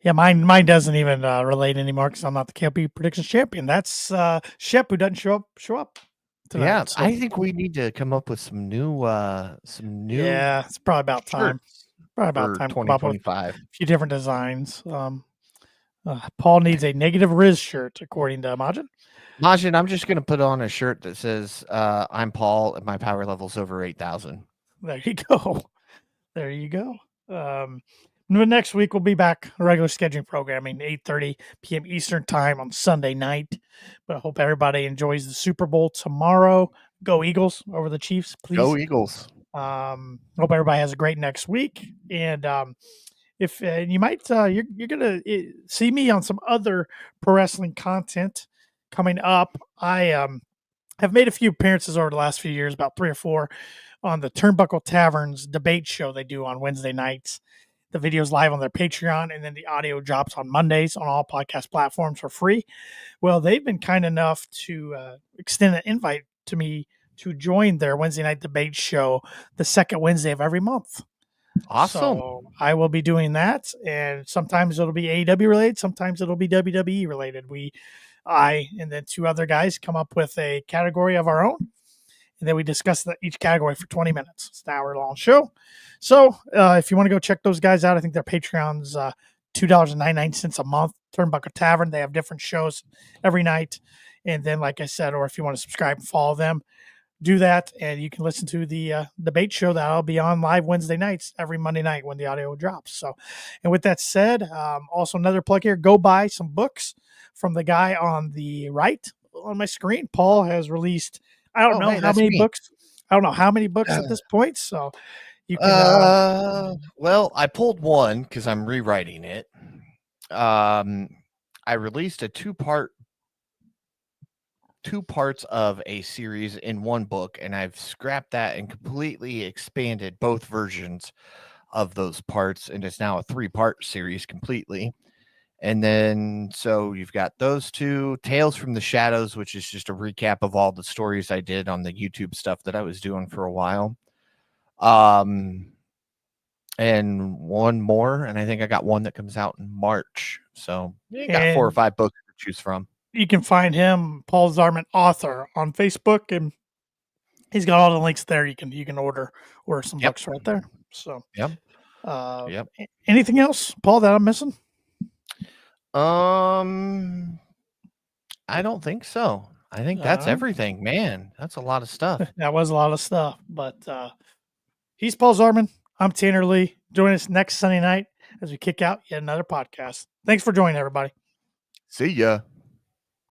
Yeah, mine doesn't even relate anymore because I'm not the KLP predictions champion. That's Shep who doesn't show up tonight. Yeah, So, I think we need to come up with some new yeah, it's probably about time. shirts Probably about for time to come up with 2025. a few different designs. Paul needs a negative Riz shirt, according to Majin. Majin, I'm just gonna put on a shirt that says I'm Paul and my power level's over 8,000. There you go. There you go. Next week we'll be back regular scheduling programming, 8:30 p.m. Eastern time on Sunday night. But I hope everybody enjoys the Super Bowl tomorrow. Go Eagles over the Chiefs, please. Go Eagles. Hope everybody has a great next week. And if you might, you're gonna see me on some other pro wrestling content coming up. I have made a few appearances over the last few years, about 3 or 4, on the Turnbuckle Tavern's debate show they do on Wednesday nights. The video's live on their Patreon, and then the audio drops on Mondays on all podcast platforms for free. Well, they've been kind enough to extend an invite to me to join their Wednesday night debate show the second Wednesday of every month. Awesome. So I will be doing that, and sometimes it'll be AEW related, sometimes it'll be WWE related. I and then 2 other guys come up with a category of our own, and then we discuss each category for 20 minutes. It's an hour-long show. So if you want to go check those guys out, I think their Patreon's $2.99 a month. Turnbuckle Tavern, they have different shows every night. And then, like I said, or if you want to subscribe and follow them, do that, and you can listen to the debate show that I'll be on live Wednesday nights every Monday night when the audio drops. So, and with that said, also another plug here, go buy some books from the guy on the right on my screen. Paul has released, I don't know how many books. I don't know how many books at this point. So you can. Well, I pulled one because I'm rewriting it. I released a 2-part 2 parts of a series in one book, and I've scrapped that and completely expanded both versions of those parts, and it's now a 3-part series completely. And then so you've got those 2, Tales from the Shadows, which is just a recap of all the stories I did on the YouTube stuff that I was doing for a while. And one more, and I think I got one that comes out in March. So you got 4 or 5 books to choose from. You can find him, Paul Zarman, author, on Facebook, and he's got all the links there. You can order some books right there. So yep. Anything else, Paul, that I'm missing? I don't think so. I think that's everything, man. That's a lot of stuff. That was a lot of stuff, but he's Paul Zarman. I'm Tanner Lee. Join us next Sunday night as we kick out yet another podcast. Thanks for joining, everybody. See ya.